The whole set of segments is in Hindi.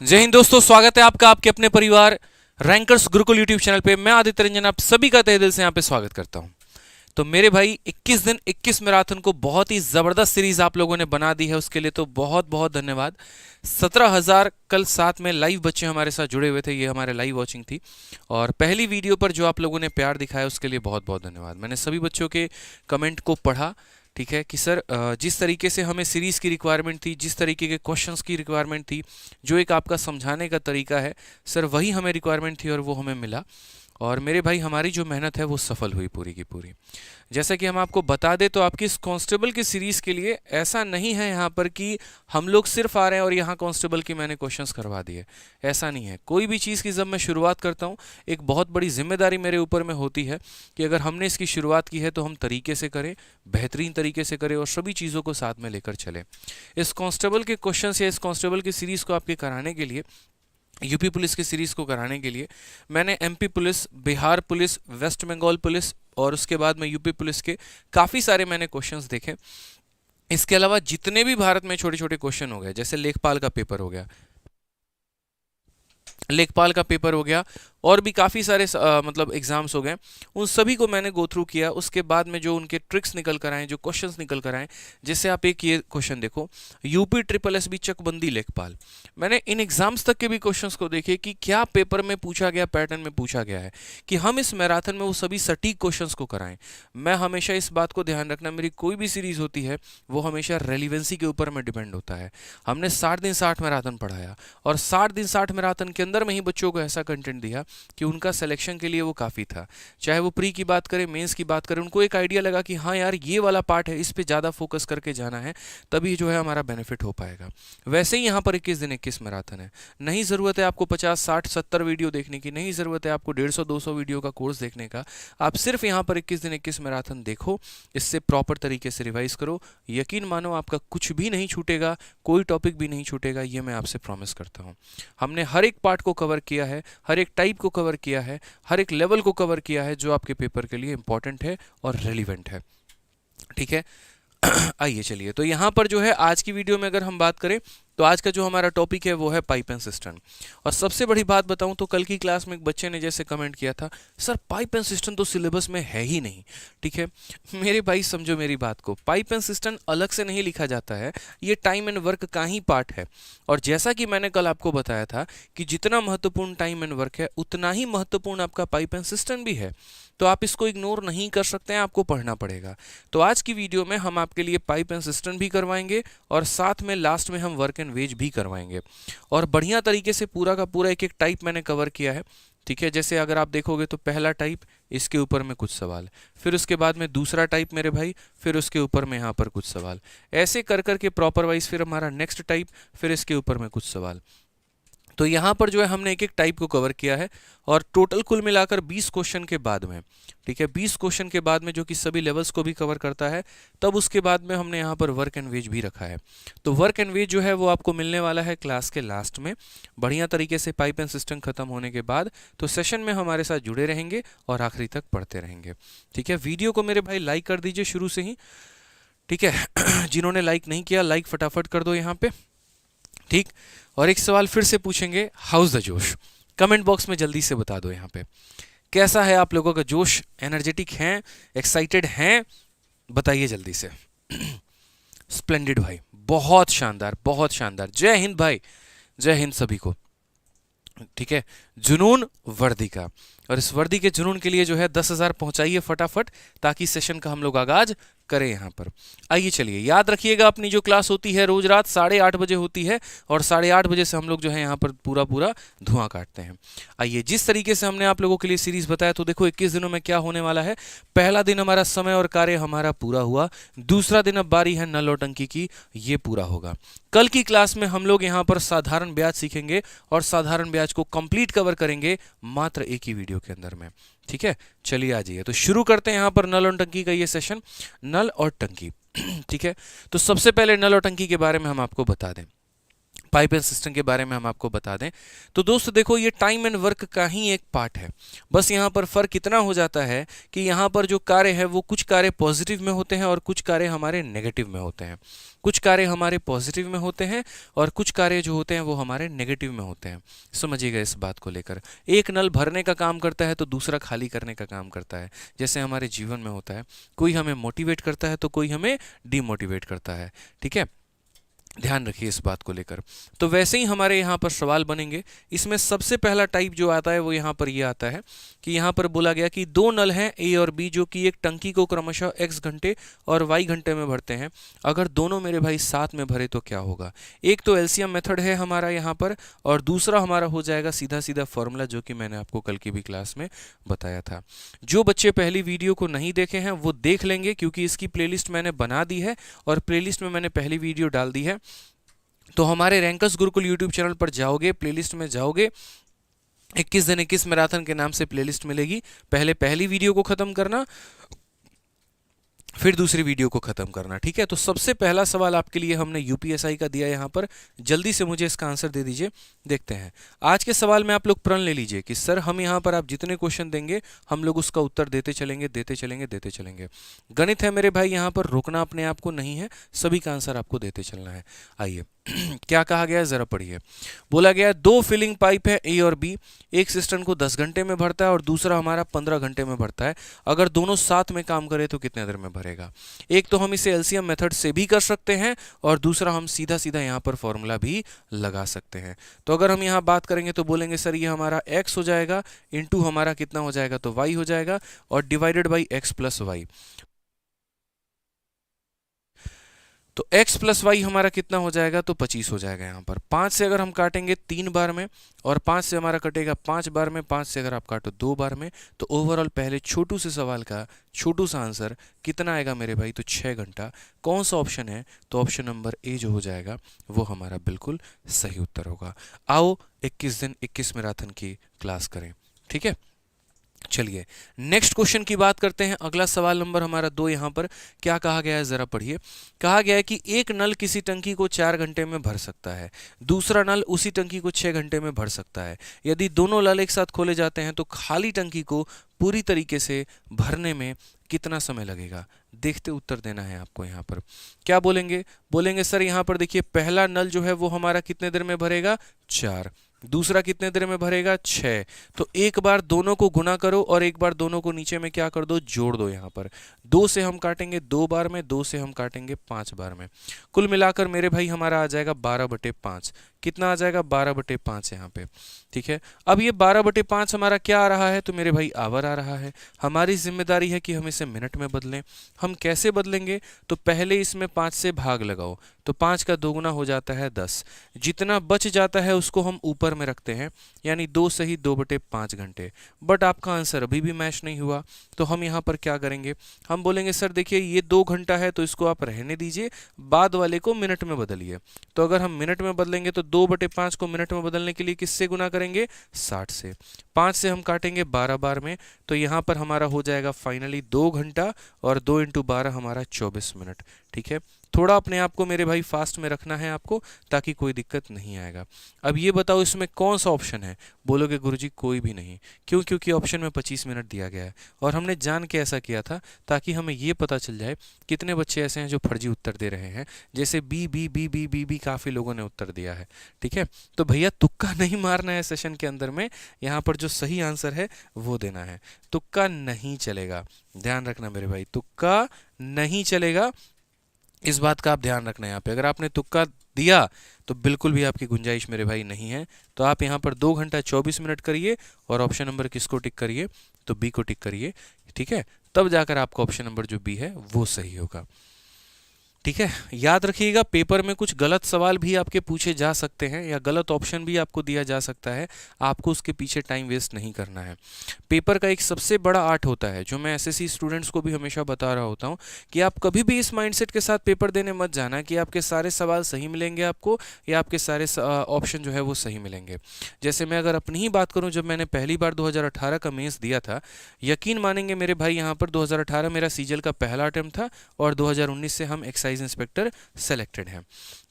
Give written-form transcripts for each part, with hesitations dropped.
जय हिंद दोस्तों, स्वागत है आपका आपके अपने परिवार रैंकर्स गुरुकुल यूट्यूब चैनल पे। मैं आदित्य रंजन आप सभी का तहे दिल से यहाँ पे स्वागत करता हूँ। तो मेरे भाई 21 दिन 21 मैराथन को बहुत ही जबरदस्त सीरीज आप लोगों ने बना दी है, उसके लिए तो बहुत बहुत धन्यवाद। 17,000 कल साथ में लाइव बच्चे हमारे साथ जुड़े हुए थे, ये हमारे लाइव वॉचिंग थी। और पहली वीडियो पर जो आप लोगों ने प्यार दिखाया उसके लिए बहुत बहुत धन्यवाद। मैंने सभी बच्चों के कमेंट को पढ़ा, ठीक है कि सर जिस तरीके से हमें सीरीज़ की रिक्वायरमेंट थी, जिस तरीके के क्वेश्चंस की रिक्वायरमेंट थी, जो एक आपका समझाने का तरीका है सर, वही हमें रिक्वायरमेंट थी और वो हमें मिला। और मेरे भाई हमारी जो मेहनत है वो सफल हुई पूरी की पूरी। जैसा कि हम आपको बता दें तो आपकी इस कांस्टेबल की सीरीज़ के लिए ऐसा नहीं है यहाँ पर कि हम लोग सिर्फ आ रहे हैं और यहाँ कांस्टेबल की मैंने क्वेश्चंस करवा दिए, ऐसा नहीं है। कोई भी चीज़ की जब मैं शुरुआत करता हूँ एक बहुत बड़ी जिम्मेदारी मेरे ऊपर में होती है कि अगर हमने इसकी शुरुआत की है तो हम तरीके से करें, बेहतरीन तरीके से करें और सभी चीज़ों को साथ में लेकर चलें। इस कांस्टेबल के क्वेश्चंस या इस कांस्टेबल की सीरीज़ को आपके कराने के लिए, यूपी पुलिस की सीरीज़ को कराने के लिए मैंने MP police, Bihar police, West Bengal police और उसके बाद में यूपी पुलिस के काफ़ी सारे मैंने क्वेश्चंस देखे। इसके अलावा जितने भी भारत में छोटे छोटे क्वेश्चन हो गए, जैसे लेखपाल का पेपर हो गया, लेखपाल का पेपर हो गया और भी काफ़ी सारे मतलब एग्जाम्स हो गए, उन सभी को मैंने गो थ्रू किया। उसके बाद में जो उनके ट्रिक्स निकल कर आए, जो क्वेश्चंस निकल कर आए, जैसे आप एक ये क्वेश्चन देखो, यूपी ट्रिपल एसबी चकबंदी लेखपाल। मैंने इन एग्जाम्स तक के भी क्वेश्चंस को देखे कि क्या पेपर में पूछा गया, पैटर्न में पूछा गया है, कि हम इस मैराथन में वो सभी सटीक क्वेश्चंस को कराएं। मैं हमेशा इस बात को ध्यान रखना, मेरी कोई भी सीरीज होती है वो हमेशा रेलिवेंसी के ऊपर में डिपेंड होता है। हमने 60 दिन 60 मैराथन पढ़ाया और 60 दिन 60 मैराथन के अंदर में ही बच्चों को ऐसा कंटेंट दिया कि उनका सिलेक्शन के लिए वो काफ़ी था। चाहे वो प्री की बात करें, मेंस की बात करें, उनको एक आइडिया लगा कि हाँ यार ये वाला पार्ट है, इस पे ज़्यादा फोकस करके जाना है, तभी जो है हमारा बेनिफिट हो पाएगा। वैसे ही यहाँ पर 21 दिन 21 मैराथन है। नहीं ज़रूरत है आपको 50 60 70 वीडियो देखने की, नहीं ज़रूरत है आपको 150 200 वीडियो का कोर्स देखने का। आप सिर्फ यहाँ पर 21 दिन 21 मैराथन देखो, इससे प्रॉपर तरीके से रिवाइज करो। यकीन मानो आपका कुछ भी नहीं छूटेगा, कोई टॉपिक भी नहीं छूटेगा, ये मैं आपसे प्रॉमिस करता हूँ। हमने हर एक पार्ट को कवर किया है, हर एक टाइप को कवर किया है, हर एक लेवल को कवर किया है जो आपके पेपर के लिए इंपॉर्टेंट है और रेलिवेंट है, ठीक है। आइए चलिए, तो यहाँ पर जो है आज की वीडियो में अगर हम बात करें तो आज का जो हमारा टॉपिक है वो है पाइप एंड सिस्टम। और सबसे बड़ी बात बताऊं तो कल की क्लास में एक बच्चे ने जैसे कमेंट किया था, सर पाइप एंड सिस्टम तो सिलेबस में है ही नहीं, ठीक है। मेरे भाई समझो मेरी बात को, पाइप एंड सिस्टम अलग से नहीं लिखा जाता है, ये टाइम एंड वर्क का ही पार्ट है। और जैसा कि मैंने कल आपको बताया था कि जितना महत्वपूर्ण टाइम एंड वर्क है उतना ही महत्वपूर्ण आपका पाइप एंड सिस्टम भी है, तो आप इसको इग्नोर नहीं कर सकते हैं, आपको पढ़ना पड़ेगा। तो आज की वीडियो में हम आपके लिए पाइप एंड सिस्टम भी करवाएंगे और साथ में लास्ट में हम वर्क एंड वेज भी करवाएंगे। और बढ़िया तरीके से पूरा का पूरा एक एक टाइप मैंने कवर किया है, ठीक है। जैसे अगर आप देखोगे तो पहला टाइप, इसके ऊपर में कुछ सवाल, फिर उसके बाद में दूसरा टाइप मेरे भाई, फिर उसके ऊपर में यहाँ पर कुछ सवाल, ऐसे कर करके प्रॉपर वाइज फिर हमारा नेक्स्ट टाइप, फिर इसके ऊपर में कुछ सवाल। तो यहाँ पर जो है हमने एक एक टाइप को कवर किया है और टोटल कुल मिलाकर 20 क्वेश्चन के बाद में, ठीक है, 20 क्वेश्चन के बाद में जो कि सभी लेवल्स को भी कवर करता है, तब उसके बाद में हमने यहाँ पर वर्क एंड वेज भी रखा है। तो वर्क एंड वेज जो है वो आपको मिलने वाला है क्लास के लास्ट में, बढ़िया तरीके से पाइप एंड सिस्टम खत्म होने के बाद। तो सेशन में हमारे साथ जुड़े रहेंगे और आखिरी तक पढ़ते रहेंगे, ठीक है। वीडियो को मेरे भाई लाइक कर दीजिए शुरू से ही, ठीक है। जिन्होंने लाइक नहीं किया लाइक फटाफट कर दो यहाँ पे, ठीक। और एक सवाल फिर से पूछेंगे, हाउस द जोश, कमेंट बॉक्स में जल्दी से बता दो यहाँ पे कैसा है आप लोगों का जोश, एनर्जेटिक हैं, एक्साइटेड हैं, बताइए जल्दी से। स्प्लेंडेड भाई, बहुत शानदार बहुत शानदार, जय हिंद भाई, जय हिंद सभी को, ठीक है। जुनून वर्दी का, और इस वर्दी के जुनून के लिए जो है 10,000 पहुंचाइए फटाफट, ताकि सेशन का हम लोग आगाज करें यहाँ पर। आइए चलिए, याद रखिएगा अपनी जो क्लास होती है रोज रात 8:30 बजे होती है और 8:30 बजे से हम लोग जो है यहाँ पर पूरा पूरा धुआं काटते हैं। आइए, जिस तरीके से हमने आप लोगों के लिए सीरीज बताया, तो देखो 21 दिनों में क्या होने वाला है। पहला दिन हमारा समय और कार्य हमारा पूरा हुआ, दूसरा दिन अब बारी है नल और टंकी की, ये पूरा होगा। कल की क्लास में हम लोग यहाँ पर साधारण ब्याज सीखेंगे और साधारण ब्याज को कंप्लीट कवर करेंगे मात्र एक ही वीडियो के अंदर में, ठीक है। चलिए आ जाइए, तो शुरू करते हैं यहाँ पर नल और टंकी का ये सेशन, नल और टंकी, ठीक है। तो सबसे पहले नल और टंकी के बारे में हम आपको बता दें, पाइप एंड सिस्टम के बारे में हम आपको बता दें। तो दोस्त देखो, ये टाइम एंड वर्क का ही एक पार्ट है, बस यहाँ पर फर्क इतना हो जाता है कि यहाँ पर जो कार्य है वो कुछ कार्य पॉजिटिव में होते हैं और कुछ कार्य हमारे नेगेटिव में होते हैं। कुछ कार्य हमारे पॉजिटिव में होते हैं और कुछ कार्य जो होते हैं वो हमारे नेगेटिव में होते हैं। समझिएगा इस बात को लेकर। एक नल भरने का काम करता है तो दूसरा खाली करने का काम करता है, जैसे हमारे जीवन में होता है। कोई हमें मोटिवेट करता है तो कोई हमें डिमोटिवेट करता है। ठीक है, ध्यान रखिए इस बात को लेकर। तो वैसे ही हमारे यहाँ पर सवाल बनेंगे। इसमें सबसे पहला टाइप जो आता है वो यहाँ पर ये आता है कि यहाँ पर बोला गया कि दो नल हैं ए और बी, जो कि एक टंकी को क्रमशः x घंटे और y घंटे में भरते हैं। अगर दोनों मेरे भाई साथ में भरे तो क्या होगा। एक तो एलसीएम मेथड है हमारा यहाँ पर, और दूसरा हमारा हो जाएगा सीधा सीधा फॉर्मूला, जो कि मैंने आपको कल की भी क्लास में बताया था। जो बच्चे पहली वीडियो को नहीं देखे हैं वो देख लेंगे, क्योंकि इसकी प्लेलिस्ट मैंने बना दी है और प्लेलिस्ट में मैंने पहली वीडियो डाल दी है। तो हमारे रैंकर्स गुरुकुल यूट्यूब चैनल पर जाओगे, प्लेलिस्ट में जाओगे, 21 दिन 21 मैराथन के नाम से प्लेलिस्ट मिलेगी। पहले पहली वीडियो को खत्म करना, फिर दूसरी वीडियो को खत्म करना। ठीक है, तो सबसे पहला सवाल आपके लिए हमने यूपीएसआई का दिया यहाँ पर। जल्दी से मुझे इसका आंसर दे दीजिए। देखते हैं आज के सवाल में। आप लोग प्रण ले लीजिए कि सर हम यहाँ पर आप जितने क्वेश्चन देंगे हम लोग उसका उत्तर देते चलेंगे, देते चलेंगे, देते चलेंगे। गणित है मेरे भाई, यहाँ पर रुकना अपने आप को नहीं है, सभी का आंसर आपको देते चलना है। आइए क्या कहा गया है जरा पढ़िए। बोला गया है दो फिलिंग पाइप है ए और बी, एक सिस्टम को 10 घंटे में भरता है और दूसरा हमारा 15 घंटे में भरता है। अगर दोनों साथ में काम करें तो कितने देर में भरेगा। एक तो हम इसे एलसीएम मेथड से भी कर सकते हैं और दूसरा हम सीधा सीधा यहाँ पर फॉर्मूला भी लगा सकते हैं। तो अगर हम यहाँ बात करेंगे तो बोलेंगे सर ये हमारा x हो जाएगा, इंटू हमारा कितना हो जाएगा तो y हो जाएगा, और divided by x plus y. तो x प्लस वाई हमारा कितना हो जाएगा तो 25 हो जाएगा। यहाँ पर 5 से अगर हम काटेंगे 3 बार में, और 5 से हमारा कटेगा 5 बार में, 5 से अगर आप काटो 2 बार में, तो ओवरऑल पहले छोटू से सवाल का छोटू सा आंसर कितना आएगा मेरे भाई तो 6 घंटा। कौन सा ऑप्शन है तो ऑप्शन नंबर ए जो हो जाएगा वो हमारा बिल्कुल सही उत्तर होगा। आओ 21 दिन 21 मैराथन की क्लास करें। ठीक है, चलिए नेक्स्ट क्वेश्चन की बात करते हैं। अगला सवाल नंबर हमारा 2 यहाँ पर क्या कहा गया है जरा पढ़िए। कहा गया है कि एक नल किसी टंकी को 4 घंटे में भर सकता है, दूसरा नल उसी टंकी को 6 घंटे में भर सकता है। यदि दोनों नल एक साथ खोले जाते हैं तो खाली टंकी को पूरी तरीके से भरने में कितना समय लगेगा। देखते उत्तर देना है आपको। यहाँ पर क्या बोलेंगे, बोलेंगे सर यहाँ पर देखिए पहला नल जो है वो हमारा कितने देर में भरेगा 4, दूसरा कितने देर में भरेगा 6। तो एक बार दोनों को गुना करो और एक बार दोनों को नीचे में क्या कर दो जोड़ दो। यहाँ पर 2 से हम काटेंगे 2 बार में, 2 से हम काटेंगे 5 बार में। कुल मिलाकर मेरे भाई हमारा आ जाएगा 12/5। कितना आ जाएगा 12/5 यहाँ पे। ठीक है, अब ये 12/5 हमारा क्या आ रहा है तो मेरे भाई आवर आ रहा है। हमारी जिम्मेदारी है कि हम इसे मिनट में बदलें। हम कैसे बदलेंगे तो पहले इसमें 5 से भाग लगाओ, तो 5 का दोगुना हो जाता है 10। जितना बच जाता है उसको हम ऊपर में रखते हैं, यानी 2 सही 2/5 घंटे। बट आपका आंसर अभी भी मैच नहीं हुआ, तो हम यहाँ पर क्या करेंगे, हम बोलेंगे सर देखिए ये 2 घंटा है तो इसको आप रहने दीजिए, बाद वाले को मिनट में बदलिए। तो अगर हम मिनट में बदलेंगे तो 2/5 को मिनट में बदलने के लिए किससे गुना करेंगे 60 से। 5 से हम काटेंगे 12 बार में, तो यहाँ पर हमारा हो जाएगा फाइनली 2 घंटा, और 2 × 12 हमारा 24 मिनट। ठीक है, थोड़ा अपने आप को मेरे भाई फास्ट में रखना है आपको, ताकि कोई दिक्कत नहीं आएगा। अब ये बताओ इसमें कौन सा ऑप्शन है। बोलोगे गुरुजी कोई भी नहीं। क्यों, क्योंकि ऑप्शन में 25 मिनट दिया गया है, और हमने जान के ऐसा किया था ताकि हमें ये पता चल जाए कितने बच्चे ऐसे हैं जो फर्जी उत्तर दे रहे हैं। जैसे B B B B B B काफ़ी लोगों ने उत्तर दिया है। ठीक है, तो भैया तुक्का नहीं मारना है सेशन के अंदर में, यहाँ पर जो सही आंसर है वो देना है। तुक्का नहीं चलेगा, ध्यान रखना मेरे भाई, तुक्का नहीं चलेगा। इस बात का आप ध्यान रखना है। यहाँ पे अगर आपने तुक्का दिया तो बिल्कुल भी आपकी गुंजाइश मेरे भाई नहीं है। तो आप यहाँ पर 2 घंटा 24 मिनट करिए और ऑप्शन नंबर किसको टिक करिए तो बी को टिक करिए। ठीक है, तब जाकर आपका ऑप्शन नंबर जो बी है वो सही होगा। ठीक है, याद रखिएगा पेपर में कुछ गलत सवाल भी आपके पूछे जा सकते हैं, या गलत ऑप्शन भी आपको दिया जा सकता है। आपको उसके पीछे टाइम वेस्ट नहीं करना है। पेपर का एक सबसे बड़ा आर्ट होता है, जो मैं एसएससी स्टूडेंट्स को भी हमेशा बता रहा होता हूं, कि आप कभी भी इस माइंडसेट के साथ पेपर देने मत जाना कि आपके सारे सवाल सही मिलेंगे आपको, या आपके सारे ऑप्शन जो है वो सही मिलेंगे। जैसे मैं अगर अपनी ही बात करूँ, जब मैंने पहली बार 2018 का मेंस दिया था, यकीन मानेंगे मेरे भाई यहाँ पर 2018 मेरा सीजल का पहला अटेम्प्ट था, और 2019 से हम एक्साइज एक्साइज इंस्पेक्टर सेलेक्टेड हैं।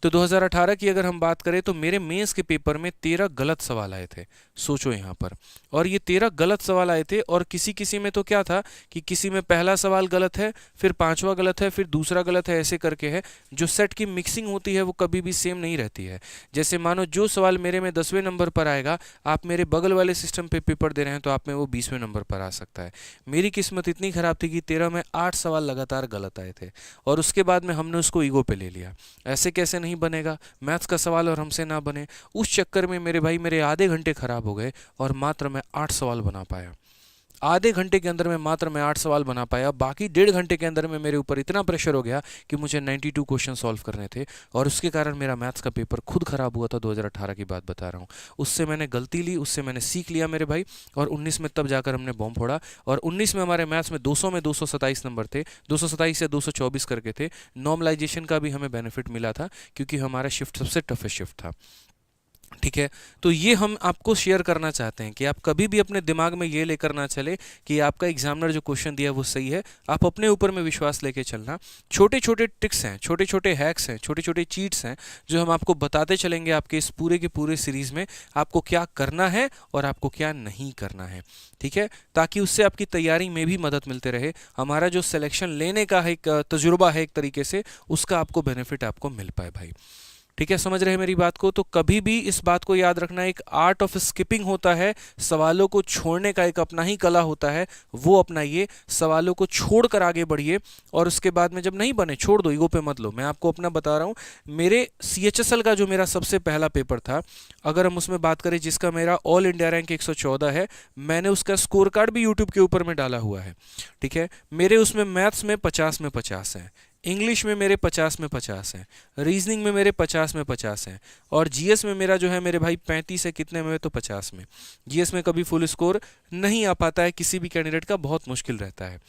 तो 2018 की अगर हम बात करें तो मेरे मेंस के पेपर में 13 गलत सवाल आए थे, सोचो यहाँ पर। और ये 13 गलत सवाल आए थे, और किसी किसी में तो क्या था कि किसी में पहला सवाल गलत है, फिर पांचवा गलत है, फिर दूसरा गलत है, ऐसे करके है। जो सेट की मिक्सिंग होती है वो कभी भी सेम नहीं रहती है। जैसे मानो जो सवाल मेरे में 10वें नंबर पर आएगा, आप मेरे बगल वाले सिस्टम पे पेपर दे रहे हैं तो आप में वो 20वें नंबर पर आ सकता है। मेरी किस्मत इतनी खराब थी कि 13 में 8 सवाल लगातार गलत आए थे, और उसके बाद में हमने उसको ईगो पे ले लिया। ऐसे कैसे नहीं बनेगा मैथ्स का सवाल और हमसे ना बने। उस चक्कर में मेरे भाई मेरे आधे घंटे खराब हो गए, और मात्र मैं 8 सवाल बना पाया। आधे घंटे के अंदर में मात्र मैं 8 सवाल बना पाया। बाकी 1.5 घंटे के अंदर में मेरे ऊपर इतना प्रेशर हो गया कि मुझे 92 क्वेश्चन सॉल्व करने थे, और उसके कारण मेरा मैथ्स का पेपर खुद खराब हुआ था। 2018 की बात बता रहा हूँ। उससे मैंने गलती ली, उससे मैंने सीख लिया मेरे भाई, और 19 में तब जाकर हमने बॉम्ब फोड़ा। और 19 में हमारे मैथ्स में 200 में 227 नंबर थे, 227 या 224 करके थे। नॉर्मलाइजेशन का भी हमें बेनिफिट मिला था, क्योंकि हमारा शिफ्ट सबसे टफेस्ट शिफ्ट था। ठीक है, तो ये हम आपको शेयर करना चाहते हैं कि आप कभी भी अपने दिमाग में ये लेकर ना चले कि आपका एग्जामिनर जो क्वेश्चन दिया वो सही है। आप अपने ऊपर में विश्वास लेके चलना। छोटे छोटे ट्रिक्स हैं, छोटे छोटे हैक्स हैं, छोटे छोटे चीट्स हैं, जो हम आपको बताते चलेंगे आपके इस पूरे के पूरे सीरीज में, आपको क्या करना है और आपको क्या नहीं करना है। ठीक है, ताकि उससे आपकी तैयारी में भी मदद मिलते रहे। हमारा जो सिलेक्शन लेने का एक तजुर्बा है एक तरीके से, उसका आपको बेनिफिट आपको मिल पाए भाई। ठीक है, समझ रहे हैं मेरी बात को। तो कभी भी इस बात को याद रखना, एक आर्ट ऑफ स्किपिंग होता है, सवालों को छोड़ने का एक अपना ही कला होता है, वो अपनाइए। सवालों को छोड़कर आगे बढ़िए, और उसके बाद में जब नहीं बने छोड़ दो, ईगो पे मत लो। मैं आपको अपना बता रहा हूँ, मेरे CHSL का जो मेरा सबसे पहला पेपर था, अगर हम उसमें बात करें, जिसका मेरा ऑल इंडिया रैंक 114 है, मैंने उसका स्कोर कार्ड भी यूट्यूब के ऊपर में डाला हुआ है। ठीक है, मेरे उसमें मैथ्स में 50 में 50 है, इंग्लिश में मेरे 50 में 50 हैं, रीजनिंग में मेरे 50 में 50 हैं, और जीएस में मेरा जो है मेरे भाई 35 है, कितने में तो 50 में। जीएस में कभी फुल स्कोर नहीं आ पाता है किसी भी कैंडिडेट का, बहुत मुश्किल रहता है।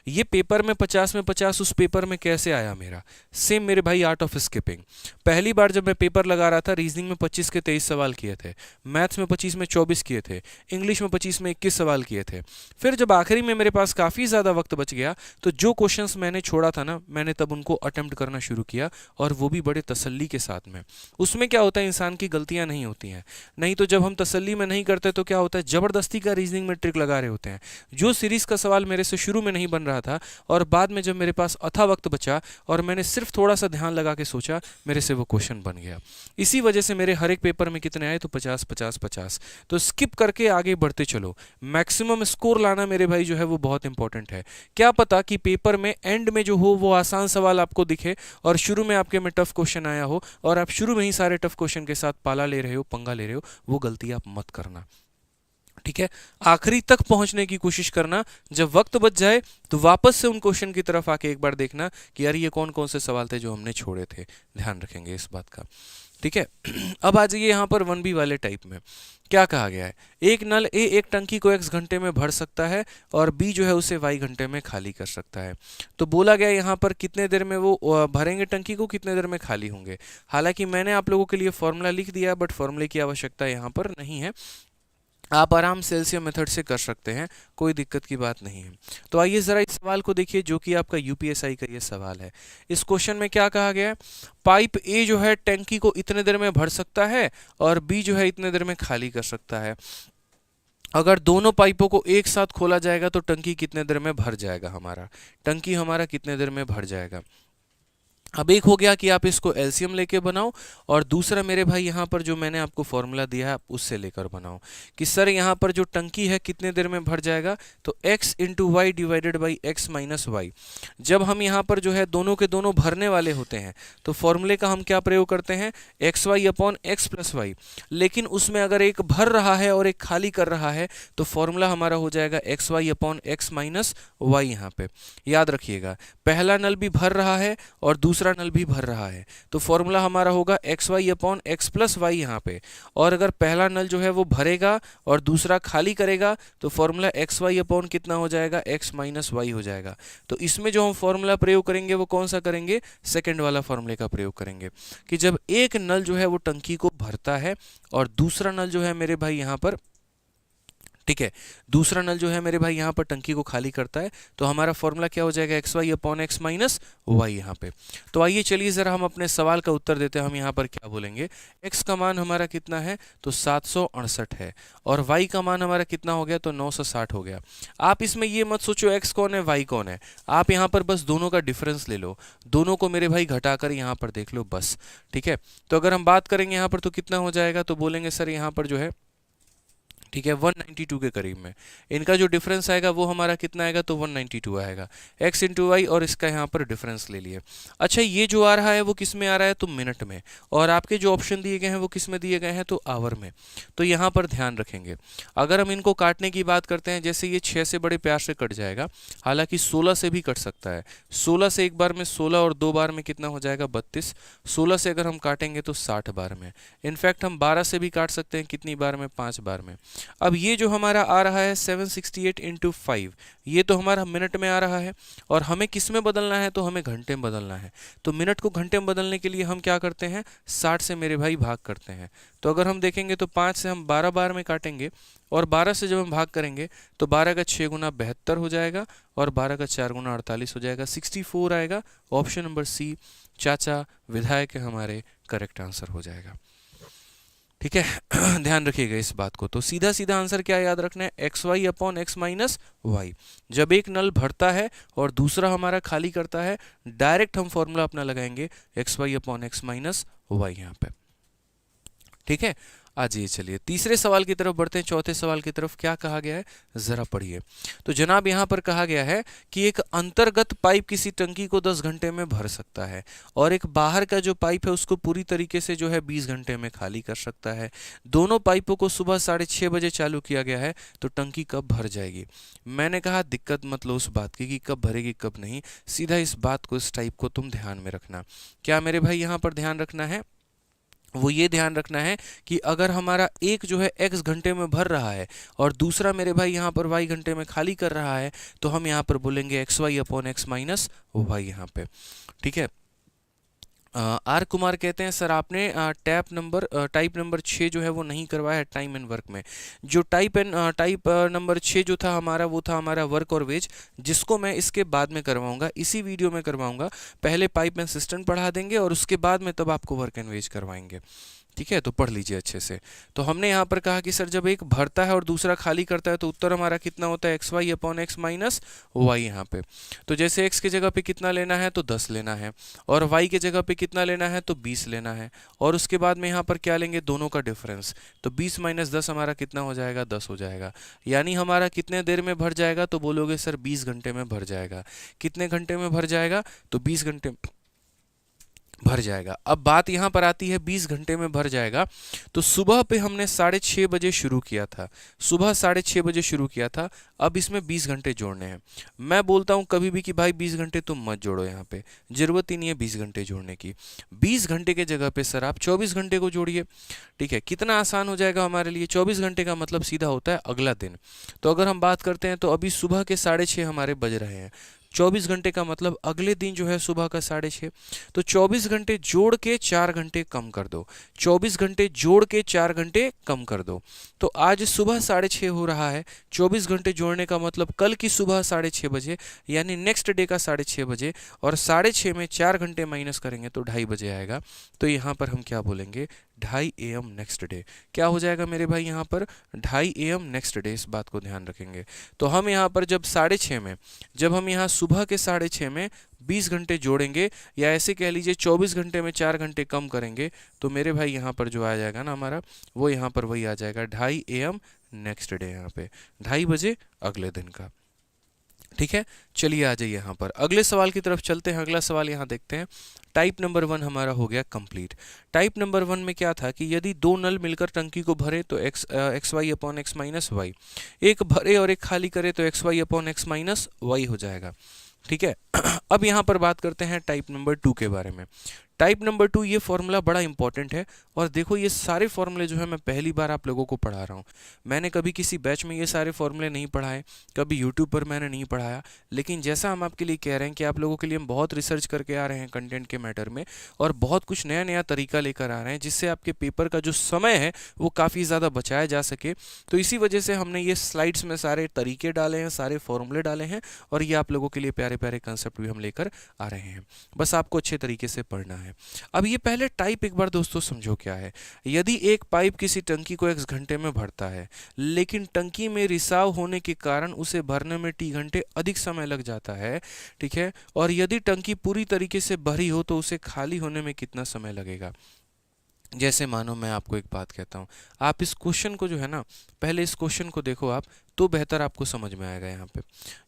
ये पेपर में 50 में 50 उस पेपर में कैसे आया मेरा? सेम मेरे भाई आर्ट ऑफ स्किपिंग। पहली बार जब मैं पेपर लगा रहा था, रीजनिंग में 25 के 23 सवाल किए थे, मैथ्स में 25 में 24 किए थे, इंग्लिश में 25 में 21 सवाल किए थे। फिर जब आखिरी में मेरे पास काफ़ी ज़्यादा वक्त बच गया, तो जो क्वेश्चंस मैंने छोड़ा था ना, मैंने तब उनको अटेम्प्ट करना शुरू किया, और वो भी बड़े तसल्ली के साथ में। उसमें क्या होता है, इंसान की गलतियां नहीं होती हैं। नहीं तो जब हम तसल्ली में नहीं करते तो क्या होता है, जबरदस्ती का रीजनिंग में ट्रिक लगा रहे होते हैं। जो सीरीज का सवाल मेरे से शुरू में नहीं बन रहा था, और बाद में जब मेरे पास अथा वक्त बचा और मैंने सिर्फ थोड़ा सा ध्यान लगा के सोचा, मेरे से वो क्वेश्चन बन गया। इसी वजह से मेरे हर एक पेपर में कितने आए, तो 50 50 50। तो स्किप करके आगे बढ़ते चलो। मैक्सिमम स्कोर लाना मेरे भाई जो है वो बहुत इंपॉर्टेंट है। क्या पता कि पेपर में एंड में जो हो वो आसान सवाल आपको दिखे, और शुरू में आपके में टफ क्वेश्चन आया हो, और आप शुरू में ही सारे टफ क्वेश्चन के साथ पाला ले रहे हो, पंगा ले रहे हो। वो गलती आप मत करना। ठीक है, आखिरी तक पहुंचने की कोशिश करना। जब वक्त बच जाए तो वापस से उन क्वेश्चन की तरफ आके एक बार देखना कि यार ये कौन कौन से सवाल थे जो हमने छोड़े थे। ध्यान रखेंगे इस बात का। ठीक है, अब आ जाइए यहाँ पर 1B वाले टाइप में। क्या कहा गया है, एक नल ए एक टंकी को x घंटे में भर सकता है, और B जो है उसे y घंटे में खाली कर सकता है। तो बोला गया यहाँ पर कितने देर में वो भरेंगे टंकी को, कितने देर में खाली होंगे। हालांकि मैंने आप लोगों के लिए फॉर्मूला लिख दिया, बट फॉर्मूले की आवश्यकता यहाँ पर नहीं है। आप आराम से एलसीएम मेथड से कर सकते हैं, कोई दिक्कत की बात नहीं है। तो आइए ज़रा इस सवाल को देखिए, जो कि आपका यूपीएसआई का ये सवाल है। इस क्वेश्चन में क्या कहा गया है, पाइप ए जो है टंकी को इतने देर में भर सकता है, और बी जो है इतने देर में खाली कर सकता है। अगर दोनों पाइपों को एक साथ खोला जाएगा तो टंकी कितने देर में भर जाएगा, टंकी हमारा कितने देर में भर जाएगा। अब एक हो गया कि आप इसको एलसीएम लेके बनाओ, और दूसरा मेरे भाई यहाँ पर जो मैंने आपको फॉर्मूला दिया है आप उससे लेकर बनाओ कि सर यहाँ पर जो टंकी है कितने देर में भर जाएगा, तो x into y divided by x minus y. जब हम यहाँ पर जो है दोनों के दोनों भरने वाले होते हैं तो फॉर्मूले का हम क्या प्रयोग करते हैं, x y upon x plus y. लेकिन उसमें अगर एक भर रहा है और एक खाली कर रहा है तो फॉर्मूला हमारा हो जाएगा x y upon x minus y. यहाँ पे याद रखिएगा, पहला नल भी भर रहा है और दूसरा नल भी भर रहा है, तो फॉर्मूला हमारा होगा x y upon x plus y यहाँ पे। और अगर पहला नल जो है वो भरेगा और दूसरा खाली करेगा तो फॉर्मूला एक्स वाई अपॉन कितना हो जाएगा, एक्स माइनस वाई हो जाएगा। तो इसमें जो हम फॉर्मूला प्रयोग करेंगे वो कौन सा करेंगे, सेकंड वाला फॉर्मूले का प्रयोग करेंगे कि जब एक नल जो है वो टंकी को भरता है और दूसरा नल जो है मेरे भाई यहाँ पर ठीक है। दूसरा नल जो है मेरे भाई यहाँ पर टंकी को खाली करता है, तो हमारा फॉर्मूला क्या हो जाएगा, x y upon x minus y यहाँ पे। तो आइए चलिए ज़रा हम अपने सवाल का उत्तर देते हैं। हम यहाँ पर क्या बोलेंगे, x का मान हमारा कितना है, तो 768 है, और y का मान हमारा कितना हो गया, तो 960 हो गया। आप इसमें ये मत सोचो x कौन है y कौन है, आप यहाँ पर बस दोनों का डिफरेंस ले लो, दोनों को मेरे भाई घटाकर यहाँ पर देख लो बस। ठीक है, तो अगर हम बात करेंगे यहाँ पर तो कितना हो जाएगा, तो बोलेंगे सर यहाँ पर जो है, ठीक है, 192 के करीब में इनका जो डिफरेंस आएगा वो हमारा कितना आएगा, तो 192 आएगा, x इंटू वाई, और इसका यहाँ पर डिफरेंस ले लिए। अच्छा, ये जो आ रहा है वो किस में आ रहा है, तो मिनट में, और आपके जो ऑप्शन दिए गए हैं वो किस में दिए गए हैं, तो आवर में। तो यहाँ पर ध्यान रखेंगे, अगर हम इनको काटने की बात करते हैं, जैसे ये 6 से बड़े प्यार से कट जाएगा, हालांकि 16 से भी कट सकता है। 16 से एक बार में 16 और 2 बार में कितना हो जाएगा, 32। 16 से अगर हम काटेंगे तो 60 बार में। इनफैक्ट हम 12 से भी काट सकते हैं, कितनी बार में, 5 बार में। अब ये जो हमारा आ रहा है 768 इंटू 5, ये तो हमारा मिनट में आ रहा है, और हमें किस में बदलना है, तो हमें घंटे में बदलना है। तो मिनट को घंटे में बदलने के लिए हम क्या करते हैं, 60 से मेरे भाई भाग करते हैं। तो अगर हम देखेंगे तो 5 से हम 12 बार में काटेंगे, और 12 से जब हम भाग करेंगे तो 12 का 6 गुना 72 हो जाएगा, और 12 का 4 गुना 48 हो जाएगा, 64 आएगा। ऑप्शन नंबर सी, चाचा विधायक है हमारे, करेक्ट आंसर हो जाएगा। ठीक है, ध्यान रखिएगा इस बात को। तो सीधा सीधा आंसर क्या याद रखना है, x y upon x minus y. जब एक नल भरता है और दूसरा हमारा खाली करता है, डायरेक्ट हम फॉर्मूला अपना लगाएंगे x y upon x minus y यहाँ पे। ठीक है, आज ये चलिए तीसरे सवाल की तरफ बढ़ते हैं। चौथे सवाल की तरफ क्या कहा गया है, जरा पढ़िए। तो जनाब यहाँ पर कहा गया है कि एक अंतर्गत पाइप किसी टंकी को 10 घंटे में भर सकता है, और एक बाहर का जो पाइप है उसको पूरी तरीके से जो है 20 घंटे में खाली कर सकता है। दोनों पाइपों को सुबह 6:30 बजे चालू किया गया है, तो टंकी कब भर जाएगी। मैंने कहा दिक्कत मत लो उस बात की कि कब भरेगी कब नहीं, सीधा इस बात को, इस टाइप को तुम ध्यान में रखना। क्या मेरे भाई यहाँ पर ध्यान रखना है, वो ये ध्यान रखना है कि अगर हमारा एक जो है x घंटे में भर रहा है और दूसरा मेरे भाई यहाँ पर y घंटे में खाली कर रहा है, तो हम यहाँ पर बोलेंगे x y upon x minus y यहाँ पे। ठीक है, आर कुमार कहते हैं सर आपने टाइप नंबर 6 जो है वो नहीं करवाया है टाइम एंड वर्क में। जो टाइप नंबर 6 जो था हमारा, वो था हमारा वर्क और वेज, जिसको मैं इसके बाद में करवाऊंगा, इसी वीडियो में करवाऊंगा। पहले पाइप एंड सिस्टम पढ़ा देंगे और उसके बाद में तब आपको वर्क एंड वेज करवाएंगे। ठीक है, तो पढ़ लीजिए अच्छे से। तो हमने यहाँ पर कहा कि सर जब एक भरता है और दूसरा खाली करता है तो उत्तर हमारा कितना होता है, x y upon x minus y यहाँ पे। तो जैसे एक्स की जगह पे कितना लेना है, तो 10 लेना है, और वाई की जगह पे कितना लेना है, तो 20 लेना है, और उसके बाद में यहाँ पर क्या लेंगे, दोनों का डिफरेंस। तो 20 माइनस 10 हमारा कितना हो जाएगा, 10 हो जाएगा। यानी हमारा कितने देर में भर जाएगा, तो बोलोगे सर 20 घंटे में भर जाएगा। कितने घंटे में भर जाएगा, तो 20 घंटे भर जाएगा। अब बात यहाँ पर आती है 20 घंटे में भर जाएगा, तो सुबह पे हमने 6:30 बजे शुरू किया था, सुबह 6:30 बजे शुरू किया था। अब इसमें 20 घंटे जोड़ने हैं। मैं बोलता हूँ कभी भी कि भाई 20 घंटे तुम मत जोड़ो, यहाँ पे जरूरत ही नहीं है 20 घंटे जोड़ने की। 20 घंटे के जगह पे सर आप 24 घंटे को जोड़िए। ठीक है, कितना आसान हो जाएगा हमारे लिए। 24 घंटे का मतलब सीधा होता है अगला दिन। तो अगर हम बात करते हैं तो अभी सुबह के 6:30 हमारे बज रहे हैं, 24 घंटे का मतलब अगले दिन जो है सुबह का 6:30। तो 24 घंटे जोड़ के 4 घंटे कम कर दो, 24 घंटे जोड़ के 4 घंटे कम कर दो। तो आज सुबह 6:30 हो रहा है, 24 घंटे जोड़ने का मतलब कल की सुबह 6:30 बजे, यानी नेक्स्ट डे का 6:30 बजे, और 6:30 में 4 घंटे माइनस करेंगे तो 2:30 बजे आएगा। तो यहाँ पर हम क्या बोलेंगे, 2:30 AM नेक्स्ट डे। क्या हो जाएगा मेरे भाई यहाँ पर, 2:30 AM नेक्स्ट डे। इस बात को ध्यान रखेंगे। तो हम यहाँ पर जब 6:30 में, जब हम यहाँ सुबह के 6:30 में 20 घंटे जोड़ेंगे, या ऐसे कह लीजिए 24 घंटे में 4 घंटे कम करेंगे, तो मेरे भाई यहाँ पर जो आ जाएगा ना हमारा, वो यहाँ पर वही आ जाएगा 2:30 AM नेक्स्ट डे, यहाँ पे 2:30 बजे अगले दिन का। ठीक है, चलिए आ जाइए यहाँ पर अगले सवाल की तरफ चलते हैं। अगला सवाल यहाँ देखते हैं। टाइप नंबर 1 हमारा हो गया कंप्लीट। टाइप नंबर 1 में क्या था कि यदि दो नल मिलकर टंकी को भरे तो x y upon x minus y, एक भरे और एक खाली करे तो x y upon x minus y हो जाएगा। ठीक है, अब यहाँ पर बात करते हैं टाइप नंबर 2 के बारे में। टाइप नंबर 2, ये फॉर्मूला बड़ा इंपॉर्टेंट है। और देखो ये सारे फॉर्मूले जो है मैं पहली बार आप लोगों को पढ़ा रहा हूँ। मैंने कभी किसी बैच में ये सारे फॉर्मूले नहीं पढ़ाए, कभी यूट्यूब पर मैंने नहीं पढ़ाया, लेकिन जैसा हम आपके लिए कह रहे हैं कि आप लोगों के लिए हम बहुत रिसर्च करके आ रहे हैं कंटेंट के मैटर में, और बहुत कुछ नया नया तरीका लेकर आ रहे हैं जिससे आपके पेपर का जो समय है वो काफ़ी ज़्यादा बचाया जा सके। तो इसी वजह से हमने ये स्लाइड्स में सारे तरीके डाले हैं, सारे फॉर्मूले डाले हैं, और ये आप लोगों के लिए प्यारे प्यारे कंसेप्ट भी हम लेकर आ रहे हैं। बस आपको अच्छे तरीके से पढ़ना है। अब ये पहले टाइप एक बार दोस्तों समझो क्या है। यदि एक पाइप किसी टंकी को x घंटे में भरता है, लेकिन टंकी में रिसाव होने के कारण उसे भरने में t घंटे अधिक समय लग जाता है, ठीक है, और यदि टंकी पूरी तरीके से भरी हो तो उसे खाली होने में कितना समय लगेगा। जैसे मानो मैं आपको एक बात कहता हूँ, आप इस क्वेश्चन को जो है ना, पहले इस क्वेश्चन को देखो आप, तो बेहतर आपको समझ में आएगा। यहाँ पे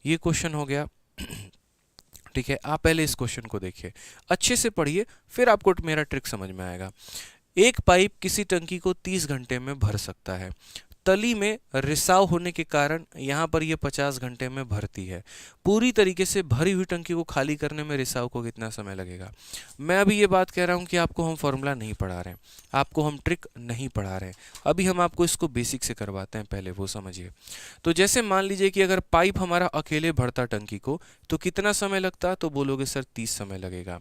ये क्वेश्चन हो गया, ठीक है। आप पहले इस क्वेश्चन को देखिए, अच्छे से पढ़िए, फिर आपको मेरा ट्रिक समझ में आएगा। एक पाइप किसी टंकी को 30 घंटे में भर सकता है। तली में रिसाव होने के कारण यहाँ पर ये 50 घंटे में भरती है। पूरी तरीके से भरी हुई टंकी को खाली करने में रिसाव को कितना समय लगेगा। मैं अभी ये बात कह रहा हूँ कि आपको हम फॉर्मूला नहीं पढ़ा रहे हैं, आपको हम ट्रिक नहीं पढ़ा रहे हैं, अभी हम आपको इसको बेसिक से करवाते हैं, पहले वो समझिए। तो जैसे मान लीजिए कि अगर पाइप हमारा अकेले भरता टंकी को तो कितना समय लगता, तो बोलोगे सर 30 समय लगेगा।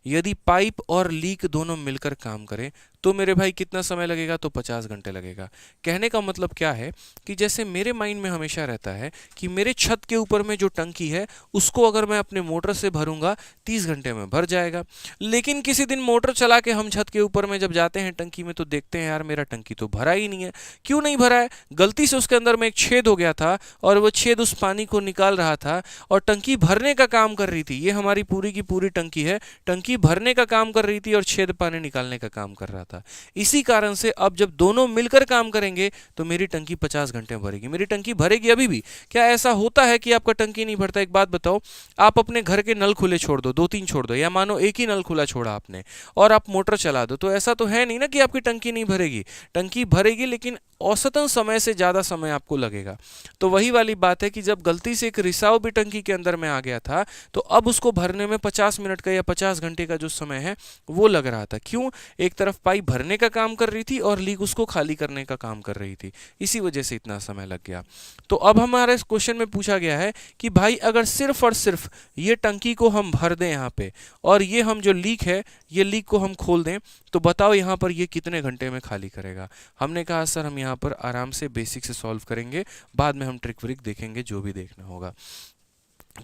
यदि पाइप और लीक दोनों मिलकर काम करें तो मेरे भाई कितना समय लगेगा, तो 50 घंटे लगेगा। कहने का मतलब क्या है कि जैसे मेरे माइंड में हमेशा रहता है कि मेरे छत के ऊपर में जो टंकी है उसको अगर मैं अपने मोटर से भरूंगा 30 घंटे में भर जाएगा। लेकिन किसी दिन मोटर चला के हम छत के ऊपर में जब जाते हैं टंकी में तो देखते हैं यार मेरा टंकी तो भरा ही नहीं है। क्यों नहीं भरा है? गलती से उसके अंदर में एक छेद हो गया था और वो छेद उस पानी को निकाल रहा था और टंकी भरने का काम कर रही थी। ये हमारी पूरी की पूरी टंकी है, टंकी भरने का काम कर रही थी और छेद पानी निकालने का काम कर रहा था। इसी कारण से अब जब दोनों मिलकर काम करेंगे तो मेरी टंकी 50 घंटे में भरेगी। मेरी टंकी भरेगी अभी भी। क्या ऐसा होता है कि आपका टंकी नहीं भरता? एक बात बताओ, आप अपने घर के नल खुले छोड़ दो, 2-3 छोड़ दो, या मानो एक ही नल खुला छोड़ा आपने और आप मोटर चला दो, तो ऐसा तो है नहीं ना कि आपकी टंकी नहीं भरेगी। टंकी भरेगी, लेकिन औसतन समय से ज़्यादा समय आपको लगेगा। तो वही वाली बात है कि जब गलती से एक रिसाव भी टंकी के अंदर में आ गया था तो अब उसको भरने में 50 मिनट का या 50 घंटे का जो समय है वो लग रहा था। क्यों? एक तरफ पाइप भरने का काम कर रही थी और लीक उसको खाली करने का काम कर रही थी, इसी वजह से इतना समय लग गया। तो अब हमारे इस क्वेश्चन में पूछा गया है कि भाई अगर सिर्फ और सिर्फ ये टंकी को हम भर दें यहाँ पे और ये हम जो लीक है ये लीक को हम खोल दें तो बताओ यहाँ पर ये कितने घंटे में खाली करेगा। हमने कहा सर हम यहाँ पर आराम से बेसिक से सॉल्व करेंगे, बाद में हम ट्रिक व्रिक देखेंगे जो भी देखना होगा।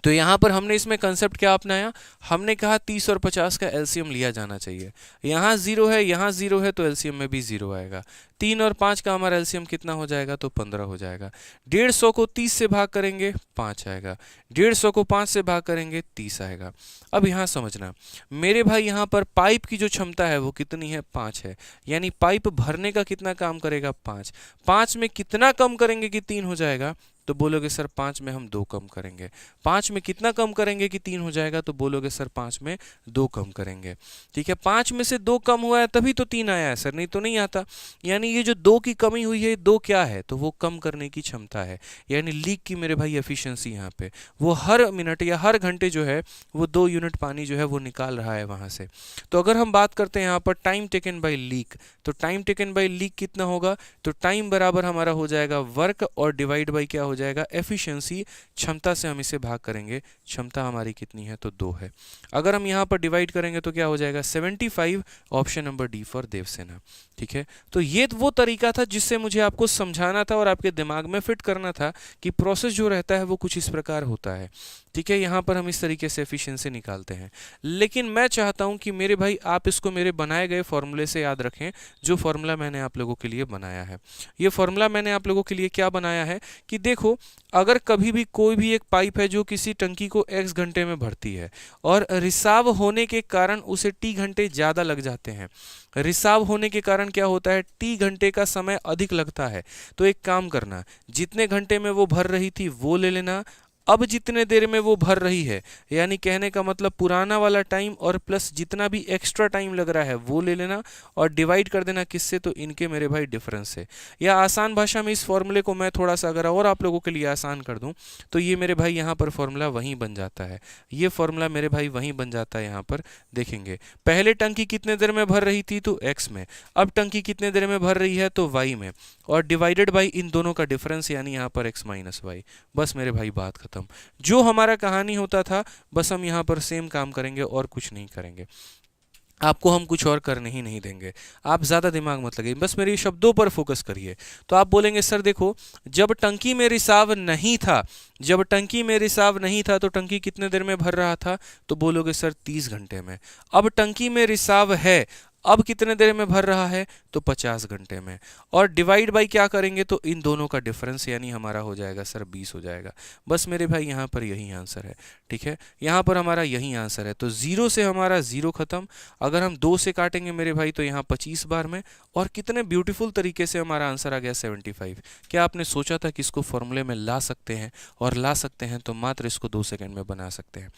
तो यहाँ पर हमने इसमें कंसेप्ट क्या अपनाया? हमने कहा 30 और 50 का एलसीएम लिया जाना चाहिए। यहाँ 0 है, यहाँ 0 है, तो एलसीएम में भी 0 आएगा। 3 और 5 का हमारा एलसीएम कितना हो जाएगा? तो 15 हो जाएगा। 150 को 30 से भाग करेंगे 5 आएगा। 150 को 5 से भाग करेंगे 30 आएगा। अब यहाँ समझना मेरे भाई, यहाँ पर पाइप की जो क्षमता है वो कितनी है? 5 है। यानी पाइप भरने का कितना काम करेगा? 5। 5 में कितना कम करेंगे कि 3 हो जाएगा? तो बोलोगे सर 5 में हम 2 कम करेंगे। 5 में कितना कम करेंगे कि 3 हो जाएगा? तो बोलोगे सर 5 में 2 कम करेंगे। ठीक है, 5 में से 2 कम हुआ है तभी तो 3 आया है सर, नहीं तो नहीं आता। यानी ये जो 2 की कमी हुई है, 2 क्या है? तो वो कम करने की क्षमता है। यानी लीक की मेरे भाई एफिशिएंसी यहाँ पे वो हर मिनट या हर घंटे जो है वो 2 यूनिट पानी जो है वो निकाल रहा है वहाँ से। तो अगर हम बात करते हैं यहाँ पर टाइम टेकन बाई लीक, तो टाइम टेकन बाई लीक कितना होगा? तो टाइम बराबर हमारा हो जाएगा वर्क और डिवाइड बाई क्या हो जाएगा? एफिशिएंसी। क्षमता से हम इसे भाग करेंगे, क्षमता हमारी कितनी है? तो 2 है। अगर हम यहाँ पर डिवाइड करेंगे तो क्या हो जाएगा? 75। Option number D for Devsena. ठीक है, तो ये वो तरीका था जिससे मुझे आपको समझाना था और आपके दिमाग में फिट करना था कि प्रोसेस जो रहता है वो कुछ इस प्रकार होता है। ठीक है, यहाँ पर हम इस तरीके से एफिशिएंसी निकालते हैं। लेकिन मैं चाहता हूँ कि मेरे भाई आप इसको मेरे बनाए गए फॉर्मूले से याद रखें, जो फॉर्मूला मैंने आप लोगों के लिए बनाया है। ये फॉर्मूला मैंने आप लोगों के लिए क्या बनाया है कि देखो, अगर कभी भी कोई भी एक पाइप है जो किसी टंकी को x घंटे में भरती है और रिसाव होने के कारण उसे t घंटे ज़्यादा लग जाते हैं। रिसाव होने के कारण क्या होता है? t घंटे का समय अधिक लगता है। तो एक काम करना, जितने घंटे में वो भर रही थी वो ले लेना अब जितने देर में वो भर रही है, यानी कहने का मतलब पुराना वाला टाइम और प्लस जितना भी एक्स्ट्रा टाइम लग रहा है वो ले लेना और डिवाइड कर देना किससे, तो इनके मेरे भाई डिफरेंस से। या आसान भाषा में इस फॉर्मूले को मैं थोड़ा सा अगर और आप लोगों के लिए आसान कर दूं तो ये मेरे भाई यहाँ पर फॉर्मूला वहीं बन जाता है, ये फॉर्मूला मेरे भाई वहीं बन जाता है। यहाँ पर देखेंगे पहले टंकी कितने देर में भर रही थी तो x में, अब टंकी कितने देर में भर रही है तो y में, और डिवाइडेड बाई इन दोनों का डिफरेंस यानी यहाँ पर x माइनस वाई। बस मेरे भाई बात खत्म। जो हमारा कहानी होता था बस हम यहाँ पर सेम काम करेंगे और कुछ नहीं करेंगे, आपको हम कुछ और करने ही नहीं देंगे। आप ज़्यादा दिमाग मत लगाइए, बस मेरी शब्दों पर फोकस करिए। तो आप बोलेंगे सर देखो जब टंकी में रिसाव नहीं था, जब टंकी में रिसाव नहीं था तो टंकी कितने देर में भर रहा था, तो बोलोगे सर 30 घंटे में। अब टंकी में रिसाव है, अब कितने देर में भर रहा है तो 50 घंटे में, और डिवाइड बाई क्या करेंगे तो इन दोनों का डिफरेंस यानी हमारा हो जाएगा सर 20 हो जाएगा। बस मेरे भाई यहाँ पर यही आंसर है, ठीक है, यहाँ पर हमारा यही आंसर है। तो 0 से हमारा 0 खत्म, अगर हम 2 से काटेंगे मेरे भाई तो यहाँ 25 बार में, और कितने ब्यूटीफुल तरीके से हमारा आंसर आ गया 75। क्या आपने सोचा था कि इसको फॉर्मूले में ला सकते हैं, और ला सकते हैं तो मात्र इसको 2 सेकंड में बना सकते हैं।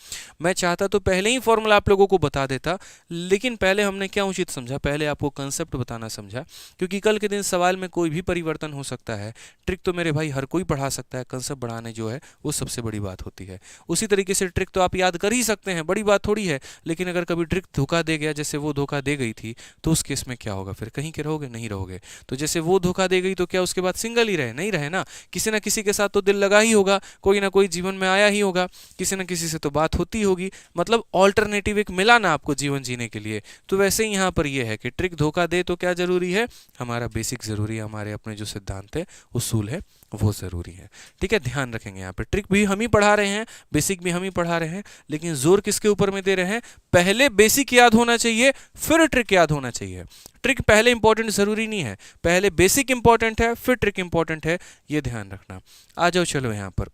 मैं चाहता तो पहले ही फॉर्मूला आप लोगों को बता देता, लेकिन पहले हमने क्या उचित समझा, पहले आपको कंसेप्ट बताना समझा, क्योंकि कल के दिन सवाल में कोई भी परिवर्तन हो सकता है। ट्रिक तो मेरे भाई हर कोई पढ़ा सकता है, कंसेप्ट बढ़ाने जो है वो सबसे बड़ी बात होती है। उसी तरीके से ट्रिक तो आप याद कर ही सकते हैं, बड़ी बात थोड़ी है, लेकिन अगर कभी ट्रिक धोखा दे गया, जैसे वो धोखा दे गई थी, तो उस केस में क्या होगा, फिर कहीं के रहोगे, नहीं रहोगे। तो जैसे वो धोखा दे गई तो क्या उसके बाद सिंगल ही रहे, नहीं रहे ना, किसी ना किसी के साथ तो दिल लगा ही होगा, कोई ना कोई जीवन में आया ही होगा, किसी ना किसी से तो बात होती होगी, मतलब ऑल्टरनेटिव एक मिला ना आपको जीवन जीने के लिए। तो वैसे ही यहाँ पर ये है कि ट्रिक धोखा दे तो क्या जरूरी है, हमारा बेसिक जरूरी है, हमारे अपने जो सिद्धांत है उसूल है वो जरूरी है, ठीक है, ध्यान रखेंगे। यहाँ पे ट्रिक भी हम ही पढ़ा रहे हैं, बेसिक भी हम ही पढ़ा रहे हैं, लेकिन जोर किसके ऊपर में दे रहे हैं, पहले बेसिक याद होना चाहिए फिर ट्रिक याद होना चाहिए। ट्रिक पहले इंपॉर्टेंट जरूरी नहीं है, पहले बेसिक इंपॉर्टेंट है फिर ट्रिक इंपॉर्टेंट है, ये ध्यान रखना। आ जाओ चलो यहाँ पर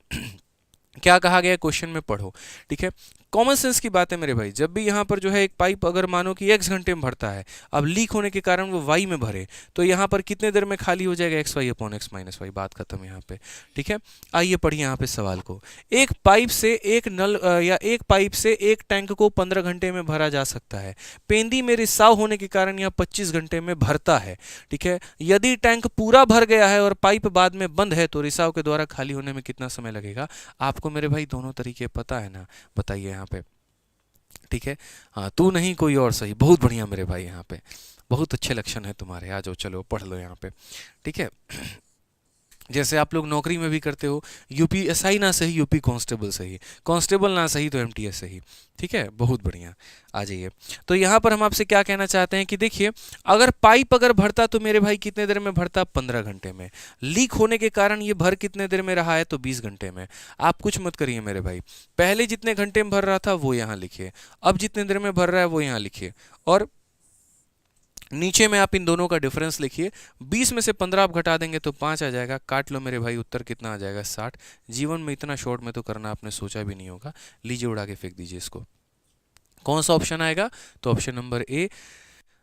क्या कहा गया क्वेश्चन में पढ़ो, ठीक है। कॉमन सेंस की बात है मेरे भाई, जब भी यहाँ पर जो है एक पाइप अगर मानो कि x घंटे में भरता है, अब लीक होने के कारण वो y में भरे, तो यहाँ पर कितने देर में खाली हो जाएगा, xy upon x minus y. बात खत्म यहाँ पे, ठीक है। आइए पढ़िए यहाँ पे सवाल को। एक पाइप से एक नल या एक पाइप से एक टैंक को 15 घंटे में भरा जा सकता है। पेंदी में रिसाव होने के कारण यह 25 घंटे में भरता है, ठीक है। यदि टैंक पूरा भर गया है और पाइप बाद में बंद है तो रिसाव के द्वारा खाली होने में कितना समय लगेगा। आपको मेरे भाई दोनों तरीके पता है ना, बताइए यहाँ पे, ठीक है। हाँ तू नहीं कोई और सही, बहुत बढ़िया मेरे भाई, यहाँ पे बहुत अच्छे लक्षण है तुम्हारे। आ जाओ चलो पढ़ लो यहाँ पे, ठीक है। जैसे आप लोग नौकरी में भी करते हो, यूपीएसआई ना सही यूपी कांस्टेबल सही, कांस्टेबल ना सही तो एमटीएस सही, ठीक है, बहुत बढ़िया। आ जाइए, तो यहाँ पर हम आपसे क्या कहना चाहते हैं कि देखिए अगर पाइप अगर भरता तो मेरे भाई कितने देर में भरता, 15 घंटे में। लीक होने के कारण ये भर कितने देर में रहा है तो 20 घंटे में। आप कुछ मत करिए मेरे भाई, पहले जितने घंटे में भर रहा था वो यहाँ लिखिए, अब जितने देर में भर रहा है वो यहाँ लिखिए, और नीचे में आप इन दोनों का डिफरेंस लिखिए। 20 में से 15 आप घटा देंगे तो 5 आ जाएगा, काट लो मेरे भाई, उत्तर कितना आ जाएगा 60। जीवन में इतना शॉर्ट में तो करना आपने सोचा भी नहीं होगा। लीजिए उड़ा के फेंक दीजिए इसको। कौन सा ऑप्शन आएगा, तो ऑप्शन नंबर ए,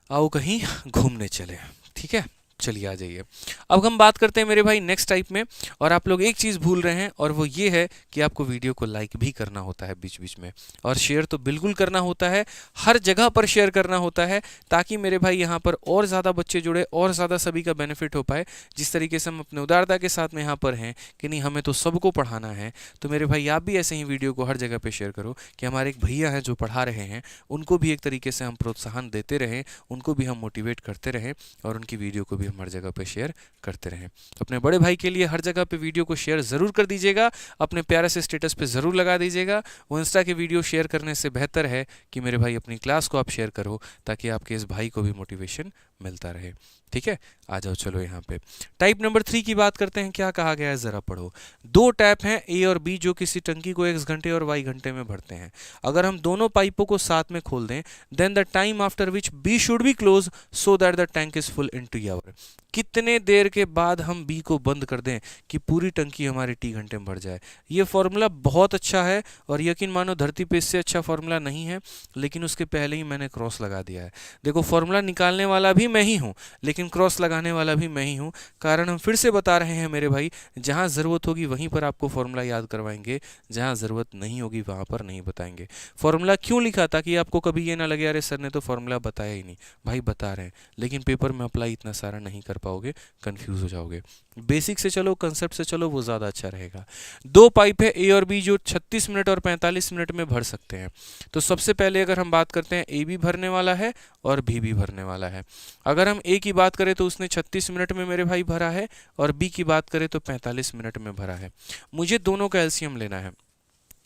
आओ कहीं घूमने चले, ठीक है। चलिए आ जाइए, अब हम बात करते हैं मेरे भाई नेक्स्ट टाइप में। और आप लोग एक चीज़ भूल रहे हैं, और वो ये है कि आपको वीडियो को लाइक भी करना होता है बीच बीच में, और शेयर तो बिल्कुल करना होता है, हर जगह पर शेयर करना होता है, ताकि मेरे भाई यहाँ पर और ज़्यादा बच्चे जुड़े और ज़्यादा सभी का बेनिफिट हो पाए। जिस तरीके से हम अपने उदारता के साथ में यहाँ पर हैं कि नहीं हमें तो सबको पढ़ाना है, तो मेरे भाई आप भी ऐसे ही वीडियो को हर जगह पर शेयर करो कि हमारे एक भैया हैं जो पढ़ा रहे हैं, उनको भी एक तरीके से हम प्रोत्साहन देते रहें, उनको भी हम मोटिवेट करते रहें, और उनकी वीडियो को भी हम हर जगह पे शेयर करते रहें। अपने बड़े भाई के लिए हर जगह पे वीडियो को शेयर ज़रूर कर दीजिएगा, अपने प्यारे से स्टेटस पे ज़रूर लगा दीजिएगा। वो इंस्टा के वीडियो शेयर करने से बेहतर है कि मेरे भाई अपनी क्लास को आप शेयर करो, ताकि आपके इस भाई को भी मोटिवेशन मिलता रहे, ठीक है। आ जाओ चलो यहाँ पे टाइप नंबर 3 की बात करते हैं। क्या कहा गया है ज़रा पढ़ो। 2 टैप हैं ए और बी जो किसी टंकी को x घंटे और y घंटे में भरते हैं। अगर हम दोनों पाइपों को साथ में खोल दें, then the time after which be should be close so that the tank is full into यावर। कितने देर के बाद हम बी को बंद कर दें कि पूरी टंकी हमारी टी घंटे में भर जाए। ये फॉर्मूला बहुत अच्छा है और यकीन मानो धरती पे इससे अच्छा फॉर्मूला नहीं है, लेकिन उसके पहले ही मैंने क्रॉस लगा दिया है। देखो फॉर्मूला निकालने वाला भी मैं ही हूँ, लेकिन क्रॉस लगाने वाला भी मैं ही हूँ। कारण हम फिर से बता रहे हैं मेरे भाई, जहाँ ज़रूरत होगी वहीं पर आपको फॉर्मूला याद करवाएंगे, जहाँ ज़रूरत नहीं होगी वहाँ पर नहीं बताएंगे। फॉर्मूला क्यों लिखा, ताकि आपको कभी ये ना लगे अरे सर ने तो फॉर्मूला बताया ही नहीं। भाई बता रहे हैं, लेकिन पेपर में अप्लाई इतना सारा नहीं कर पाओगे, कंफ्यूज हो जाओगे। बेसिक से चलो, कंसेप्ट से चलो, वो ज़्यादा अच्छा रहेगा। दो पाइप है ए और बी जो 36 मिनट और 45 मिनट में भर सकते हैं। तो सबसे पहले अगर हम बात करते हैं, ए भी भरने वाला है और बी भी भरने वाला है। अगर हम ए की बात करें तो उसने 36 मिनट में मेरे भाई भरा है, और बी की बात करें तो 45 मिनट में भरा है। मुझे दोनों का एलसीएम लेना है।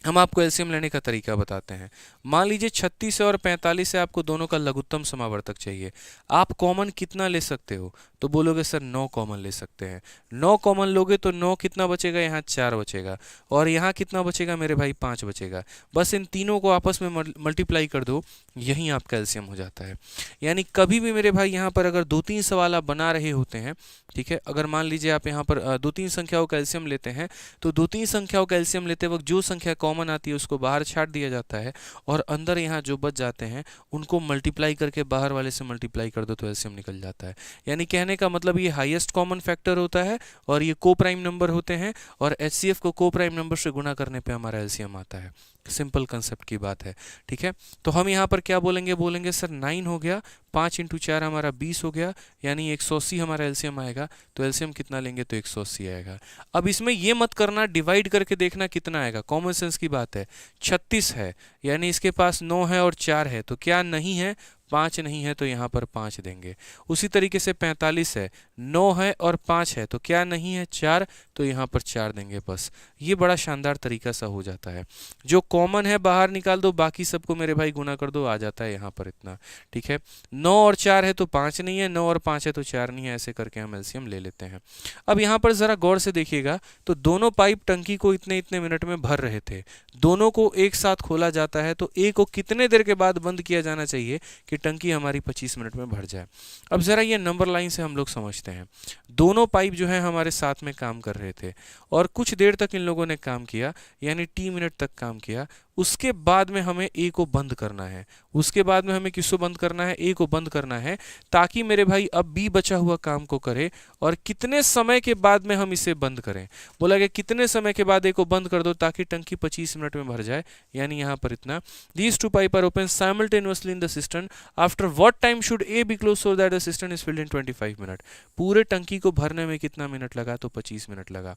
हम आपको एलसीएम लेने का तरीका बताते हैं। मान लीजिए 36 है और 45 है, आपको दोनों का लघुत्तम समावर्तक चाहिए। आप कॉमन कितना ले सकते हो, तो बोलोगे सर 9 कॉमन ले सकते हैं। 9 कॉमन लोगे तो 9 कितना बचेगा, यहाँ 4 बचेगा, और यहाँ कितना बचेगा मेरे भाई, 5 बचेगा। बस इन तीनों को आपस में मल्टीप्लाई कर दो, यही आपका एलसीएम हो जाता है। यानी कभी भी मेरे भाई यहाँ पर अगर 2-3 सवाल आप बना रहे होते हैं, ठीक है, अगर मान लीजिए आप यहाँ पर 2-3 संख्याओं का एलसीएम लेते हैं, तो 2-3 संख्याओं का एलसीएम लेते वक्त जो संख्या कॉमन आती है उसको बाहर छाट दिया जाता है, और अंदर यहाँ जो बच जाते हैं उनको मल्टीप्लाई करके बाहर वाले से मल्टीप्लाई कर दो तो एलसीएम निकल जाता है। यानी कहने का मतलब ये हाईएस्ट कॉमन फैक्टर होता है, और ये को प्राइम नंबर होते हैं, और एचसीएफ को को प्राइम नंबर से गुणा करने पे हमारा एलसीएम आता है। सिंपल कंसेप्ट की बात है, ठीक है। तो हम यहाँ पर क्या बोलेंगे, बोलेंगे सर 9 हो गया, 5 × 4 हमारा 20 हो गया, यानी 180 हमारा एलसीएम आएगा। तो एलसीएम कितना लेंगे, तो 180 आएगा। अब इसमें ये मत करना डिवाइड करके देखना कितना आएगा, कॉमन सेंस की बात है। 36 है, यानी इसके पास 9 है और 4 है, तो क्या नहीं है, 5 नहीं है, तो यहाँ पर 5 देंगे। उसी तरीके से 45 है, 9 है और 5 है, तो क्या नहीं है, 4, तो यहाँ पर 4 देंगे। बस ये बड़ा शानदार तरीका सा हो जाता है। जो कॉमन है बाहर निकाल दो, बाकी सबको मेरे भाई गुना कर दो, आ जाता है यहाँ पर इतना, ठीक है। 9 और 4 है तो 5 नहीं है, 9 और 5 है तो 4 नहीं है, ऐसे करके हम एलसीएम ले लेते हैं। अब यहाँ पर जरा गौर से देखिएगा, तो दोनों पाइप टंकी को इतने इतने मिनट में भर रहे थे, दोनों को एक साथ खोला जाता है, तो ए को कितने देर के बाद बंद किया जाना चाहिए कि टंकी हमारी 25 मिनट में भर जाए। अब जरा ये नंबर लाइन से हम लोग समझते हैं। दोनों पाइप जो है हमारे साथ में काम कर रहे थे, और कुछ देर तक इन लोगों ने काम किया, यानी टी मिनट तक काम किया। उसके बाद में हमें ए को बंद करना है। उसके बाद में हमें किसको बंद करना है, ए को बंद करना है, ताकि मेरे भाई अब बी बचा हुआ काम को करे। और कितने समय के बाद में हम इसे बंद करें, बोला गया कितने समय के बाद ए को बंद कर दो ताकि टंकी 25 मिनट में भर जाए, यानी यहाँ पर इतना। These two pipe are open simultaneously in the system after what time should A be close so that the system is filled in 25 minute. पूरे टंकी को भरने में कितना मिनट लगा, तो 25 मिनट लगा,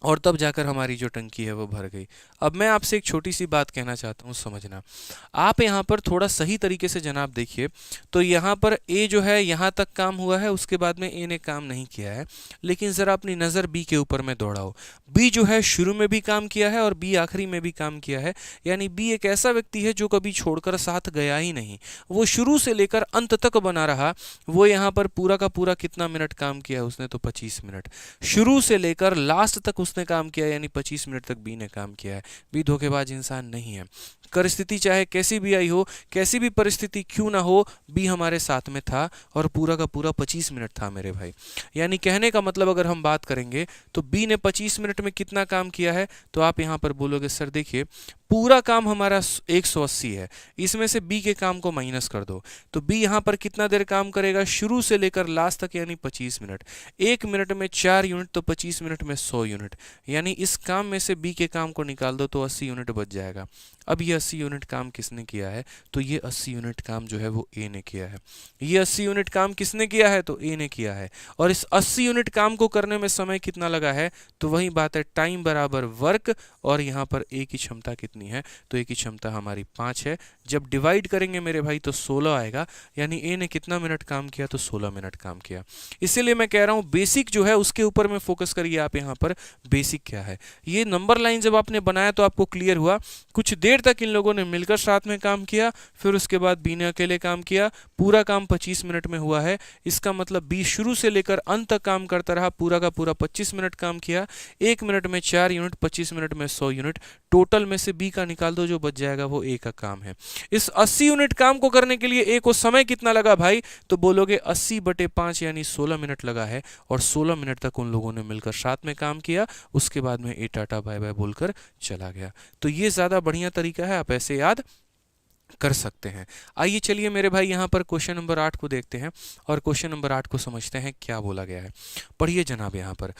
और तब जाकर हमारी जो टंकी है वो भर गई। अब मैं आपसे एक छोटी सी बात कहना चाहता हूँ, समझना। आप यहाँ पर थोड़ा सही तरीके से जनाब देखिए, तो यहाँ पर ए जो है यहाँ तक काम हुआ है, उसके बाद में ए ने काम नहीं किया है, लेकिन ज़रा अपनी नज़र बी के ऊपर में दौड़ाओ। बी जो है शुरू में भी काम किया है और बी आखिरी में भी काम किया है, यानी बी एक ऐसा व्यक्ति है जो कभी छोड़कर साथ गया ही नहीं, वो शुरू से लेकर अंत तक बना रहा। वो यहाँ पर पूरा का पूरा कितना मिनट काम किया उसने, तो 25 मिनट। शुरू से लेकर लास्ट तक उसने काम किया, यानी 25 मिनट तक बी ने काम किया है। बी धोखेबाज इंसान नहीं है। परिस्थिति चाहे कैसी भी आई हो, कैसी भी परिस्थिति क्यों ना हो, बी हमारे साथ में था और पूरा का पूरा 25 मिनट था मेरे भाई। यानी कहने का मतलब अगर हम बात करेंगे तो बी ने 25 मिनट में कितना काम किया है, तो आप यहाँ पर बोलोगे सर देखिए पूरा काम हमारा 180 है, इसमें से बी के काम को माइनस कर दो, तो बी यहाँ पर कितना देर काम करेगा, शुरू से लेकर लास्ट तक, यानी 25 मिनट। 1 मिनट में 4 यूनिट, तो 25 मिनट में 100 यूनिट, यानी इस काम में से बी के काम को निकाल दो तो 80 यूनिट बच जाएगा। अब ये 80 यूनिट काम किसने किया है, तो ये 80 यूनिट काम जो है वो ए ने किया है। ये 80 यूनिट काम किसने किया है, तो ए ने किया है। और इस 80 यूनिट काम को करने में समय कितना लगा है, तो वही बात है, टाइम बराबर वर्क, और यहाँ पर ए की क्षमता कितनी है, तो ए की क्षमता हमारी 5 है। जब डिवाइड करेंगे मेरे भाई तो 16 आएगा, यानी ए ने कितना मिनट काम किया, तो 16 मिनट काम किया। इसीलिए मैं कह रहा हूँ बेसिक जो है उसके ऊपर में फोकस करिए आप। यहाँ पर बेसिक क्या है, ये नंबर लाइन जब आपने बनाया तो आपको क्लियर हुआ। कुछ देर तक इन लोगों ने मिलकर साथ में काम किया, फिर उसके बाद बी ने अकेले काम किया, पूरा काम 25 मिनट में हुआ है। इसका मतलब बी शुरू से लेकर अंत तक काम करता रहा, पूरा का पूरा 25 मिनट काम किया। 1 मिनट में 4 यूनिट, 25 मिनट में 100 यूनिट, टोटल में से बी का निकाल दो, जो बच जाएगा वो ए का काम है। इस 80 यूनिट काम को करने के लिए ए को समय कितना लगा भाई, तो बोलोगे 80/5 यानी 16 मिनट लगा है, और 16 मिनट तक उन लोगों ने मिलकर साथ में काम किया। उसके बाद में ए टाटा बाय बाय बोलकर चला गया। तो ये ज़्यादा बढ़िया तरीका है, आप ऐसे याद कर सकते हैं। आइए चलिए मेरे भाई यहाँ पर क्वेश्चन नंबर 8 को देखते हैं और क्वेश्चन नंबर 8 को समझते हैं क्या बोला गया है। पढ़िए जनाब। यहाँ पर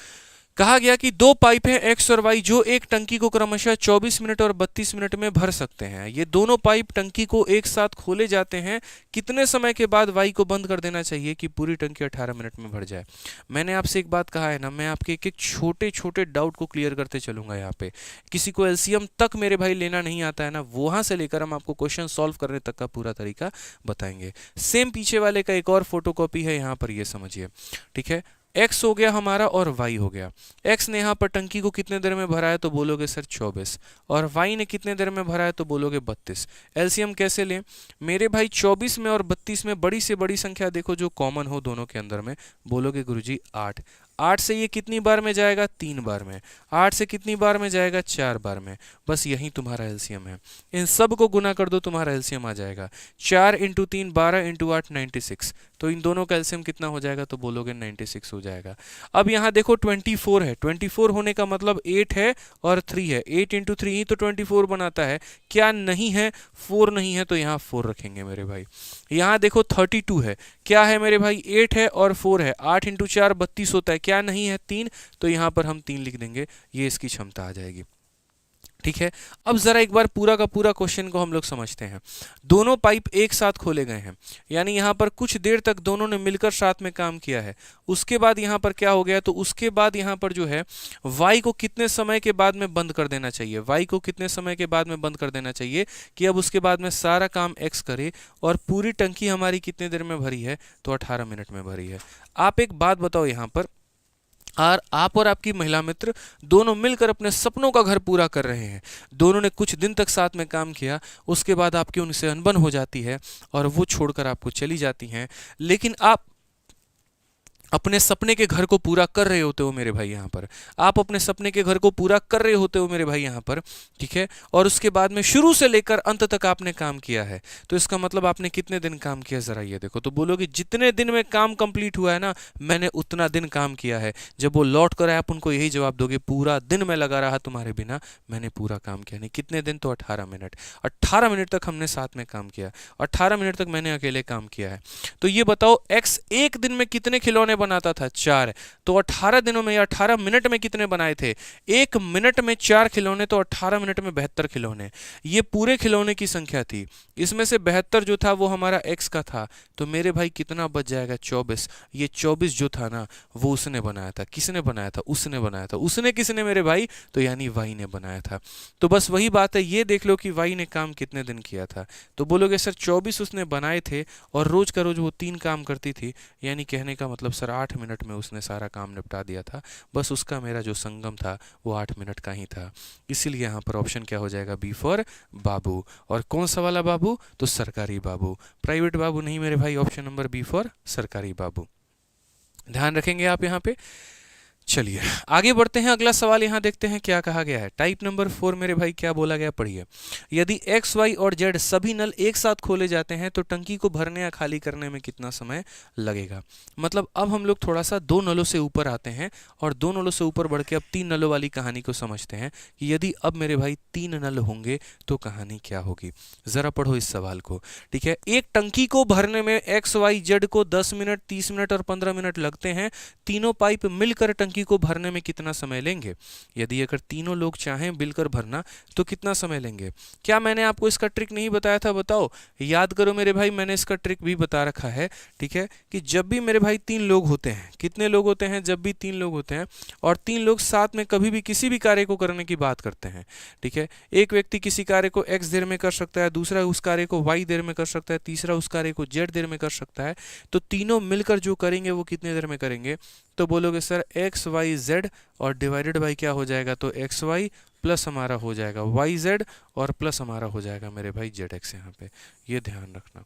कहा गया कि दो पाइप हैं एक्स और वाई जो एक टंकी को क्रमशः 24 मिनट और 32 मिनट में भर सकते हैं। ये दोनों पाइप टंकी को एक साथ खोले जाते हैं। कितने समय के बाद वाई को बंद कर देना चाहिए कि पूरी टंकी 18 मिनट में भर जाए। मैंने आपसे एक बात कहा है ना, मैं आपके एक एक छोटे छोटे डाउट को क्लियर करते चलूंगा। यहाँ पे किसी को एलसीएम तक मेरे भाई लेना नहीं आता है ना, वहां से लेकर हम आपको क्वेश्चन सॉल्व करने तक का पूरा तरीका बताएंगे। सेम पीछे वाले का एक और फोटोकॉपी है यहाँ पर, ये समझिए। ठीक है, x हो गया हमारा और y हो गया। x ने यहाँ पर टंकी को कितने देर में भरा है, तो बोलोगे सर 24, और y ने कितने देर में भरा है, तो बोलोगे 32। एलसीएम कैसे लें मेरे भाई, 24 में और 32 में बड़ी से बड़ी संख्या देखो जो कॉमन हो दोनों के अंदर में, बोलोगे गुरुजी 8। 8 से ये कितनी बार में जाएगा, 3 बार में। 8 से कितनी बार में जाएगा, 4 बार में। बस यही तुम्हारा एलसीएम है। इन सब को गुना कर दो, तुम्हारा एलसीएम आ जाएगा 4 × 3 12 × 8 96। तो इन दोनों का एलसीएम कितना हो जाएगा, तो बोलोगे 96 हो जाएगा। अब यहाँ देखो 24 है, 24 होने का मतलब 8 है और 3 है। 8 × 3 ही तो 24 बनाता है। क्या नहीं है, 4 नहीं है, तो यहाँ 4 रखेंगे मेरे भाई। यहाँ देखो 32 है, क्या है मेरे भाई, 8 है और 4 है। 8 × 4 32 होता है, क्या नहीं है, 3, तो यहाँ पर हम 3 लिख देंगे। ये इसकी क्षमता आ जाएगी। ठीक है, अब जरा एक बार पूरा का पूरा क्वेश्चन को हम लोग समझते हैं। दोनों पाइप एक साथ खोले गए हैं, यानी यहाँ पर कुछ देर तक दोनों ने मिलकर साथ में काम किया है। उसके बाद यहाँ पर क्या हो गया, तो उसके बाद यहाँ पर जो है y को कितने समय के बाद में बंद कर देना चाहिए, y को कितने समय के बाद में बंद कर देना चाहिए कि अब उसके बाद में सारा काम x करे, और पूरी टंकी हमारी कितने देर में भरी है, तो 18 मिनट में भरी है। आप एक बात बताओ यहाँ पर, और आप और आपकी महिला मित्र दोनों मिलकर अपने सपनों का घर पूरा कर रहे हैं। दोनों ने कुछ दिन तक साथ में काम किया, उसके बाद आपकी उनसे अनबन हो जाती है और वो छोड़कर आपको चली जाती हैं, लेकिन आप अपने सपने के घर को पूरा कर रहे होते हो मेरे भाई। यहाँ पर आप अपने सपने के घर को पूरा कर रहे होते हो मेरे भाई यहाँ पर। ठीक है, और उसके बाद में शुरू से लेकर अंत तक आपने काम किया है। तो इसका मतलब आपने कितने दिन काम किया, जरा ये देखो। तो बोलोगे जितने दिन में काम कंप्लीट हुआ है ना, मैंने उतना दिन काम किया है। जब वो लौट कर आए, आप उनको यही जवाब दोगे, पूरा दिन मैं लगा रहा तुम्हारे बिना, मैंने पूरा काम किया। नहीं, कितने दिन, तो 18 मिनट। 18 मिनट तक हमने साथ में काम किया, 18 मिनट तक मैंने अकेले काम किया है। तो ये बताओ एक्स एक दिन में कितने खिलौने बनाता था, 4। तो 18 दिनों में या 18 मिनट में कितने बनाए थे, 1 मिनट में 4 खिलौने, तो 18 मिनट में 72 खिलौने। ये पूरे खिलौने की संख्या थी। इसमें से 72 जो था वो हमारा एक्स का था, तो मेरे भाई कितना बच जाएगा, 24। ये 24 जो था ना, वो उसने बनाया था। किसने बनाया था, उसने बनाया था। उसने किसने मेरे भाई, तो यानी वाई ने बनाया था। तो बस वही बात है, ये देख लो कि वाई ने काम कितने दिन किया था। तो बोलोगे सर 24 उसने बनाए थे और रोज का रोज वो 3 काम करती थी, यानी कहने का मतलब सर 8 मिनट में उसने सारा काम निपटा दिया था। बस उसका मेरा जो संगम था वो 8 मिनट का ही था। इसीलिए यहाँ पर ऑप्शन क्या हो जाएगा, बी फॉर बाबू। और कौन सा वाला बाबू, तो सरकारी बाबू, प्राइवेट बाबू नहीं मेरे भाई। ऑप्शन नंबर बी फॉर सरकारी बाबू, ध्यान रखेंगे आप यहाँ पे। चलिए आगे बढ़ते हैं, अगला सवाल यहाँ देखते हैं क्या कहा गया है। टाइप नंबर 4 मेरे भाई क्या बोला गया, पढ़िए। यदि एक्स वाई और जेड सभी नल एक साथ खोले जाते हैं तो टंकी को भरने या खाली करने में कितना समय लगेगा। मतलब अब हम लोग थोड़ा सा 2 नलों से ऊपर आते हैं और 2 नलों से ऊपर बढ़ के अब 3 नलों वाली कहानी को समझते हैं कि यदि अब मेरे भाई 3 नल होंगे तो कहानी क्या होगी। जरा पढ़ो इस सवाल को। ठीक है, एक टंकी को भरने में एक्स वाई जेड को 10 मिनट 30 मिनट और 15 मिनट लगते हैं। तीनों पाइप मिलकर टंकी को भरने में कितना समय लेंगे। यदि अगर तीनों लोग चाहें मिलकर भरना तो कितना समय लेंगे। क्या मैंने आपको इसका ट्रिक नहीं बताया था, बताओ, याद करो मेरे भाई, मैंने इसका ट्रिक भी बता रखा है। ठीक है, कि जब भी मेरे भाई 3 लोग होते हैं, कितने लोग होते हैं, जब भी 3 लोग होते हैं और 3 लोग साथ में कभी भी किसी भी कार्य को करने की बात करते हैं। ठीक है, एक व्यक्ति किसी कार्य को x देर में कर सकता है, दूसरा उस कार्य को y देर में कर सकता है, तीसरा उस कार्य को z देर में कर सकता है। तो तीनों मिलकर जो करेंगे वो कितने देर में करेंगे, तो बोलोगे सर एक्स वाई जेड और डिवाइडेड बाई क्या हो जाएगा, तो एक्स वाई प्लस हमारा हो जाएगा वाई जेड और प्लस हमारा हो जाएगा मेरे भाई जेड एक्स। यहाँ पे ये ध्यान रखना।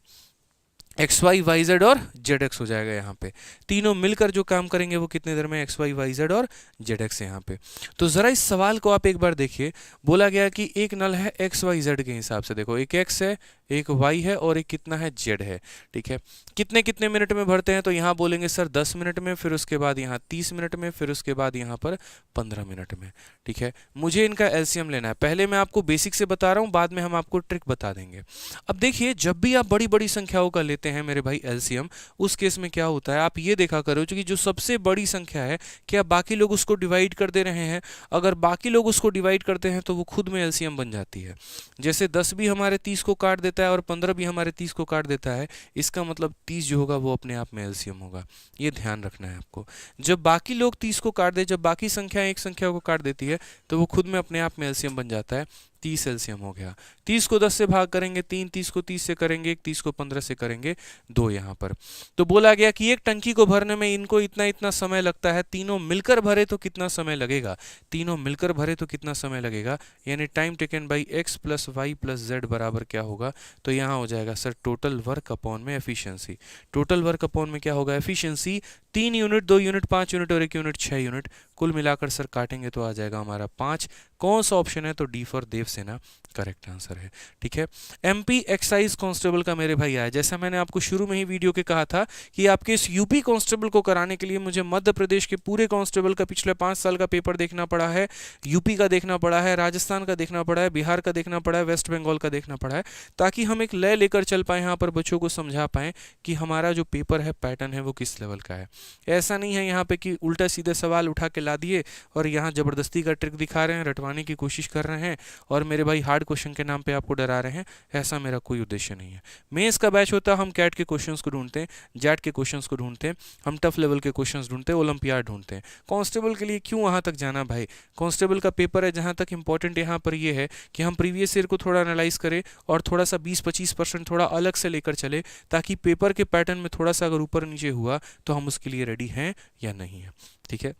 एक्स वाई वाई जेड और जेड एक्स हो जाएगा यहाँ पे। तीनों मिलकर जो काम करेंगे वो कितने देर में, एक्स वाई वाई जेड और जेड एक्स यहाँ पे। तो जरा इस सवाल को आप एक बार देखिए। बोला गया कि एक नल है एक्स वाई जेड के हिसाब से, देखो एक एक्स है, एक वाई है और एक कितना है, जेड है। ठीक है, कितने कितने मिनट में भरते हैं, तो यहाँ बोलेंगे सर 10 मिनट में, फिर उसके बाद यहाँ 30 मिनट में, फिर उसके बाद यहाँ पर 15 मिनट में। ठीक है, मुझे इनका एलसीएम लेना है। पहले मैं आपको बेसिक से बता रहा हूँ, बाद में हम आपको ट्रिक बता देंगे। अब देखिए, जब भी आप बड़ी बड़ी संख्याओं का लेते हैं मेरे भाई एलसीएम, उस केस में क्या होता है, आप ये देखा करो कि जो सबसे बड़ी संख्या है, क्या बाकी लोग उसको डिवाइड कर दे रहे हैं। अगर बाकी लोग उसको डिवाइड करते हैं तो वो खुद में एलसीएम बन जाती है। जैसे 10 भी हमारे 30 को काट देता है और 15 भी हमारे 30 को काट देता है, इसका मतलब 30 जो होगा वो अपने आप में एलसीएम होगा। ये ध्यान रखना है आपको। जब बाकी लोग 30 को काट दे, जब बाकी संख्या एक संख्या को काट देती है, तो वो खुद में अपने आप में एलसीएम बन जाता है। 30 एलसीएम हो गया। 30 को 10 से भाग करेंगे 3, 30 को 30 से करेंगे 1, 30 को 15 से करेंगे 2 यहाँ पर। तो बोला गया कि एक टंकी को भरने में इनको इतना इतना समय लगता है, तीनों मिलकर भरे तो कितना समय लगेगा, तीनों मिलकर भरे तो कितना समय लगेगा, यानी time taken by x plus y plus z बराबर क्या होगा, तो यहाँ हो जाएगा सर टोटल वर्क अपॉन में एफिशिएंसी। टोटल वर्क अपॉन में क्या होगा, एफिशिएंसी। 3 यूनिट, 2 यूनिट, 5 यूनिट और 1 यूनिट 6 यूनिट, कुल मिलाकर सर काटेंगे तो आ जाएगा हमारा 5। कौन सा ऑप्शन है, तो D for Devsena correct answer है। ठीक है, एमपी एक्साइज कांस्टेबल का मेरे भाई आया, जैसा मैंने आपको शुरू में ही वीडियो के कहा था कि आपके इस यूपी कांस्टेबल को कराने के लिए मुझे मध्य प्रदेश के पूरे कांस्टेबल का पिछले 5 साल का पेपर देखना पड़ा है, यूपी का देखना पड़ा है, राजस्थान का देखना पड़ा है, बिहार का देखना पड़ा है, वेस्ट बंगाल का देखना पड़ा है, ताकि हम एक लय लेकर चल पाए, यहाँ पर बच्चों को समझा पाएं कि हमारा जो पेपर है, पैटर्न है, वो किस लेवल का है। ऐसा नहीं है यहाँ पे कि उल्टा सीधे सवाल उठा के ला दिए और यहाँ जबरदस्ती का ट्रिक दिखा रहे हैं, रटवाने की कोशिश कर रहे हैं और मेरे भाई हार्ड क्वेश्चन के नाम पे आपको डरा रहे हैं। ऐसा मेरा कोई उद्देश्य नहीं है। मेंस का बैच होता है, हम कैट के क्वेश्चंस को ढूंढते हैं, जैट के क्वेश्चंस को ढूंढते हैं, हम टफ लेवल के क्वेश्चंस ढूंढते हैं, ओलंपियाड ढूंढते हैं। कांस्टेबल के लिए क्यों वहां तक जाना भाई, कांस्टेबल का पेपर है, जहां तक इंपॉर्टेंट यहाँ पर ये है कि हम प्रीवियस ईयर को थोड़ा एनालाइज करें और थोड़ा सा 20-25% थोड़ा अलग से लेकर चले, ताकि पेपर के पैटर्न में थोड़ा सा अगर ऊपर नीचे हुआ तो हम उसके लिए रेडी हैं या नहीं है। ठीक है,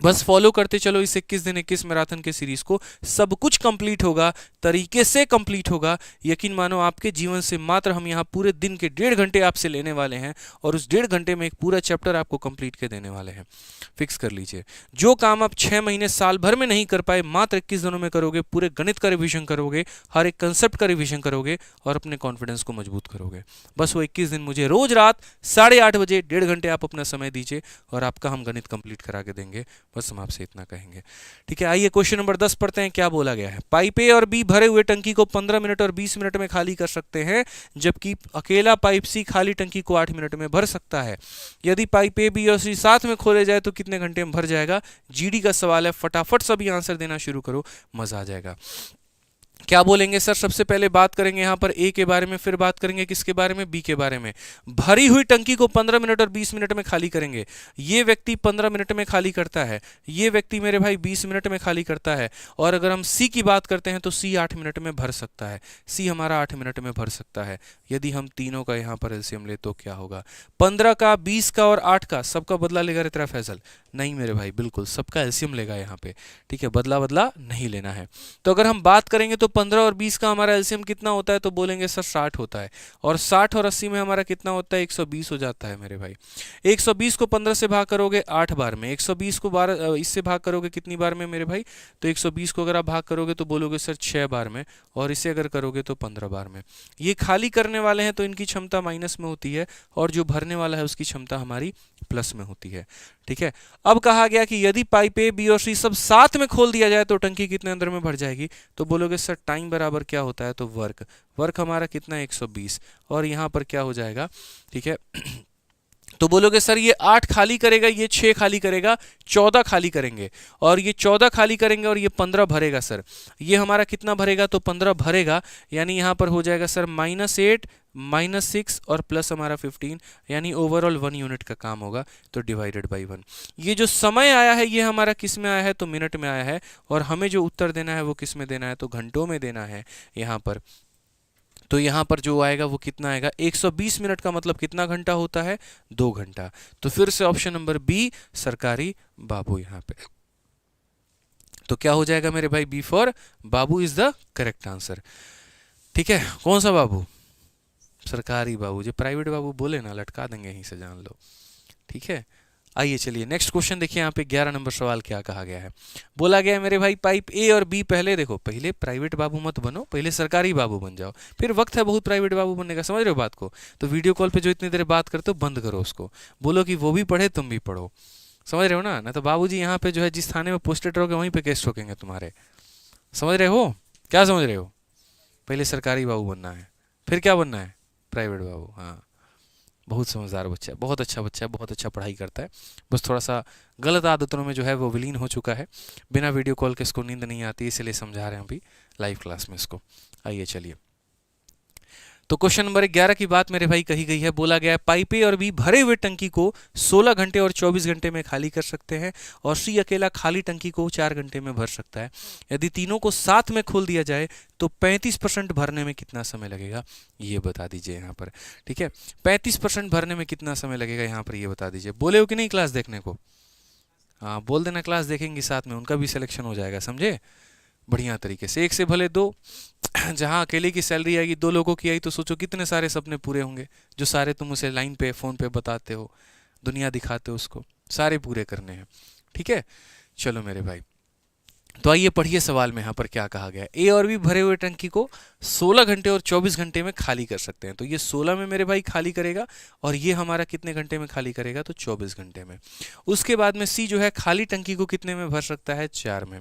बस फॉलो करते चलो इस 21 दिन 21 मैराथन के सीरीज को, सब कुछ कंप्लीट होगा, तरीके से कंप्लीट होगा। यकीन मानो आपके जीवन से मात्र हम यहाँ पूरे दिन के 1.5 घंटे आपसे लेने वाले हैं और उस 1.5 घंटे में एक पूरा चैप्टर आपको कंप्लीट के देने वाले हैं। फिक्स कर लीजिए, जो काम आप 6 महीने साल भर में नहीं कर पाए, मात्र 21 दिनों में करोगे। पूरे गणित का रिविजन करोगे, हर एक कंसेप्ट का रिविजन करोगे और अपने कॉन्फिडेंस को मजबूत करोगे। बस वो 21 दिन मुझे रोज रात 8:30 बजे 1.5 घंटे आप अपना समय दीजिए और आपका हम गणित कंप्लीट करा के देंगे। बस हम आपसे इतना कहेंगे। ठीक है, आइए क्वेश्चन नंबर 10 पढ़ते हैं। क्या बोला गया है, पाइप ए और बी भरे हुए टंकी को 15 मिनट और 20 मिनट में खाली कर सकते हैं, जबकि अकेला पाइप सी खाली टंकी को 8 मिनट में भर सकता है। यदि पाइप ए बी और सी साथ में खोले जाए तो कितने घंटे में भर जाएगा। जीडी का सवाल है, फटाफट सभी आंसर देना शुरू करो, मजा आ जाएगा। क्या बोलेंगे सर, सबसे पहले बात करेंगे यहाँ पर ए के बारे में, फिर बात करेंगे किसके बारे में, बी के बारे में। भरी हुई टंकी को 15 मिनट और 20 मिनट में खाली करेंगे। ये व्यक्ति 15 मिनट में खाली करता है, ये व्यक्ति मेरे भाई 20 मिनट में खाली करता है। और अगर हम सी की बात करते हैं तो सी 8 मिनट में भर सकता है, सी हमारा 8 मिनट में भर सकता है। यदि हम तीनों का यहाँ पर एलसीएम ले तो क्या होगा, 15 का, 20 का और 8 का, सबका बदला लेगा रितरा फैसल? नहीं मेरे भाई, बिल्कुल सबका एलसीएम लेगा यहाँ पे। ठीक है, बदला बदला नहीं लेना है। तो अगर हम बात करेंगे तो 15 और 20 का हमारा एलसीएम कितना होता है, तो बोलेंगे सर 60 होता है। और 60 और 80 में हमारा कितना होता है, 120 हो जाता है मेरे भाई। 120 को 15 से भाग करोगे 8 बार में, 120 को 12 इससे भाग करोगे कितनी बार में मेरे भाई, तो 120 को अगर आप भाग करोगे तो बोलोगे सर 6 बार में, और इसे अगर करोगे तो 15 बार में। ये खाली करने वाले हैं तो इनकी क्षमता माइनस में होती है, और जो भरने वाला है उसकी क्षमता हमारी प्लस में होती है। ठीक है, अब कहा गया कि यदि पाइप ए बी और सी सब साथ में खोल दिया जाए तो टंकी कितने अंदर में भर जाएगी, तो बोलोगे सर टाइम बराबर क्या होता है, तो वर्क। वर्क हमारा कितना है, 120, और यहाँ पर क्या हो जाएगा, ठीक है तो बोलोगे सर ये 8 खाली करेगा, ये 6 खाली करेगा, 14 खाली करेंगे, और ये 14 खाली करेंगे और ये 15 भरेगा। सर ये हमारा कितना भरेगा, तो 15 भरेगा, यानी यहाँ पर हो जाएगा सर -8 -6 और प्लस हमारा 15, यानी ओवरऑल 1 यूनिट का काम होगा, तो डिवाइडेड बाई 1। ये जो समय आया है ये हमारा किस में आया है, तो मिनट में आया है, और हमें जो उत्तर देना है वो किस में देना है, तो घंटों में देना है यहाँ पर। तो यहाँ पर जो आएगा वो कितना आएगा, 120 मिनट का मतलब कितना घंटा होता है, 2 घंटा। तो फिर से ऑप्शन नंबर बी सरकारी बाबू यहाँ पे। तो क्या हो जाएगा मेरे भाई, B for babu is the correct answer. ठीक है, कौन सा बाबू, सरकारी बाबू, जो प्राइवेट बाबू बोले ना लटका देंगे यहीं से, जान लो। ठीक है, आइए चलिए नेक्स्ट क्वेश्चन देखिए। यहाँ पे 11 नंबर सवाल क्या कहा गया है। बोला गया है मेरे भाई पाइप ए और बी, पहले देखो, पहले प्राइवेट बाबू मत बनो, पहले सरकारी बाबू बन जाओ, फिर वक्त है बहुत प्राइवेट बाबू बनने का, समझ रहे हो बात को। तो वीडियो कॉल पे जो इतनी देर बात करते हो बंद करो उसको, बोलो कि वो भी पढ़े तुम भी पढ़ो, समझ रहे हो ना। तो बाबूजी यहाँ पे जो है जिस थाने में पोस्टेड रहोगे वहीं पे केस ठोकेंगे तुम्हारे, समझ रहे हो, क्या समझ रहे हो। पहले सरकारी बाबू बनना है, फिर क्या बनना है, प्राइवेट बाबू। हाँ, बहुत समझदार बच्चा है, बहुत अच्छा बच्चा है, बहुत अच्छा पढ़ाई करता है, बस थोड़ा सा गलत आदतों में जो है वो विलीन हो चुका है। बिना वीडियो कॉल के इसको नींद नहीं आती, इसलिए समझा रहे हैं अभी लाइव क्लास में इसको। आइए चलिए, तो क्वेश्चन नंबर 11 की बात मेरे भाई कही गई है। बोला गया है पाइप ए और बी भरे हुए टंकी को 16 घंटे और 24 घंटे में खाली कर सकते हैं, और सी अकेला खाली टंकी को 4 घंटे में भर सकता है। यदि तीनों को साथ में खोल दिया जाए तो 35% भरने में कितना समय लगेगा, ये बता दीजिए यहाँ पर। ठीक है, 35% भरने में कितना समय लगेगा यहाँ पर, ये बता दीजिए। बोले हो कि नहीं क्लास देखने को, हाँ बोल देना, क्लास देखेंगे साथ में, उनका भी सिलेक्शन हो जाएगा, समझे, बढ़िया तरीके से। एक से भले दो, जहां अकेले की सैलरी आएगी, 2 लोगों की आई तो सोचो कितने सारे सपने पूरे होंगे, जो सारे तुम उसे लाइन पे फोन पे बताते हो, दुनिया दिखाते हो, उसको सारे पूरे करने हैं। ठीक है, चलो मेरे भाई, तो आइए पढ़िए सवाल में यहाँ पर क्या कहा गया है। ए और बी भरे हुए टंकी को 16 घंटे और 24 घंटे में खाली कर सकते हैं। तो ये 16 में मेरे भाई खाली करेगा, और ये हमारा कितने घंटे में खाली करेगा, तो 24 घंटे में। उसके बाद में सी जो है खाली टंकी को कितने में भर सकता है, 4 में।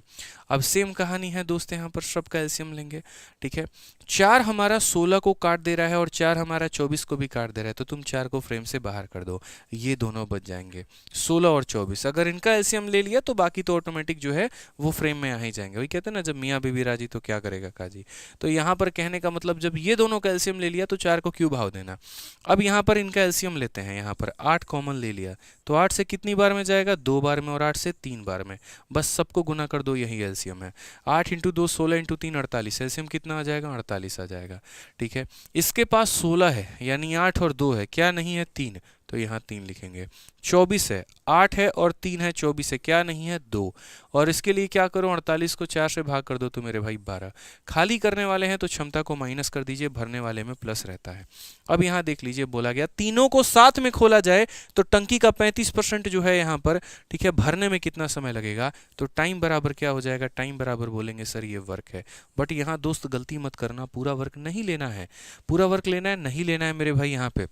अब सेम कहानी है दोस्त, यहाँ पर सब का एलसीएम लेंगे। ठीक है, 4 हमारा 16 को काट दे रहा है और 4 हमारा 24 को भी काट दे रहा है, तो तुम 4 को फ्रेम से बाहर कर दो, ये दोनों बच जाएंगे 16 और 24। अगर इनका एलसीएम ले लिया तो बाकी तो ऑटोमेटिक जो है वो फ्रेम में आ ही जाएंगे। वही कहते हैं ना, जब मियाँ बीवी राजी तो क्या करेगा काजी। तो यहाँ पर कहने का मतलब, जब ये दोनों का एलसीएम ले लिया तो 4 को क्यों भाव देना। अब यहाँ पर इनका एलसीएम लेते हैं, यहाँ पर 8 कॉमन ले लिया, तो 8 से कितनी बार में जाएगा, 2 बार में, और 8 से 3 बार में, बस सबको गुना कर दो, यही एलसीएम है। 8 इंटू 2 16 इंटू 3 48, एलसीएम कितना आ जाएगा, 48 आ जाएगा। ठीक है, इसके पास 16 है, यानी 8 और 2 है, क्या नहीं है, 3, तो यहाँ 3 लिखेंगे। 24 है, 8 है और 3 है, 24 है, क्या नहीं है, 2, और इसके लिए क्या करो, 48 को 4 से भाग कर दो तो मेरे भाई 12। खाली करने वाले हैं तो क्षमता को माइनस कर दीजिए, भरने वाले में प्लस रहता है। अब यहाँ देख लीजिए, बोला गया तीनों को साथ में खोला जाए तो टंकी का 35% जो है यहाँ पर, ठीक है, भरने में कितना समय लगेगा, तो टाइम बराबर क्या हो जाएगा, टाइम बराबर बोलेंगे सर ये वर्क है। बट यहाँ दोस्त गलती मत करना, पूरा वर्क नहीं लेना है, पूरा वर्क लेना है नहीं लेना है मेरे भाई यहाँ पे।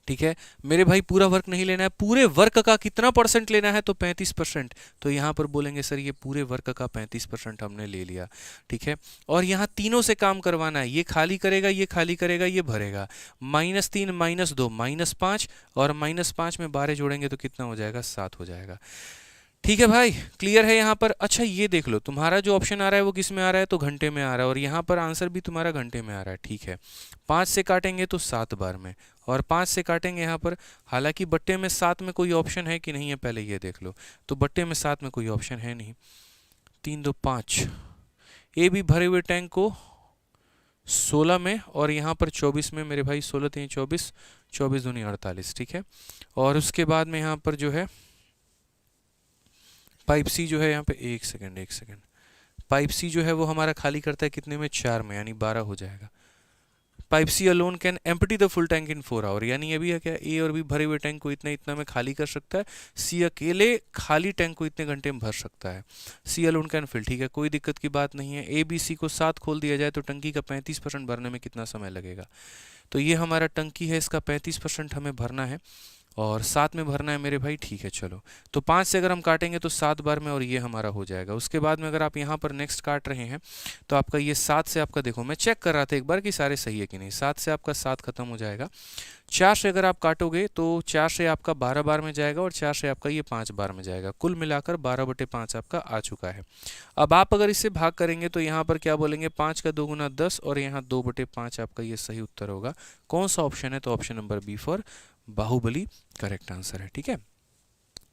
ठीक है मेरे भाई, पूरा वर्क नहीं लेना है, पूरे वर्क का कितना परसेंट लेना है, तो 35%। तो यहाँ पर बोलेंगे सर ये पूरे वर्क का 35% हमने ले लिया। ठीक है, और यहाँ तीनों से काम करवाना है, ये खाली करेगा, ये खाली करेगा, ये भरेगा। -3 -2 -5, और -5 में 12 जोड़ेंगे तो कितना हो जाएगा, 7 हो जाएगा। ठीक है भाई, क्लियर है यहाँ पर। अच्छा ये देख लो, तुम्हारा जो ऑप्शन आ रहा है वो किस में आ रहा है, तो घंटे में आ रहा है, और यहाँ पर आंसर भी तुम्हारा घंटे में आ रहा है। ठीक है, 5 से काटेंगे तो 7 बार में, और 5 से काटेंगे यहाँ पर, हालांकि बट्टे में 7 में कोई ऑप्शन है कि नहीं है, पहले ये देख लो। तो बट्टे में 7 में कोई ऑप्शन है नहीं। 3 2 5, ए भी भरे हुए टैंक को 16 में, और यहाँ पर 24 में मेरे भाई, 16 3 24, 24 दूनी 48। ठीक है, और उसके बाद में यहाँ पर जो है पाइप सी जो है यहाँ पे, एक सेकेंड, पाइप सी जो है वो हमारा खाली करता है कितने में, 4 में, यानी 12 हो जाएगा। Pipe C alone can empty the full tank in 4 hour, यानी ये भी है क्या, ए और बी भरे हुए टैंक को इतना इतना में खाली कर सकता है, सी अकेले खाली टैंक को इतने घंटे में भर सकता है। सी अलोन कैन फिल, ठीक है, कोई दिक्कत की बात नहीं है। ए बी सी को साथ खोल दिया जाए तो टंकी का 35% भरने में कितना समय लगेगा, तो ये हमारा टंकी है, इसका 35% हमें भरना है, और 7 में भरना है मेरे भाई। ठीक है चलो, तो 5 से अगर हम काटेंगे तो 7 बार में, और ये हमारा हो जाएगा। उसके बाद में अगर आप यहाँ पर नेक्स्ट काट रहे हैं तो आपका ये 7 से आपका, देखो मैं चेक कर रहा था एक बार कि सारे सही है कि नहीं, 7 से आपका 7 खत्म हो जाएगा। 4 से अगर आप काटोगे तो 4 से आपका 12 बार में जाएगा, और 4 से आपका ये 5 बार में जाएगा, कुल मिलाकर 12/5 आपका आ चुका है। अब आप अगर इससे भाग करेंगे तो यहाँ पर क्या बोलेंगे, 5 का 2 गुना 10, और यहाँ 2/5 आपका ये सही उत्तर होगा। कौन सा ऑप्शन है, तो option number B for Bahubali correct answer है। ठीक है,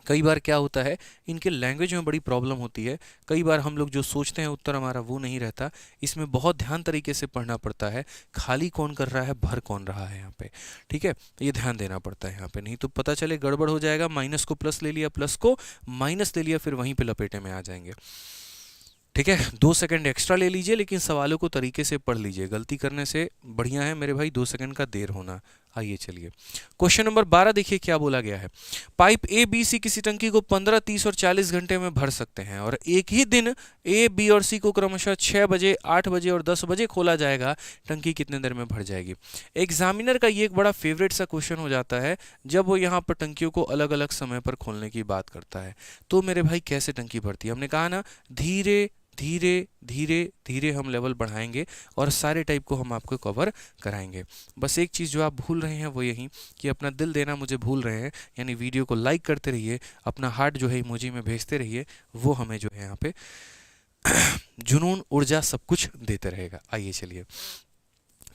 कई बार क्या होता है, इनके लैंग्वेज में बड़ी प्रॉब्लम होती है, कई बार हम लोग जो सोचते हैं उत्तर हमारा वो नहीं रहता, इसमें बहुत ध्यान तरीके से पढ़ना पड़ता है, खाली कौन कर रहा है, भर कौन रहा है यहाँ पे। ठीक है, ये ध्यान देना पड़ता है यहाँ पे, नहीं तो पता चले गड़बड़ हो जाएगा, माइनस को प्लस ले लिया, प्लस को माइनस ले लिया, फिर वहीं पे लपेटे में आ जाएंगे। ठीक है, 2 सेकंड एक्स्ट्रा ले लीजिए, लेकिन सवालों को तरीके से पढ़ लीजिए। गलती करने से बढ़िया है मेरे भाई 2 सेकंड का देर होना। आइए चलिए, क्वेश्चन नंबर 12 देखिए क्या बोला गया है। पाइप ए बी सी किसी टंकी को 15, 30 और 40 घंटे में भर सकते हैं और एक ही दिन ए बी और सी को क्रमशः 6 बजे, 8 बजे और 10 बजे खोला जाएगा। टंकी कितने देर में भर जाएगी? एग्जामिनर का ये एक बड़ा फेवरेट सा क्वेश्चन हो जाता है जब वो यहाँ पर टंकियों को अलग अलग समय पर खोलने की बात करता है। तो मेरे भाई कैसे टंकी भरती है? हमने कहा ना, धीरे धीरे धीरे धीरे हम लेवल बढ़ाएंगे और सारे टाइप को हम आपको कवर कराएंगे। बस एक चीज़ जो आप भूल रहे हैं वो यही कि अपना दिल देना मुझे भूल रहे हैं, यानी वीडियो को लाइक करते रहिए, अपना हार्ट जो है इमोजी में भेजते रहिए, वो हमें जो है यहाँ पे जुनून, ऊर्जा सब कुछ देते रहेगा। आइए चलिए,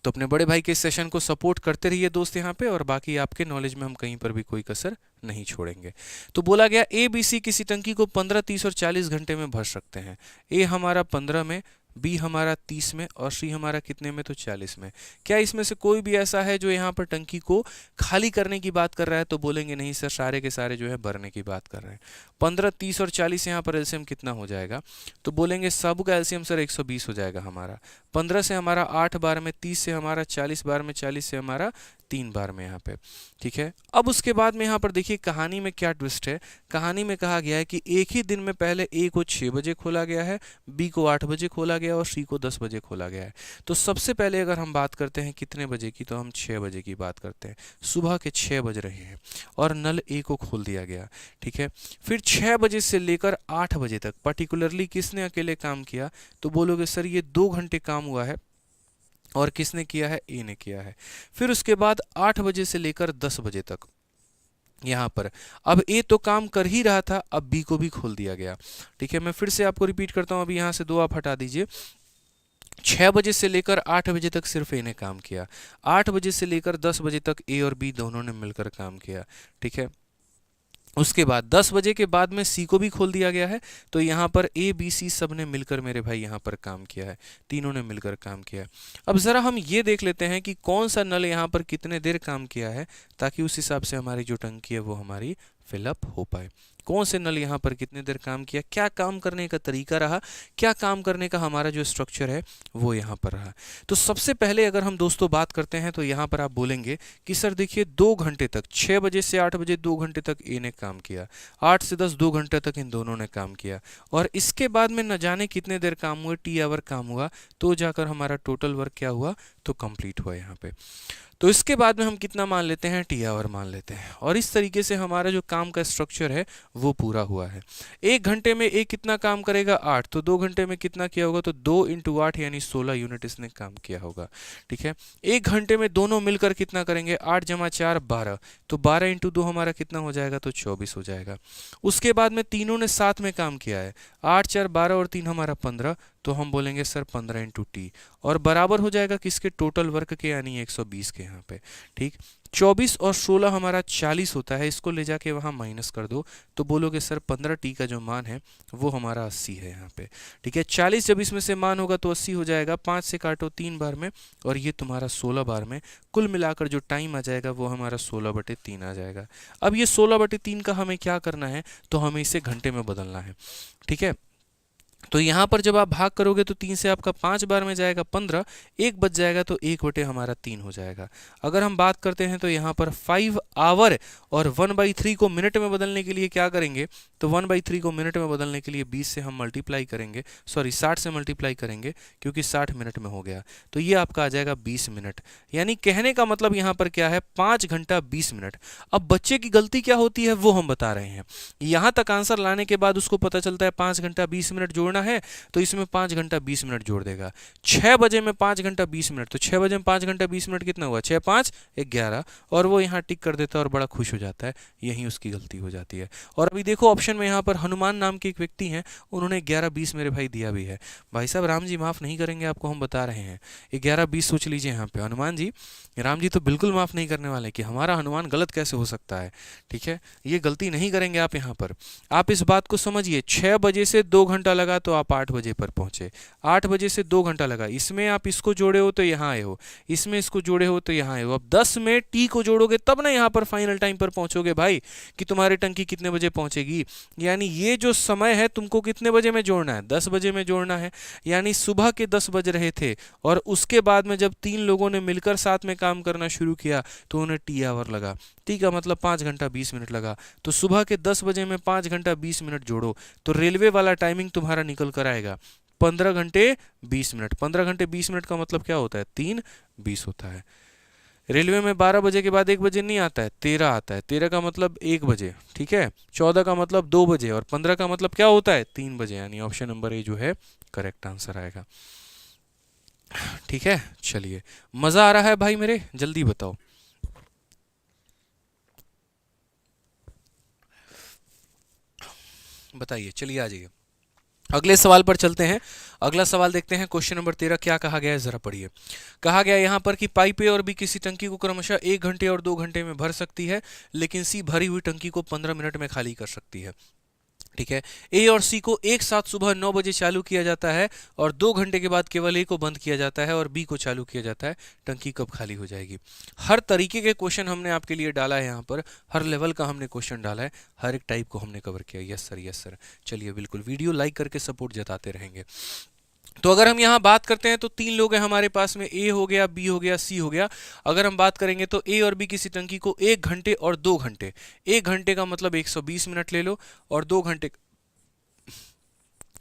तो अपने बड़े भाई के सेशन को सपोर्ट करते रहिए दोस्त यहाँ पे, और बाकी आपके नॉलेज में हम कहीं पर भी कोई कसर नहीं छोड़ेंगे। तो बोला गया ए बी सी किसी टंकी को 15, 30 और 40 घंटे में भर सकते हैं। ए हमारा 15 में, बी हमारा 30 में और सी हमारा कितने में? तो 40 में। क्या इसमें से कोई भी ऐसा है जो यहाँ पर टंकी को खाली करने की बात कर रहा है? तो बोलेंगे नहीं सर, सारे के सारे जो है भरने की बात कर रहे हैं। 15, 30 और 40 यहाँ पर एलसीएम कितना हो जाएगा? तो बोलेंगे सब का एलसीएम सर 120 हो जाएगा हमारा। 15 से हमारा 8 बार में, 30 से हमारा 40 बार में, 40 से हमारा 3 बार में यहाँ पे। ठीक है, अब उसके बाद में यहाँ पर देखिए कहानी में क्या ट्विस्ट है। कहानी में कहा गया है कि एक ही दिन में पहले ए को 6 बजे खोला गया है, बी को 8 बजे खोला गया और सी को 10 बजे खोला गया है। तो सबसे पहले अगर हम बात करते हैं कितने बजे की, तो हम 6 बजे की बात करते हैं। सुबह के 6 बज रहे हैं और नल ए को खोल दिया गया। ठीक है, फिर 6 बजे से लेकर 8 बजे तक पर्टिकुलरली किसने अकेले काम किया? तो बोलोगे सर ये 2 घंटे काम हुआ है, और किसने किया है? ए ने किया है। फिर उसके बाद 8 बजे से लेकर 10 बजे तक यहाँ पर अब ए तो काम कर ही रहा था, अब बी को भी खोल दिया गया। ठीक है, मैं फिर से आपको रिपीट करता हूँ, अभी यहाँ से 2 आप हटा दीजिए। 6 बजे से लेकर 8 बजे तक सिर्फ ए ने काम किया, 8 बजे से लेकर 10 बजे तक ए और बी दोनों ने मिलकर काम किया। ठीक है, उसके बाद 10 बजे के बाद में सी को भी खोल दिया गया है। तो यहाँ पर ए बी सी सब ने मिलकर मेरे भाई यहाँ पर काम किया है, तीनों ने मिलकर काम किया है। अब ज़रा हम ये देख लेते हैं कि कौन सा नल यहाँ पर कितने देर काम किया है, ताकि उस हिसाब से हमारी जो टंकी है वो हमारी फिलअप हो पाए। कौन से नल यहाँ पर कितने देर काम किया, क्या काम करने का तरीका रहा, क्या काम करने का हमारा जो स्ट्रक्चर है वो यहाँ पर रहा। तो सबसे पहले अगर हम दोस्तों बात करते हैं तो यहाँ पर आप बोलेंगे कि सर देखिए 2 घंटे तक, 6 बजे से 8 बजे 2 घंटे तक ए ने काम किया, 8 से 10 2 घंटे तक इन दोनों ने काम किया, और इसके बाद में न जाने कितने देर काम हुआ, टी आवर काम हुआ, तो जाकर हमारा टोटल वर्क क्या हुआ? तो कंप्लीट हुआ यहाँ पे। तो इसके बाद में हम कितना मान लेते हैं? टी आवर मान लेते हैं, और इस तरीके से हमारा जो काम का स्ट्रक्चर है वो पूरा हुआ है। 1 घंटे में एक कितना काम करेगा? 8, तो 2 घंटे में कितना किया होगा? तो 2 × 8 यानी 16 यूनिट इसने काम किया होगा। ठीक है, 1 घंटे में दोनों मिलकर कितना करेंगे? 8 × 4 12, तो 12 × 2 हमारा कितना हो जाएगा? तो 24 हो जाएगा। उसके बाद में तीनों ने साथ में काम किया है, 8 4 12 और 3 हमारा 15, तो हम बोलेंगे सर 15 × टी, और बराबर हो जाएगा किसके? टोटल वर्क के, यानी 120 के यहाँ पे। ठीक, 24 और 16 हमारा 40 होता है, इसको ले जाके वहाँ माइनस कर दो, तो बोलोगे सर 15 टी का जो मान है वो हमारा 80 है यहाँ पे। ठीक है, 40 जब इसमें से मान होगा तो 80 हो जाएगा, 5 से काटो 3 बार में, और ये तुम्हारा 16 बार में, कुल मिलाकर जो टाइम आ जाएगा वो हमारा 16/3 आ जाएगा। अब ये 16/3 का हमें क्या करना है? तो हमें इसे घंटे में बदलना है। ठीक है, तो यहाँ पर जब आप भाग करोगे तो 3 से आपका 5 बार में जाएगा 15, 1 बच जाएगा, तो 1/3 हमारा 3 हो जाएगा। अगर हम बात करते हैं तो यहाँ पर 5 आवर और 1/3 को मिनट में बदलने के लिए क्या करेंगे? तो 1/3 को मिनट में बदलने के लिए 20 से हम मल्टीप्लाई करेंगे, सॉरी 60 से मल्टीप्लाई करेंगे, क्योंकि 60 मिनट में हो गया, तो ये आपका आ जाएगा 20 मिनट। यानी कहने का मतलब यहाँ पर क्या है? 5 घंटा 20 मिनट। अब बच्चे की गलती क्या होती है वो हम बता रहे हैं। यहाँ तक आंसर लाने के बाद उसको पता चलता है 5 घंटा 20 मिनट जोड़ना है, तो इसमें 5 घंटा 20 मिनट जोड़ देगा। 6 बजे में 5 घंटा 20 मिनट, तो 6 बजे में 5 घंटा 20 मिनट कितना हुआ? 6 5 11, और वो यहाँ टिक कर देता है और बड़ा खुश हो जाता है। यही उसकी गलती हो जाती है। और अभी देखो ऑप्शन में यहाँ पर हनुमान नाम के एक व्यक्ति हैं, उन्होंने 11-20 मेरे भाई दिया भी है। भाई साहब राम जी माफ़ नहीं करेंगे आपको, हम बता रहे हैं। 11-20 सोच लीजिए यहाँ पे। हनुमान जी, राम जी तो बिल्कुल माफ़ नहीं करने वाले कि हमारा हनुमान गलत कैसे हो सकता है। ठीक है, ये गलती नहीं करेंगे आप यहाँ पर। आप इस बात को समझिए, 6 बजे से 2 घंटा लगा तो तो आप 8 बजे पर पहुंचे, 8 बजे से 2 घंटा लगा, इसमें आप इसको जोड़े हो तो यहाँ आए हो, इसमें इसको जोड़े हो तो यहाँ आए हो। अब 10 में टी को जोड़ोगे तब ना यहाँ पर फाइनल टाइम पर पहुंचोगे भाई, कि तुम्हारी टंकी कितने बजे पहुंचेगी। यानी ये जो समय है तुमको कितने बजे में जोड़ना है, 10 बजे में जोड़ना है। यानी सुबह के 10 बज रहे थे और उसके बाद में जब 3 लोगों ने मिलकर साथ में काम करना शुरू किया तो उन्हें टी आवर लगा, टी का मतलब 5 घंटा 20 मिनट लगा। तो सुबह के 10 बजे में 5 घंटा 20 मिनट जोड़ो तो रेलवे वाला टाइमिंग तुम्हारा निकल कर आएगा 15 घंटे 20 मिनट। 15 घंटे 20 मिनट का मतलब क्या होता है, 3:20 होता है। रेलवे में 12 बजे के बाद 1 बजे नहीं आता है, 13 आता है, 13 का मतलब 1 बजे, ठीक है, 14 का मतलब 2 बजे और 15 का मतलब क्या होता है, 3 बजे। यानी ऑप्शन नंबर ए जो है करेक्ट आंसर आएगा। ठीक है, चलिए, मजा आ रहा है भाई मेरे, जल्दी बताओ। बताइए, चलिए आ जाइए, अगले सवाल पर चलते हैं। अगला सवाल देखते हैं, क्वेश्चन नंबर 13 क्या कहा गया है, जरा पढ़िए। कहा गया यहाँ पर कि पाई ए और बी किसी टंकी को क्रमशः 1 घंटे और 2 घंटे में भर सकती है, लेकिन सी भरी हुई टंकी को 15 मिनट में खाली कर सकती है। ठीक है, ए और सी को एक साथ सुबह 9 बजे चालू किया जाता है और 2 घंटे के बाद केवल ए को बंद किया जाता है और बी को चालू किया जाता है, टंकी कब खाली हो जाएगी। हर तरीके के क्वेश्चन हमने आपके लिए डाला है यहाँ पर, हर लेवल का हमने क्वेश्चन डाला है, हर एक टाइप को हमने कवर किया। Yes sir, yes sir. चलिए, बिल्कुल वीडियो लाइक करके सपोर्ट जताते रहेंगे। तो अगर हम यहाँ बात करते हैं तो 3 लोग हैं हमारे पास में, ए हो गया, बी हो गया, सी हो गया। अगर हम बात करेंगे तो ए और बी किसी टंकी को 1 घंटे और 2 घंटे, 1 घंटे का मतलब 120 मिनट ले लो और 2 घंटे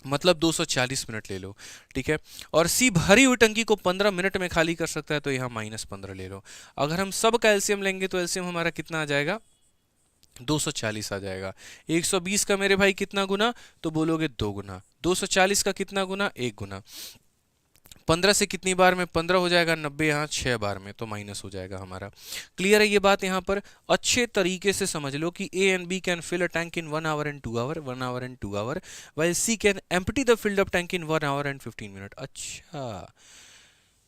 मतलब 240 मिनट ले लो। ठीक है, और सी भरी हुई टंकी को 15 मिनट में खाली कर सकता है, तो यहाँ -15 ले लो। अगर हम सब का एलसीएम लेंगे तो एलसीएम हमारा कितना आ जाएगा, 240 आ जाएगा। 120 का मेरे भाई कितना गुना, तो बोलोगे 2 गुना। 240 का कितना गुना, 1 गुना। 15 से कितनी बार में 15 हो जाएगा, 90 यहाँ 6 बार में, तो माइनस हो जाएगा हमारा। क्लियर है ये बात, यहाँ पर अच्छे तरीके से समझ लो कि A and B can fill a tank in 1 hour and 2 hour, 1 hour and 2 hour, while C can empty the filled up tank in 1 hour and 15 minute. अच्छा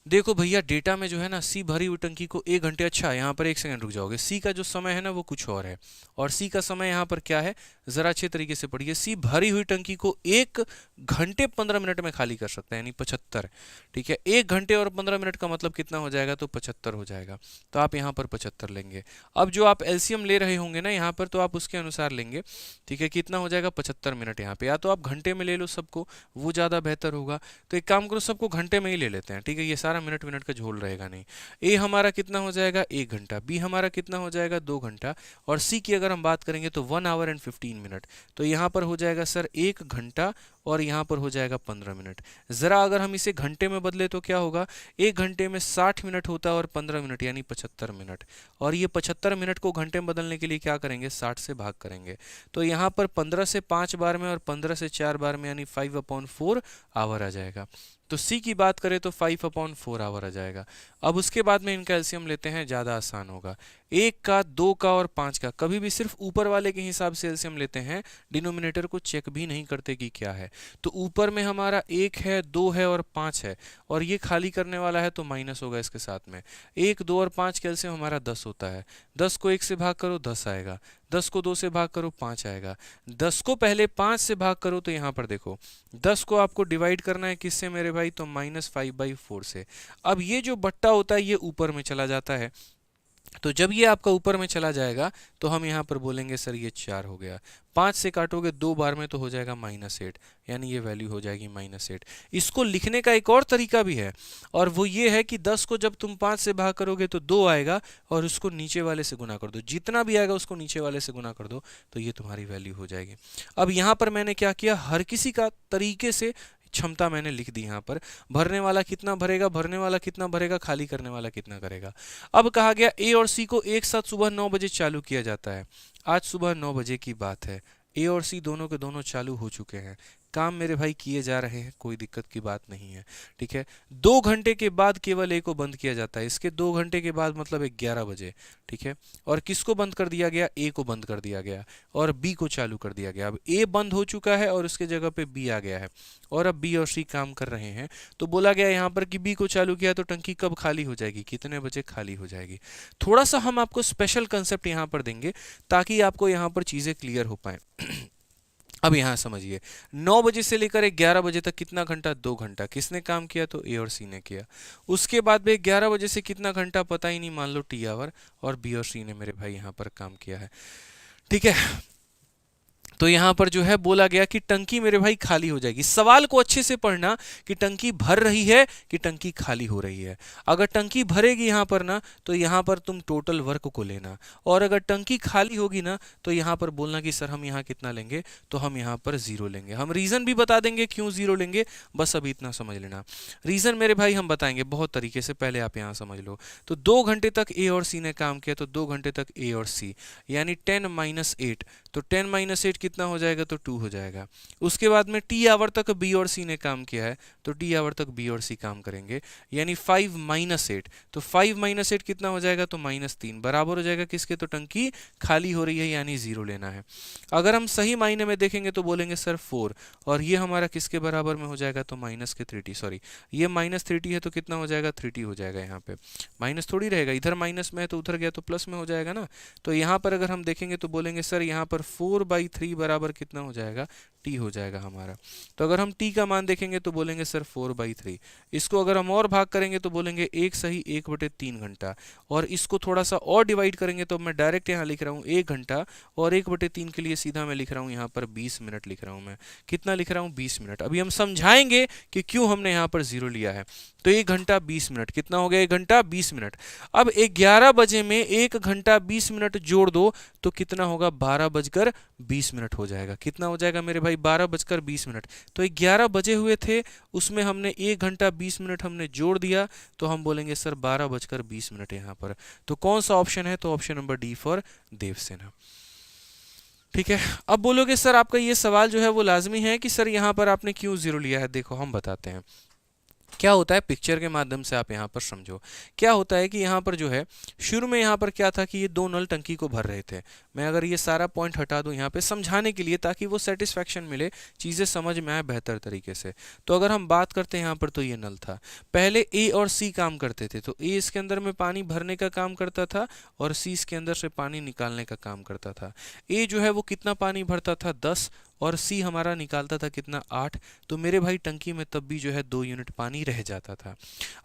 देखो भैया, डेटा में जो है ना, सी भरी हुई टंकी को 1 घंटे, अच्छा यहाँ पर 1 सेकंड रुक जाओगे, सी का जो समय है ना वो कुछ और है और सी का समय यहाँ पर क्या है, जरा अच्छे तरीके से पढ़िए। सी भरी हुई टंकी को 1 घंटे 15 मिनट में खाली कर सकता है, यानी 75। ठीक है, 1 घंटे और 15 मिनट का मतलब कितना हो जाएगा, तो 75 हो जाएगा। तो आप यहाँ पर 75 लेंगे। अब जो आप एलसीएम ले रहे होंगे ना यहाँ पर, तो आप उसके अनुसार लेंगे। ठीक है, कितना हो जाएगा, 75 मिनट। यहाँ पे या तो आप घंटे में ले लो सबको, वो ज़्यादा बेहतर होगा। तो एक काम करो, सबको घंटे में ही ले लेते हैं। ठीक है, ये सारा मिनट मिनट का झोल रहेगा नहीं। ए हमारा कितना हो जाएगा, 1 घंटा, बी हमारा कितना हो जाएगा, 2 घंटा, और सी की अगर हम बात करेंगे तो 1 आवर एंड 15 मिनट। तो यहाँ पर हो जाएगा सर 1 घंटा और यहाँ पर हो जाएगा 15 मिनट। ज़रा अगर हम इसे घंटे में बदले तो क्या होगा, 1 घंटे में 60 मिनट होता है और 15 मिनट यानी 75 मिनट। और ये 75 मिनट को घंटे में बदलने के लिए क्या करेंगे, 60 से भाग करेंगे। तो यहाँ पर 15 से 5 बार में और 15 से 4 बार में, यानी 5/4 आवर आ जाएगा। तो सी की बात करें तो 5/4 आवर आ जाएगा। अब उसके बाद में इनका एलसीएम लेते हैं, ज़्यादा आसान होगा। 1 का, 2 का और 5 का, कभी भी सिर्फ ऊपर वाले के हिसाब से एलसीएम लेते हैं, डिनोमिनेटर को चेक भी नहीं करते कि क्या है। तो ऊपर में हमारा 1 है, 2 है और 5 है, और ये खाली करने वाला है तो माइनस होगा इसके साथ में। 1, 2 और 5 का एलसीएम हमारा 10 होता है। 10 को 1 से भाग करो 10 आएगा, 10 को 2 से भाग करो 5 आएगा, 10 को पहले 5 से भाग करो तो यहाँ पर देखो 10 को आपको डिवाइड करना है किससे मेरे भाई, तो -5/4 से। अब ये जो बट्टा होता है ये ऊपर में चला जाता है, तो जब ये आपका ऊपर में चला जाएगा तो हम यहाँ पर बोलेंगे सर ये 4 हो गया। 5 से काटोगे 2 बार में तो हो जाएगा -8, यानी ये वैल्यू हो जाएगी -8। इसको लिखने का एक और तरीका भी है, और वो ये है कि 10 को जब तुम 5 से भाग करोगे तो 2 आएगा, और उसको नीचे वाले से गुना कर दो, जितना भी आएगा उसको नीचे वाले से गुना कर दो, तो ये तुम्हारी वैल्यू हो जाएगी। अब यहाँ पर मैंने क्या किया, हर किसी का तरीके से क्षमता मैंने लिख दी यहाँ पर। भरने वाला कितना भरेगा, भरने वाला कितना भरेगा, खाली करने वाला कितना करेगा। अब कहा गया ए और सी को एक साथ सुबह 9 बजे चालू किया जाता है। आज सुबह 9 बजे की बात है, ए और सी दोनों के दोनों चालू हो चुके हैं, काम मेरे भाई किए जा रहे हैं, कोई दिक्कत की बात नहीं है। ठीक है, 2 घंटे के बाद केवल ए को बंद किया जाता है, इसके 2 घंटे के बाद मतलब 11 बजे। ठीक है, और किसको बंद कर दिया गया, ए को बंद कर दिया गया और बी को चालू कर दिया गया। अब ए बंद हो चुका है और उसके जगह पे बी आ गया है, और अब बी और सी काम कर रहे हैं। तो बोला गया यहाँ पर कि बी को चालू किया तो टंकी कब खाली हो जाएगी, कितने बजे खाली हो जाएगी। थोड़ा सा हम आपको स्पेशल कंसेप्ट यहाँ पर देंगे ताकि आपको यहाँ पर चीज़ें क्लियर हो पाए। अब यहाँ समझिए, 9 बजे से लेकर 11 बजे तक कितना घंटा? 2 घंटा। किसने काम किया? तो ए और सी ने किया। उसके बाद में 11 बजे से कितना घंटा पता ही नहीं, मान लो टी आवर, और बी और सी ने मेरे भाई यहाँ पर काम किया है। ठीक है, तो यहाँ पर जो है बोला गया कि टंकी मेरे भाई खाली हो जाएगी। सवाल को अच्छे से पढ़ना कि टंकी भर रही है कि टंकी खाली हो रही है। अगर टंकी भरेगी यहाँ पर ना, तो यहाँ पर तुम टोटल वर्क को लेना, और अगर टंकी खाली होगी ना, तो यहाँ पर बोलना कि सर हम यहाँ कितना लेंगे, तो हम यहाँ पर 0 लेंगे। हम रीज़न भी बता देंगे क्यों 0 लेंगे, बस अभी इतना समझ लेना। रीज़न मेरे भाई हम बताएंगे बहुत तरीके से, पहले आप यहाँ समझ लो। तो 2 घंटे तक ए और सी ने काम किया, तो 2 घंटे तक ए और सी, यानी 10 - 8, तो 10 - 8 कितना हो जाएगा? तो 2 हो जाएगा। उसके बाद में टी आवर तक बी और सी ने काम किया है, तो टी आवर तक बी और सी काम करेंगे, यानी 5 - 8, तो 5 - 8 कितना हो जाएगा? तो -3, बराबर हो जाएगा किसके? तो टंकी खाली हो रही है, यानी 0 लेना है। अगर हम सही मायने में देखेंगे तो बोलेंगे सर 4, और ये हमारा किसके बराबर में हो जाएगा? तो माइनस के 3t, सॉरी ये -3t है, तो कितना हो जाएगा? 3t हो जाएगा। यहाँ पे माइनस थोड़ी रहेगा, इधर माइनस में है तो उधर गया तो प्लस में हो जाएगा ना। तो यहाँ पर अगर हम देखेंगे तो बोलेंगे सर यहाँ पर 4/3 बराबर कितना हो जाएगा? t हो जाएगा हमारा। तो अगर हम t का मान देखेंगे तो बोलेंगे सर 4/3। इसको अगर हम और भाग करेंगे तो बोलेंगे 1 सही 1/3 घंटा, और इसको थोड़ा सा और डिवाइड करेंगे तो मैं डायरेक्ट यहाँ लिख रहा हूँ 1 घंटा, और 1/3 के लिए सीधा मैं लिख रहा हूँ यहाँ पर 20 मिनट लिख रहा हूँ मैं। कितना लिख रहा हूँ? 20 मिनट। अभी हम समझाएंगे कि क्यों हमने यहाँ पर 0 लिया है। तो 1 घंटा 20 मिनट, कितना हो गया? 1 घंटा 20 मिनट। अब 11 बजे में 1 घंटा 20 मिनट जोड़ दो तो कितना होगा? 12:20 हो जाएगा। कितना हो जाएगा मेरे भाई? 12:20 मिनट। तो 11 बजे हुए थे, उसमें हमने 1 घंटा 20 मिनट हमने जोड़ दिया, तो हम बोलेंगे सर 12:20 मिनट यहाँ पर। तो कौन सा ऑप्शन है? तो option number D for Devsena. ठीक है, अब बोलोगे सर आपका ये सवाल जो है वो लाजमी है कि सर यहाँ पर आपने क्यों 0 लिया है। देखो हम बताते हैं क्या होता है, पिक्चर के माध्यम से आप यहाँ पर समझो। क्या होता है कि यहाँ पर जो है शुरू में यहाँ पर क्या था कि ये 2 नल टंकी को भर रहे थे। मैं अगर ये सारा पॉइंट हटा दूँ यहाँ पे समझाने के लिए, ताकि वो सेटिस्फैक्शन मिले, चीज़ें समझ में आए बेहतर तरीके से। तो अगर हम बात करते हैं यहाँ पर, तो ये नल था, पहले ए और सी काम करते थे। तो ए इसके अंदर में पानी भरने का काम करता था, और सी इसके अंदर से पानी निकालने का काम करता था। ए जो है वो कितना पानी भरता था? 10, और सी हमारा निकालता था कितना? 8। तो मेरे भाई टंकी में तब भी जो है 2 यूनिट पानी रह जाता था।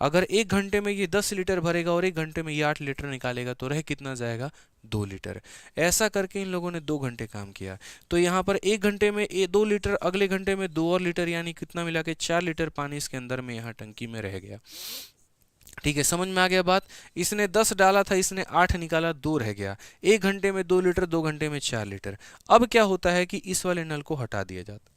अगर 1 घंटे में ये 10 लीटर भरेगा और 1 घंटे में ये 8 लीटर निकालेगा, तो रह कितना जाएगा? 2 लीटर। ऐसा करके इन लोगों ने 2 घंटे काम किया। तो यहाँ पर 1 घंटे में 2 लीटर, अगले घंटे में 2 और लीटर, यानी कितना मिला के 4 लीटर पानी इसके अंदर में यहाँ टंकी में रह गया। ठीक है, समझ में आ गया बात। इसने 10 डाला था, इसने 8 निकाला, 2 रह गया। 1 घंटे में 2 लीटर, 2 घंटे में 4 लीटर। अब क्या होता है कि इस वाले नल को हटा दिया जाता है।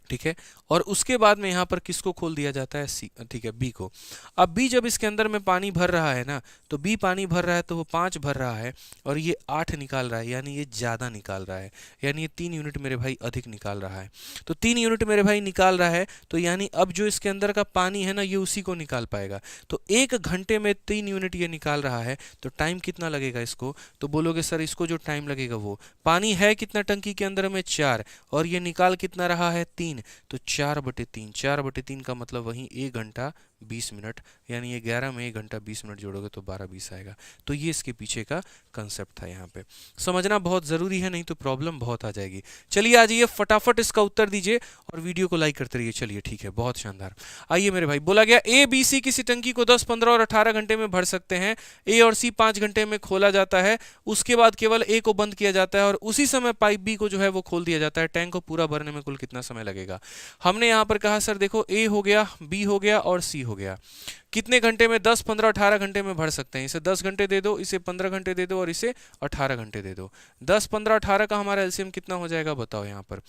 ठीक है, और उसके बाद में यहाँ पर किसको खोल दिया जाता है? सी, ठीक है, बी को। अब बी जब इसके अंदर में पानी भर रहा है ना, तो बी पानी भर रहा है, तो वो 5 भर रहा है, और ये 8 निकाल रहा है, यानी ये ज़्यादा निकाल रहा है, यानी ये 3 यूनिट मेरे भाई अधिक निकाल रहा है। तो 3 यूनिट मेरे भाई निकाल रहा है, तो यानी अब जो इसके अंदर का पानी है ना, ये उसी को निकाल पाएगा। तो 1 घंटे में 3 यूनिट ये निकाल रहा है, तो टाइम कितना लगेगा इसको? तो बोलोगे सर इसको जो टाइम लगेगा, वो पानी है कितना टंकी के अंदर में? 4, और ये निकाल कितना रहा है? 3। तो 4/3, 4/3 का मतलब वही 1 घंटा 20 मिनट, यानी ये 11 में 1 घंटा 20 मिनट जोड़ोगे तो 12-20 आएगा। तो ये इसके पीछे का कंसेप्ट था। यहाँ पे समझना बहुत ज़रूरी है, नहीं तो प्रॉब्लम बहुत आ जाएगी। चलिए आ जाइए, फटाफट इसका उत्तर दीजिए और वीडियो को लाइक करते रहिए। चलिए ठीक है, बहुत शानदार। आइए मेरे भाई, बोला गया ए बी सी किसी टंकी को 10, 15 और 18 घंटे में भर सकते हैं। ए और सी 5 घंटे में खोला जाता है, उसके बाद केवल ए को बंद किया जाता है, और उसी समय पाइप बी को जो है वो खोल दिया जाता है। टैंक को पूरा भरने में कुल कितना समय लगेगा? हमने यहाँ पर कहा सर देखो, ए हो गया, बी हो गया और सी हो गया, कितने घंटे में? 10, 15, 18 घंटे में भर सकते हैं। इसे 10 घंटे दे दो, इसे 15 घंटे दे दो, और इसे 18 घंटे दे दो। 10, 15, 18 का हमारा एलसीएम कितना हो जाएगा? बताओ। यहाँ पर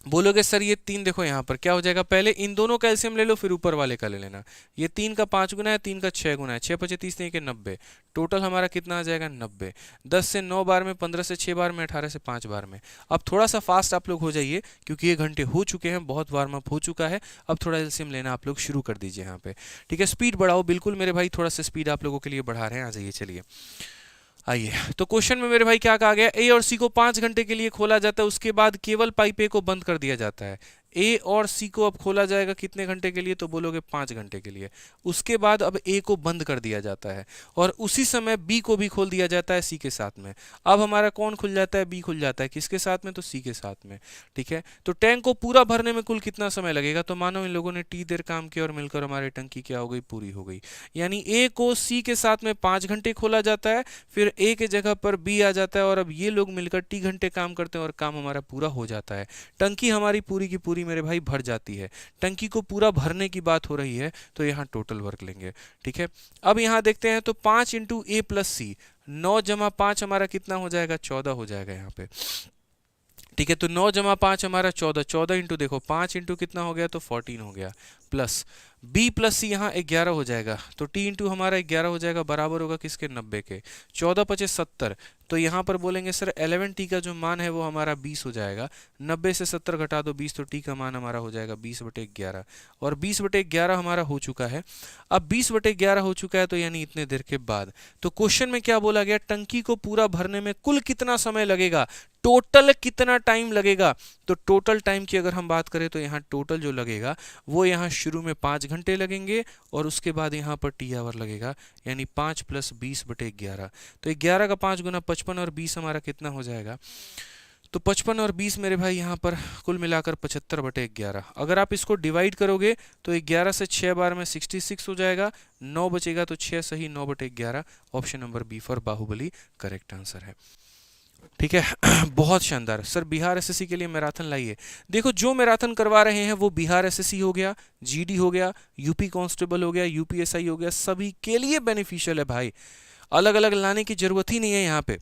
बोलोगे सर ये 3, देखो यहाँ पर क्या हो जाएगा, पहले इन दोनों का एलसीएम ले लो, फिर ऊपर वाले का ले लेना। ये 3 का 5 गुना है, 3 का 6 गुना है, 6 5 30 नहीं के 90, टोटल हमारा कितना आ जाएगा? 90। 10 से 9 बार में, 15 से 6 बार में, 18 से 5 बार में। अब थोड़ा सा फास्ट आप लोग हो जाइए, क्योंकि ये घंटे हो चुके हैं, बहुत वार्म अप हो चुका है। अब थोड़ा एलसीएम लेना आप लोग शुरू कर दीजिए यहाँ पे। ठीक है, स्पीड बढ़ाओ, बिल्कुल मेरे भाई, थोड़ा सा स्पीड आप लोगों के लिए बढ़ा रहे हैं। आ जाइए, चलिए आइए। तो क्वेश्चन में मेरे भाई क्या कहा गया? ए और सी को 5 घंटे के लिए खोला जाता है, उसके बाद केवल पाइप ए को बंद कर दिया जाता है। ए और सी को अब खोला जाएगा कितने घंटे के लिए, तो बोलोगे 5 घंटे के लिए। उसके बाद अब ए को बंद कर दिया जाता है और उसी समय बी को भी खोल दिया जाता है सी के साथ में। अब हमारा कौन खुल जाता है, बी खुल जाता है। किसके साथ में, तो सी के साथ में। ठीक है, तो टैंक को पूरा भरने में कुल कितना समय लगेगा, तो मानो इन लोगों ने टी देर काम किया और मिलकर हमारी टंकी क्या हो गई, पूरी हो गई। यानी ए को सी के साथ में 5 घंटे खोला जाता है, फिर ए के जगह पर बी आ जाता है और अब ये लोग मिलकर टी घंटे काम करते हैं और काम हमारा पूरा हो जाता है। टंकी हमारी पूरी की पूरी मेरे भाई भर जाती है। टंकी को पूरा भरने की बात हो रही है तो यहाँ टोटल वर्क लेंगे। ठीक है, अब यहाँ देखते हैं तो 5 इंटू ए प्लस सी, 9 जमा 5 हमारा कितना हो जाएगा, 14 हो जाएगा यहाँ पे। ठीक है, तो 9 जमा 5 हमारा 14, 14 इंटू देखो 5 इंटू कितना हो गया, तो 14 हो गया, प्लस b प्लस सी यहाँ 11 हो जाएगा, तो t इंटू हमारा 11 हो जाएगा, बराबर होगा किसके, 90 के। 14 पचे 70, तो यहाँ पर बोलेंगे सर 11t का जो मान है वो हमारा 20 हो जाएगा। 90 से 70 घटा दो 20, तो t का मान हमारा हो जाएगा 20/11, और 20/11 हमारा हो चुका है। अब 20/11 हो चुका है तो यानी इतने देर के बाद, तो क्वेश्चन में क्या बोला गया, टंकी को पूरा भरने में कुल कितना समय लगेगा, टोटल कितना टाइम लगेगा। तो टोटल टाइम की अगर हम बात करें तो यहाँ टोटल जो लगेगा वो यहाँ शुरू में 5 घंटे लगेंगे और उसके बाद यहाँ पर टी आवर लगेगा, यानी 5 + 20/11। तो 11 का 5 गुना 55 और 20 हमारा कितना हो जाएगा, तो 55 और 20 मेरे भाई यहाँ पर कुल मिलाकर 75/11। अगर आप इसको डिवाइड करोगे तो 11 से 6 बार में 66 हो जाएगा, 9 बचेगा तो 6 सही 9/11। Option number B for Bahubali correct answer है। ठीक है, बहुत शानदार सर। बिहार एसएससी के लिए मैराथन लाइए। देखो जो मैराथन करवा रहे हैं वो बिहार एसएससी हो गया, जीडी हो गया, यूपी कांस्टेबल हो गया, यूपीएसआई हो गया, सभी के लिए बेनिफिशियल है भाई। अलग अलग लाने की जरूरत ही नहीं है यहाँ पे।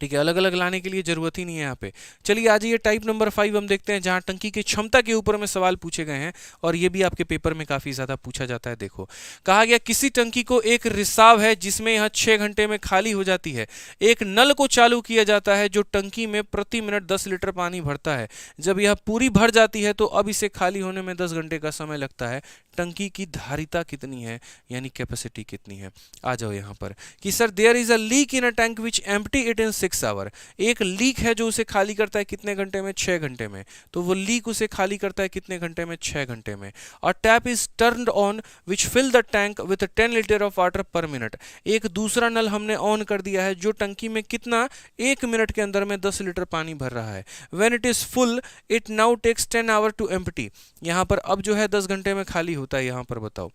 ठीक है, अलग अलग लाने के लिए जरूरत ही नहीं है यहाँ पे। चलिए आ जाइए टाइप नंबर 5 हम देखते हैं, जहाँ टंकी की क्षमता के ऊपर में सवाल पूछे गए हैं और ये भी आपके पेपर में काफी ज्यादा पूछा जाता है। देखो कहा गया किसी टंकी को एक रिसाव है जिसमें यह 6 घंटे में खाली हो जाती है। एक नल को चालू किया जाता है जो टंकी में प्रति मिनट 10 लीटर पानी भरता है। जब यह पूरी भर जाती है तो अब इसे खाली होने में 10 घंटे का समय लगता है। टंकी की धारिता कितनी है, यानी कैपेसिटी कितनी है। आ जाओ यहाँ पर कि sir there is a leak in a tank which empty it in 6 hour. एक लीक है जो उसे खाली करता है कितने घंटे में, 6 घंटे में। तो वो लीक उसे खाली करता है कितने घंटे में, 6 घंटे में। और tap is turned on which fill the tank with 10 litre of water per minute. एक दूसरा नल हमने ऑन कर दिया है जो टंकी में कितना, 1 मिनट के अंदर में 10 लीटर पानी भर रहा है। When it is full it now takes 10 hour to empty. यहाँ पर अब जो है 10 घंटे में खाली होता है। यहाँ पर बताओ,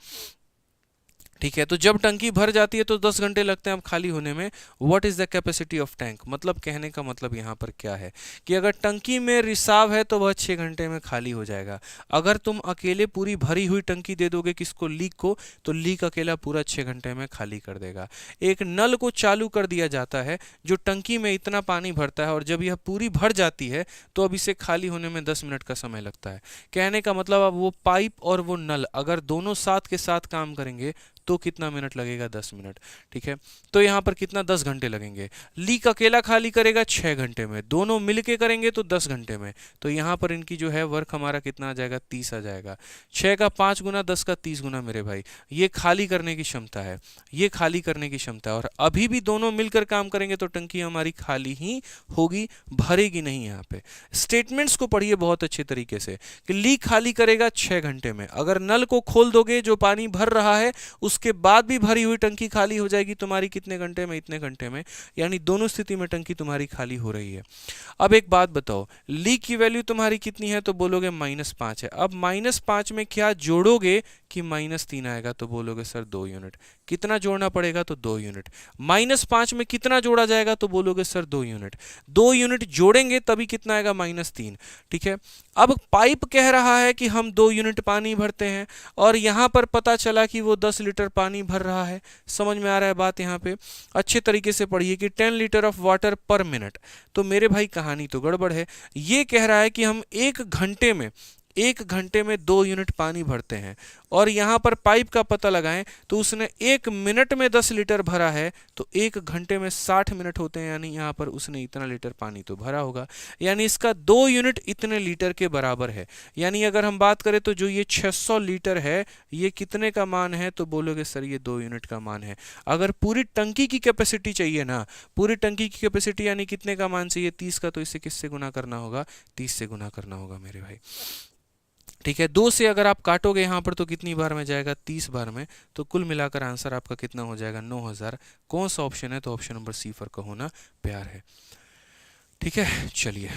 ठीक है, तो जब टंकी भर जाती है तो 10 घंटे लगते हैं अब खाली होने में। What is the capacity of tank, मतलब कहने का मतलब यहाँ पर क्या है कि अगर टंकी में रिसाव है तो वह 6 घंटे में खाली हो जाएगा। अगर तुम अकेले पूरी भरी हुई टंकी दे दोगे किसको, लीक को, तो लीक अकेला पूरा 6 घंटे में खाली कर देगा। एक नल को चालू कर दिया जाता है जो टंकी में इतना पानी भरता है और जब यह पूरी भर जाती है तो अब इसे खाली होने में 10 मिनट का समय लगता है। कहने का मतलब अब वो पाइप और वो नल अगर दोनों साथ के साथ काम करेंगे तो कितना मिनट लगेगा, 10 मिनट। ठीक है, तो यहाँ पर कितना, 10 घंटे लगेंगे। लीक अकेला खाली करेगा 6 घंटे में, दोनों मिलके करेंगे तो 10 घंटे में। तो यहाँ पर इनकी जो है वर्क हमारा कितना आ जाएगा, 30 आ जाएगा। 6 का 5 गुना, 10 का 30 गुना मेरे भाई, ये खाली करने की क्षमता है, ये खाली करने की क्षमता है। और अभी भी दोनों मिलकर काम करेंगे तो टंकी हमारी खाली ही होगी, भरेगी नहीं। यहाँ पे स्टेटमेंट्स को पढ़िए बहुत अच्छे तरीके से कि लीक खाली करेगा 6 घंटे में। अगर नल को खोल दोगे जो पानी भर रहा है उसके बाद भी भरी हुई टंकी खाली हो जाएगी तुम्हारी कितने घंटे में, इतने घंटे में। यानी दोनों स्थिति में टंकी तुम्हारी खाली हो रही है। अब एक बात बताओ, लीक की वैल्यू तुम्हारी कितनी है, तो बोलोगे -5 है। अब -5 में क्या जोड़ोगे कि -3 आएगा, तो बोलोगे सर 2 यूनिट। कितना जोड़ना पड़ेगा, तो 2 यूनिट। -5 में कितना जोड़ा जाएगा, तो बोलोगे सर 2 यूनिट। 2 यूनिट जोड़ेंगे तभी कितना आएगा, -3। ठीक है, अब पाइप कह रहा है कि हम 2 यूनिट पानी भरते हैं और यहाँ पर पता चला कि वो 10 लीटर पानी भर रहा है। समझ में आ रहा है बात यहाँ पे, अच्छे तरीके से पढ़िए कि 10 litre of water per minute. तो मेरे भाई कहानी तो गड़बड़ है। ये कह रहा है कि हम 1 घंटे में 1 घंटे में 2 यूनिट पानी भरते हैं, और यहाँ पर पाइप का पता लगाएं तो उसने 1 मिनट में 10 लीटर भरा है, तो 1 घंटे में 60 मिनट होते हैं, यानी यहाँ पर उसने इतना लीटर पानी तो भरा होगा, यानी इसका 2 यूनिट इतने लीटर के बराबर है। यानी अगर हम बात करें तो जो ये 600 लीटर है ये कितने का मान है, तो बोलोगे सर ये 2 यूनिट का मान है। अगर पूरी टंकी की कैपेसिटी चाहिए ना, पूरी टंकी की कैपेसिटी यानी कितने का मान चाहिए, 30 का, तो इसे किससे गुना करना होगा, 30 से गुना करना होगा मेरे भाई। ठीक है, 2 से अगर आप काटोगे यहाँ पर तो कितनी बार में जाएगा, 30 बार में, तो कुल मिलाकर आंसर आपका कितना हो जाएगा, 9000। कौन सा ऑप्शन है, तो ऑप्शन नंबर सी पर का होना प्यार है। ठीक है, चलिए,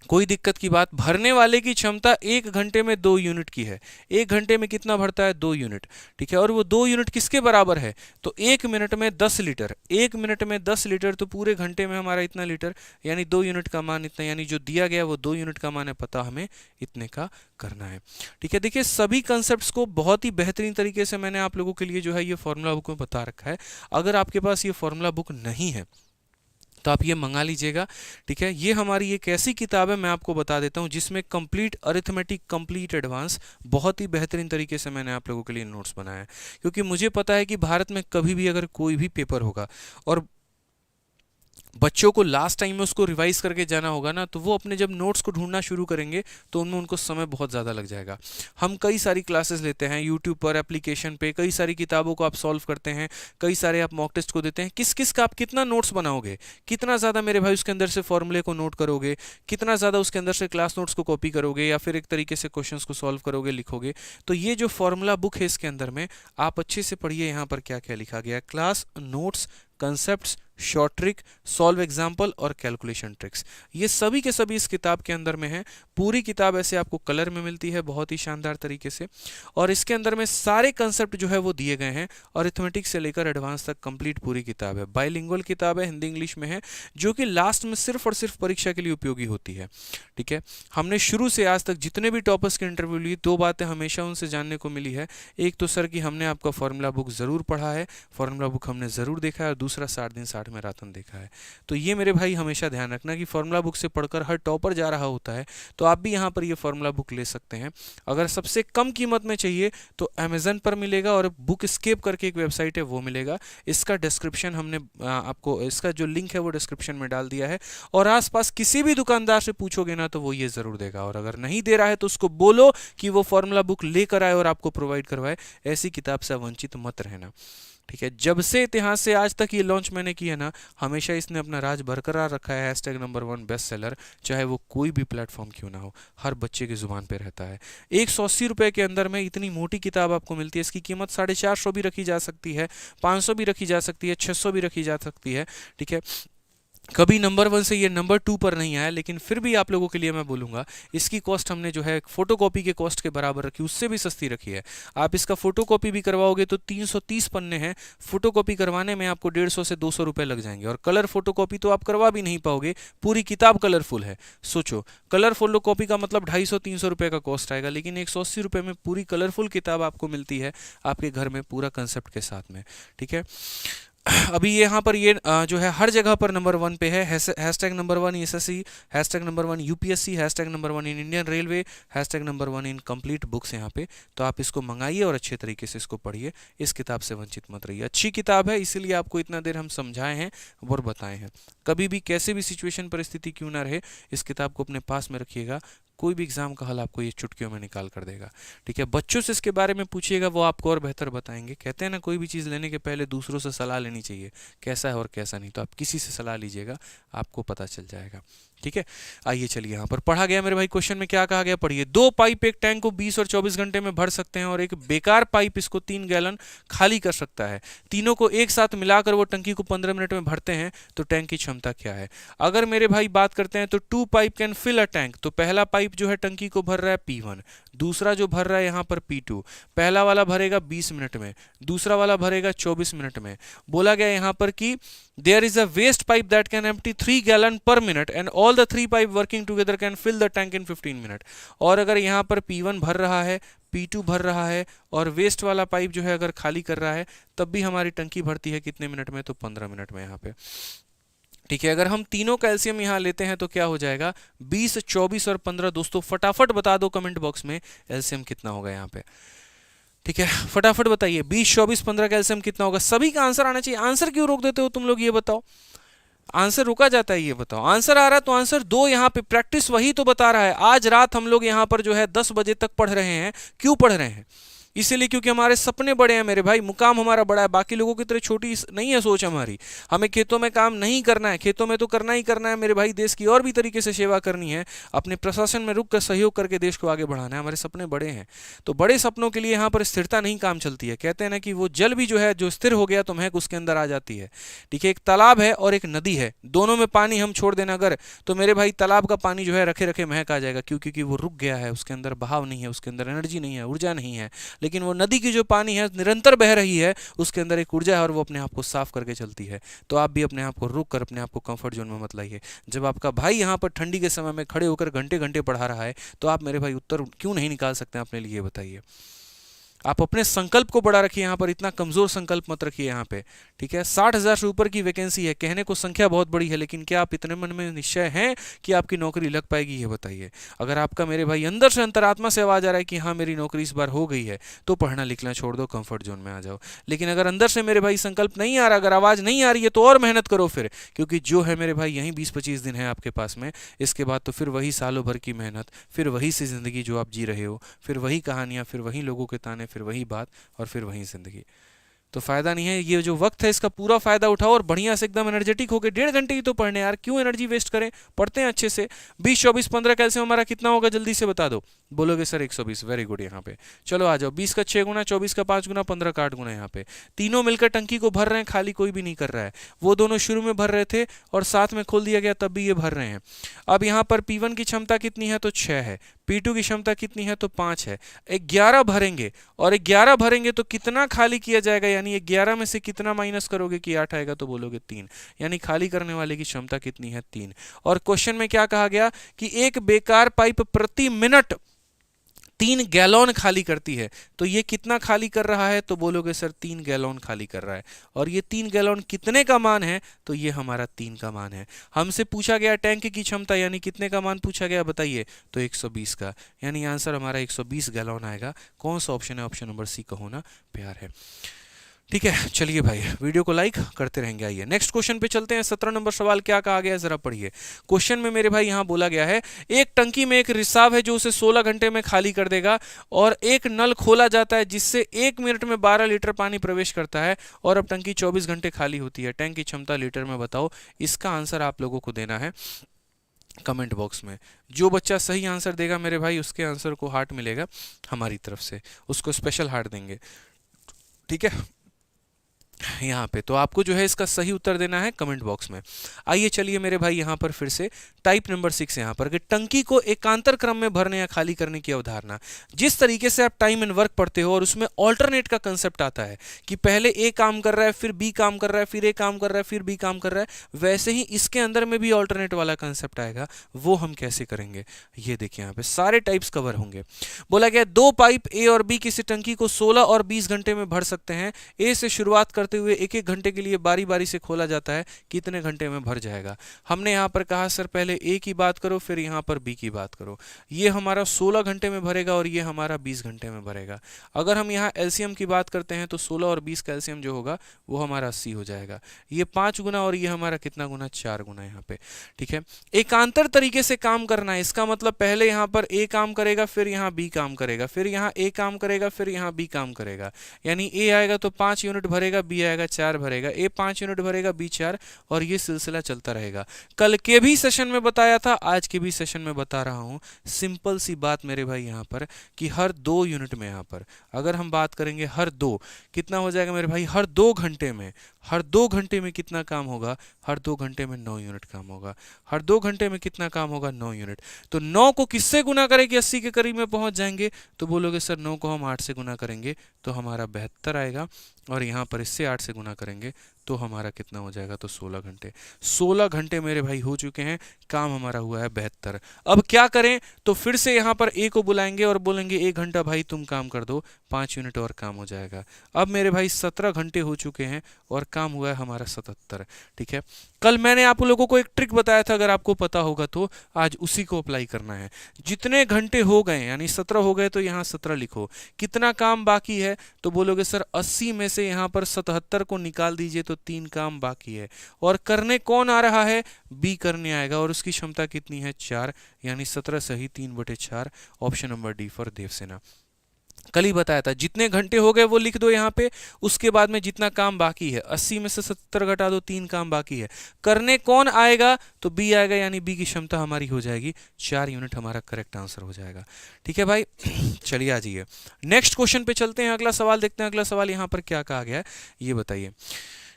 कोई दिक्कत की बात, भरने वाले की क्षमता 1 घंटे में 2 यूनिट की है। 1 घंटे में कितना भरता है, 2 यूनिट। ठीक है, और वो 2 यूनिट किसके बराबर है, तो 1 मिनट में 10 लीटर। 1 मिनट में 10 लीटर, तो पूरे घंटे में हमारा इतना लीटर, यानी 2 यूनिट का मान इतना, यानी जो दिया गया वो 2 यूनिट का मान है, पता हमें इतने का करना है। ठीक है, देखिए सभी कंसेप्ट्स को बहुत ही बेहतरीन तरीके से मैंने आप लोगों के लिए जो है ये फॉर्मूला बुक में बता रखा है। अगर आपके पास ये फॉर्मूला बुक नहीं है तो आप ये मंगा लीजिएगा। ठीक है, ये हमारी एक ऐसी किताब है, मैं आपको बता देता हूँ, जिसमें कंप्लीट अरिथमेटिक, कंप्लीट एडवांस, बहुत ही बेहतरीन तरीके से मैंने आप लोगों के लिए नोट्स बनाया है। क्योंकि मुझे पता है कि भारत में कभी भी अगर कोई भी पेपर होगा और बच्चों को लास्ट टाइम में उसको रिवाइज करके जाना होगा ना, तो वो अपने जब नोट्स को ढूंढना शुरू करेंगे तो उनमें उनको समय बहुत ज़्यादा लग जाएगा। हम कई सारी क्लासेस लेते हैं यूट्यूब पर, एप्लीकेशन पे, कई सारी किताबों को आप सॉल्व करते हैं, कई सारे आप मॉक टेस्ट को देते हैं। किस किस का आप कितना नोट्स बनाओगे, कितना ज़्यादा मेरे भाई उसके अंदर से फॉर्मूले को नोट करोगे, कितना ज़्यादा उसके अंदर से क्लास नोट्स को कॉपी करोगे, या फिर एक तरीके से क्वेश्चंस को सॉल्व करोगे, लिखोगे। तो ये जो फॉर्मूला बुक है इसके अंदर में आप अच्छे से पढ़िए, यहाँ पर क्या क्या लिखा गया, class notes, concepts, short trick, solve example और कैलकुलेशन ट्रिक्स, ये सभी के सभी इस किताब के अंदर में है। पूरी किताब ऐसे आपको कलर में मिलती है बहुत ही शानदार तरीके से, और इसके अंदर में सारे कंसेप्ट जो है वो दिए गए हैं, और अरिथमेटिक से लेकर एडवांस तक कंप्लीट पूरी किताब है। बाइलिंगुअल किताब है, हिंदी इंग्लिश में है, जो कि लास्ट में सिर्फ और सिर्फ परीक्षा के लिए उपयोगी होती है। ठीक है, हमने शुरू से आज तक जितने भी टॉपर्स के इंटरव्यू लिए, 2 बातें हमेशा उनसे जानने को मिली है। एक तो सर कि हमने आपका फॉर्मूला बुक ज़रूर पढ़ा है, फॉर्मूला बुक हमने ज़रूर देखा है, और दूसरा 60 दिन 60 मैराथन देखा है। तो ये मेरे भाई हमेशा ध्यान रखना कि फॉर्मूला बुक से पढ़कर हर टॉपर जा रहा होता है, तो आप भी यहाँ पर ये फॉर्मूला बुक ले सकते हैं। अगर सबसे कम कीमत में चाहिए तो अमेजन पर मिलेगा, और बुक स्केप करके एक वेबसाइट है वो मिलेगा। इसका डिस्क्रिप्शन हमने आपको, इसका जो लिंक है वो डिस्क्रिप्शन में डाल दिया है, और आसपास किसी भी दुकानदार से पूछोगे ना तो वो ये ज़रूर देगा, और अगर नहीं दे रहा है तो उसको बोलो कि वो फॉर्मूला बुक लेकर आए और आपको प्रोवाइड करवाए। ऐसी किताब से वंचित मत रहना। ठीक है, जब से इतिहास से आज तक ये लॉन्च मैंने किया ना, हमेशा इसने अपना राज बरकरार रखा है। #नंबर 1 बेस्ट सेलर, चाहे वो कोई भी प्लेटफॉर्म क्यों ना हो, हर बच्चे की जुबान पे रहता है। 180 रुपये के अंदर में इतनी मोटी किताब आपको मिलती है। इसकी कीमत 450 भी रखी जा सकती है, 500 भी रखी जा सकती है, 600 भी रखी जा सकती है। ठीक है, कभी नंबर 1 से ये नंबर 2 पर नहीं आया, लेकिन फिर भी आप लोगों के लिए मैं बोलूँगा इसकी कॉस्ट हमने जो है फोटोकॉपी के कॉस्ट के बराबर रखी, उससे भी सस्ती रखी है। आप इसका फोटोकॉपी भी करवाओगे तो 330 पन्ने हैं, फोटोकॉपी करवाने में आपको 150 से 200 रुपये लग जाएंगे, और कलर फोटोकॉपी तो आप करवा भी नहीं पाओगे, पूरी किताब कलरफुल है। सोचो, कलर फोटोकॉपी का मतलब 250-300 रुपये का कॉस्ट आएगा, लेकिन 180 रुपये में पूरी कलरफुल किताब आपको मिलती है आपके घर में पूरा कंसेप्ट के साथ में। ठीक है, अभी यहाँ पर ये जो है हर जगह पर नंबर 1 पे है। #Number 1 SSC, #number 1 UPSC, #number 1 in Indian railway, #number 1 in complete books यहाँ पे। तो आप इसको मंगाइए और अच्छे तरीके से इसको पढ़िए, इस किताब से वंचित मत रहिए। अच्छी किताब है, इसीलिए आपको इतना देर हम समझाए हैं और बताए हैं। कभी भी कैसे भी सिचुएशन परिस्थिति क्यों ना रहे, इस किताब को अपने पास में रखिएगा। कोई भी एग्जाम का हल आपको ये चुटकियों में निकाल कर देगा। ठीक है, बच्चों से इसके बारे में पूछिएगा, वो आपको और बेहतर बताएंगे। कहते हैं ना, कोई भी चीज़ लेने के पहले दूसरों से सलाह लेनी चाहिए, कैसा है और कैसा नहीं। तो आप किसी से सलाह लीजिएगा, आपको पता चल जाएगा। ठीक है, आइए चलिए, यहाँ पर पढ़ा गया मेरे भाई क्वेश्चन में क्या कहा गया, पढ़िए। 2 पाइप एक टैंक को 20 और 24 घंटे में भर सकते हैं, और एक बेकार पाइप इसको 3 गैलन खाली कर सकता है। तीनों को एक साथ मिलाकर वो टंकी को 15 मिनट में भरते हैं, तो टैंक की क्षमता क्या है। अगर मेरे भाई बात करते हैं तो 2 pipe can fill a tank, तो पहला पाइप जो है टंकी को भर रहा है P1, दूसरा जो भर रहा है यहाँ पर P2। पहला वाला भरेगा 20 मिनट में, दूसरा वाला भरेगा 24 मिनट में। बोला गया यहाँ पर कि there is a waste pipe that can empty 3 gallon per minute and all the 3 pipe working together can fill the tank in 15 minute। और अगर यहाँ पर P1 भर रहा है, P2 भर रहा है, और वेस्ट वाला पाइप जो है अगर खाली कर रहा है, तब भी हमारी टंकी भरती है कितने मिनट में, तो 15 मिनट में यहाँ पे। ठीक है, अगर हम तीनों का एलसीएम यहाँ लेते हैं तो क्या हो जाएगा 20, 24 और 15। दोस्तों फटाफट बता दो कमेंट बॉक्स में एलसीएम कितना होगा यहाँ पे। ठीक है, फटाफट बताइए 20, 24, 15 का एलसीएम कितना होगा। सभी का आंसर आना चाहिए। आंसर क्यों रोक देते हो तुम लोग, ये बताओ। आंसर रुका जाता है, ये बताओ। आंसर आ रहा है तो आंसर दो। यहाँ पे प्रैक्टिस वही तो बता रहा है। आज रात हम लोग यहाँ पर जो है 10 बजे तक पढ़ रहे हैं। क्यों पढ़ रहे हैं? इसीलिए क्योंकि हमारे सपने बड़े हैं मेरे भाई, मुकाम हमारा बड़ा है। बाकी लोगों की तरह छोटी नहीं है सोच हमारी। हमें खेतों में काम नहीं करना है, खेतों में तो करना ही करना है मेरे भाई। देश की और भी तरीके से सेवा करनी है, अपने प्रशासन में रुक कर सहयोग करके देश को आगे बढ़ाना है। हमारे सपने बड़े हैं, तो बड़े सपनों के लिए यहाँ पर स्थिरता नहीं काम चलती है। कहते हैं ना कि वो जल भी जो है जो स्थिर हो गया तो महक उसके अंदर आ जाती है। ठीक है, एक तालाब है और एक नदी है, दोनों में पानी हम छोड़ देना अगर, तो मेरे भाई तालाब का पानी जो है रखे रखे महक आ जाएगा। क्यों? क्योंकि वो रुक गया है, उसके अंदर बहाव नहीं है, उसके अंदर एनर्जी नहीं है, ऊर्जा नहीं है। लेकिन वो नदी की जो पानी है निरंतर बह रही है, उसके अंदर एक ऊर्जा है और वो अपने आप को साफ करके चलती है। तो आप भी अपने आप को रुक कर अपने आप को कंफर्ट जोन में मत लाइए। जब आपका भाई यहाँ पर ठंडी के समय में खड़े होकर घंटे घंटे पढ़ा रहा है, तो आप मेरे भाई उत्तर क्यों नहीं निकाल सकते अपने लिए, बताइए। आप अपने संकल्प को बड़ा रखिए, यहाँ पर इतना कमजोर संकल्प मत रखिए यहाँ पे। ठीक है, 60,000 से ऊपर की वैकेंसी है। कहने को संख्या बहुत बड़ी है, लेकिन क्या आप इतने मन में निश्चय हैं कि आपकी नौकरी लग पाएगी, ये बताइए। अगर आपका मेरे भाई अंदर से अंतरात्मा से आवाज आ रहा है कि हाँ मेरी नौकरी इस बार हो गई है, तो पढ़ना लिखना छोड़ दो, कंफर्ट जोन में आ जाओ। लेकिन अगर अंदर से मेरे भाई संकल्प नहीं आ रहा, अगर आवाज नहीं आ रही है, तो और मेहनत करो फिर। क्योंकि जो है मेरे भाई यही 20-25 दिन है आपके पास में। इसके बाद तो फिर वही सालों भर की मेहनत, फिर वही सी जिंदगी जो आप जी रहे हो, फिर वही कहानियां, फिर वही लोगों के ताने, फिर वही बात और फिर वही जिंदगी। तो फायदा नहीं है। ये जो वक्त है इसका पूरा फायदा उठाओ और बढ़िया से एकदम एनर्जेटिक होकर 1.5 घंटे ही तो पढ़ने यार, क्यों एनर्जी वेस्ट करें, पढ़ते हैं अच्छे से। 20, 24, 15 कैल्शियम हमारा कितना होगा, जल्दी से बता दो। बोलोगे सर 120, वेरी गुड। यहाँ पे चलो आ जाओ। 20 का 6 गुना, 24 का 5 गुना, 15 का 8 गुना। यहाँ पे तीनों मिलकर टंकी को भर रहे हैं, खाली कोई भी नहीं कर रहा है। वो दोनों शुरू में भर रहे थे और साथ में खोल दिया गया, तब भी ये भर रहे हैं। अब यहाँ पर P1 की क्षमता कितनी है, तो 6 है। P2 की क्षमता कितनी है, तो 5 है। 11 भरेंगे और 11 भरेंगे तो कितना खाली किया जाएगा, यानी 11 में से कितना माइनस करोगे कि 8 आएगा, तो बोलोगे 3। यानी खाली करने वाले की क्षमता कितनी है, 3। और क्वेश्चन में क्या कहा गया कि एक बेकार पाइप प्रति मिनट 3 गैलन खाली करती है। तो ये कितना खाली कर रहा है, तो बोलोगे सर 3 गैलन खाली कर रहा है। और ये 3 गैलन कितने का मान है, तो ये हमारा 3 का मान है। हमसे पूछा गया टैंक की क्षमता, यानी कितने का मान पूछा गया, बताइए, तो 120 का। यानी आंसर हमारा 120 गैलन आएगा। कौन सा ऑप्शन है, ऑप्शन नंबर सी का होना प्यार है। ठीक है, चलिए भाई वीडियो को लाइक करते रहेंगे। आइए नेक्स्ट क्वेश्चन पे चलते हैं। 17 नंबर सवाल क्या कहा गया है, जरा पढ़िए। क्वेश्चन में मेरे भाई यहाँ बोला गया है, एक टंकी में एक रिसाव है जो उसे 16 घंटे में खाली कर देगा, और एक नल खोला जाता है जिससे 1 मिनट में 12 लीटर पानी प्रवेश करता है, और अब टंकी 24 घंटे खाली होती है। टैंक की क्षमता लीटर में बताओ। इसका आंसर आप लोगों को देना है कमेंट बॉक्स में। जो बच्चा सही आंसर देगा मेरे भाई, उसके आंसर को हार्ट मिलेगा हमारी तरफ से, उसको स्पेशल हार्ट देंगे। ठीक है, यहाँ पे तो आपको जो है इसका सही उत्तर देना है कमेंट बॉक्स में। आइए चलिए मेरे भाई यहाँ पर फिर से टाइप नंबर 6 यहाँ पर कि टंकी को एकांतर क्रम में भरने या खाली करने की अवधारणा। जिस तरीके से आप टाइम एंड वर्क पढ़ते हो और उसमें ऑल्टरनेट का कंसेप्ट आता है कि पहले ए काम कर रहा है, फिर बी काम कर रहा है, फिर ए काम कर रहा है, फिर बी काम कर रहा है, वैसे ही इसके अंदर में भी ऑल्टरनेट वाला कंसेप्ट आएगा। वो हम कैसे करेंगे, ये देखिए यहाँ पे सारे टाइप्स कवर होंगे। बोला गया 2 पाइप ए और बी किसी टंकी को 16 और 20 घंटे में भर सकते हैं। ए से शुरुआत करते हुए 1-1 घंटे के लिए बारी बारी से खोला जाता है, कितने घंटे में भर जाएगा। हमने यहाँ पर कहा सर पहले ए की बात करो, फिर यहाँ पर बी की बात करो। ये हमारा 16 घंटे में भरेगा और ये हमारा 20 घंटे में भरेगा। अगर हम यहाँ एलसीएम की बात करते हैं तो 16 और 20 का एलसीएम जो होगा वो हमारा 80 हो जाएगा। ये 5 गुना और ये हमारा कितना गुना, 4 गुना यहाँ पे। ठीक है, एकांतर तरीके से काम करना है, इसका मतलब पहले यहाँ पर ए काम करेगा, फिर यहाँ बी काम करेगा, फिर यहाँ ए काम करेगा, फिर यहाँ बी काम करेगा। यानी ए आएगा तो 5 यूनिट भरेगा, बी आएगा 4 भरेगा, ए 5 यूनिट भरेगा, बी 4, और ये सिलसिला चलता रहेगा। कल के भी सेशन में बताया था, आज के भी सेशन में बता रहा हूं। सिंपल सी बात मेरे भाई यहाँ पर कि हर 2 यूनिट में, यहाँ पर अगर हम बात करेंगे हर 2, कितना हो जाएगा मेरे भाई, हर 2 घंटे में, हर 2 घंटे में कितना काम होगा, हर 2 घंटे में 9 यूनिट काम होगा। हर 2 घंटे में कितना काम होगा, 9 यूनिट। तो 9 को किससे गुना करेंगे 80 के करीब में पहुंच जाएंगे, तो बोलोगे सर 9 को हम 8 से गुना करेंगे तो हमारा 72 आएगा, और यहाँ पर इससे 8 से गुना करेंगे तो हमारा कितना हो जाएगा, तो 16 घंटे। 16 घंटे मेरे भाई हो चुके हैं, काम हमारा हुआ है 72। अब क्या करें, तो फिर से यहाँ पर ए को बुलाएंगे और बोलेंगे 1 घंटा भाई तुम काम कर दो, 5 यूनिट और काम हो जाएगा। अब मेरे भाई 17 घंटे हो चुके हैं और काम हुआ है हमारा 77। ठीक है, कल मैंने आप लोगों को एक ट्रिक बताया था, अगर आपको पता होगा तो आज उसी को अप्लाई करना है। जितने घंटे हो गए यानी 17 हो गए तो यहाँ 17 लिखो, कितना काम बाकी है, तो बोलोगे सर 80 में से यहाँ पर 77 को निकाल दीजिए तो 3 काम बाकी है। और करने कौन आ रहा है, बी करने आएगा, और उसकी क्षमता कितनी है, 4, यानी 17 सही 3/4। Option number D for Devsena. कल ही बताया था, जितने घंटे हो गए वो लिख दो यहाँ पे, उसके बाद में जितना काम बाकी है, 80 में से 70 घटा दो, 3 काम बाकी है। करने कौन आएगा, तो बी आएगा, यानी बी की क्षमता हमारी हो जाएगी 4 यूनिट, हमारा करेक्ट आंसर हो जाएगा। ठीक है भाई, चलिए आ जाइए नेक्स्ट क्वेश्चन पे चलते हैं। अगला सवाल देखते हैं, अगला सवाल यहाँ पर क्या कहा गया है ये बताइए।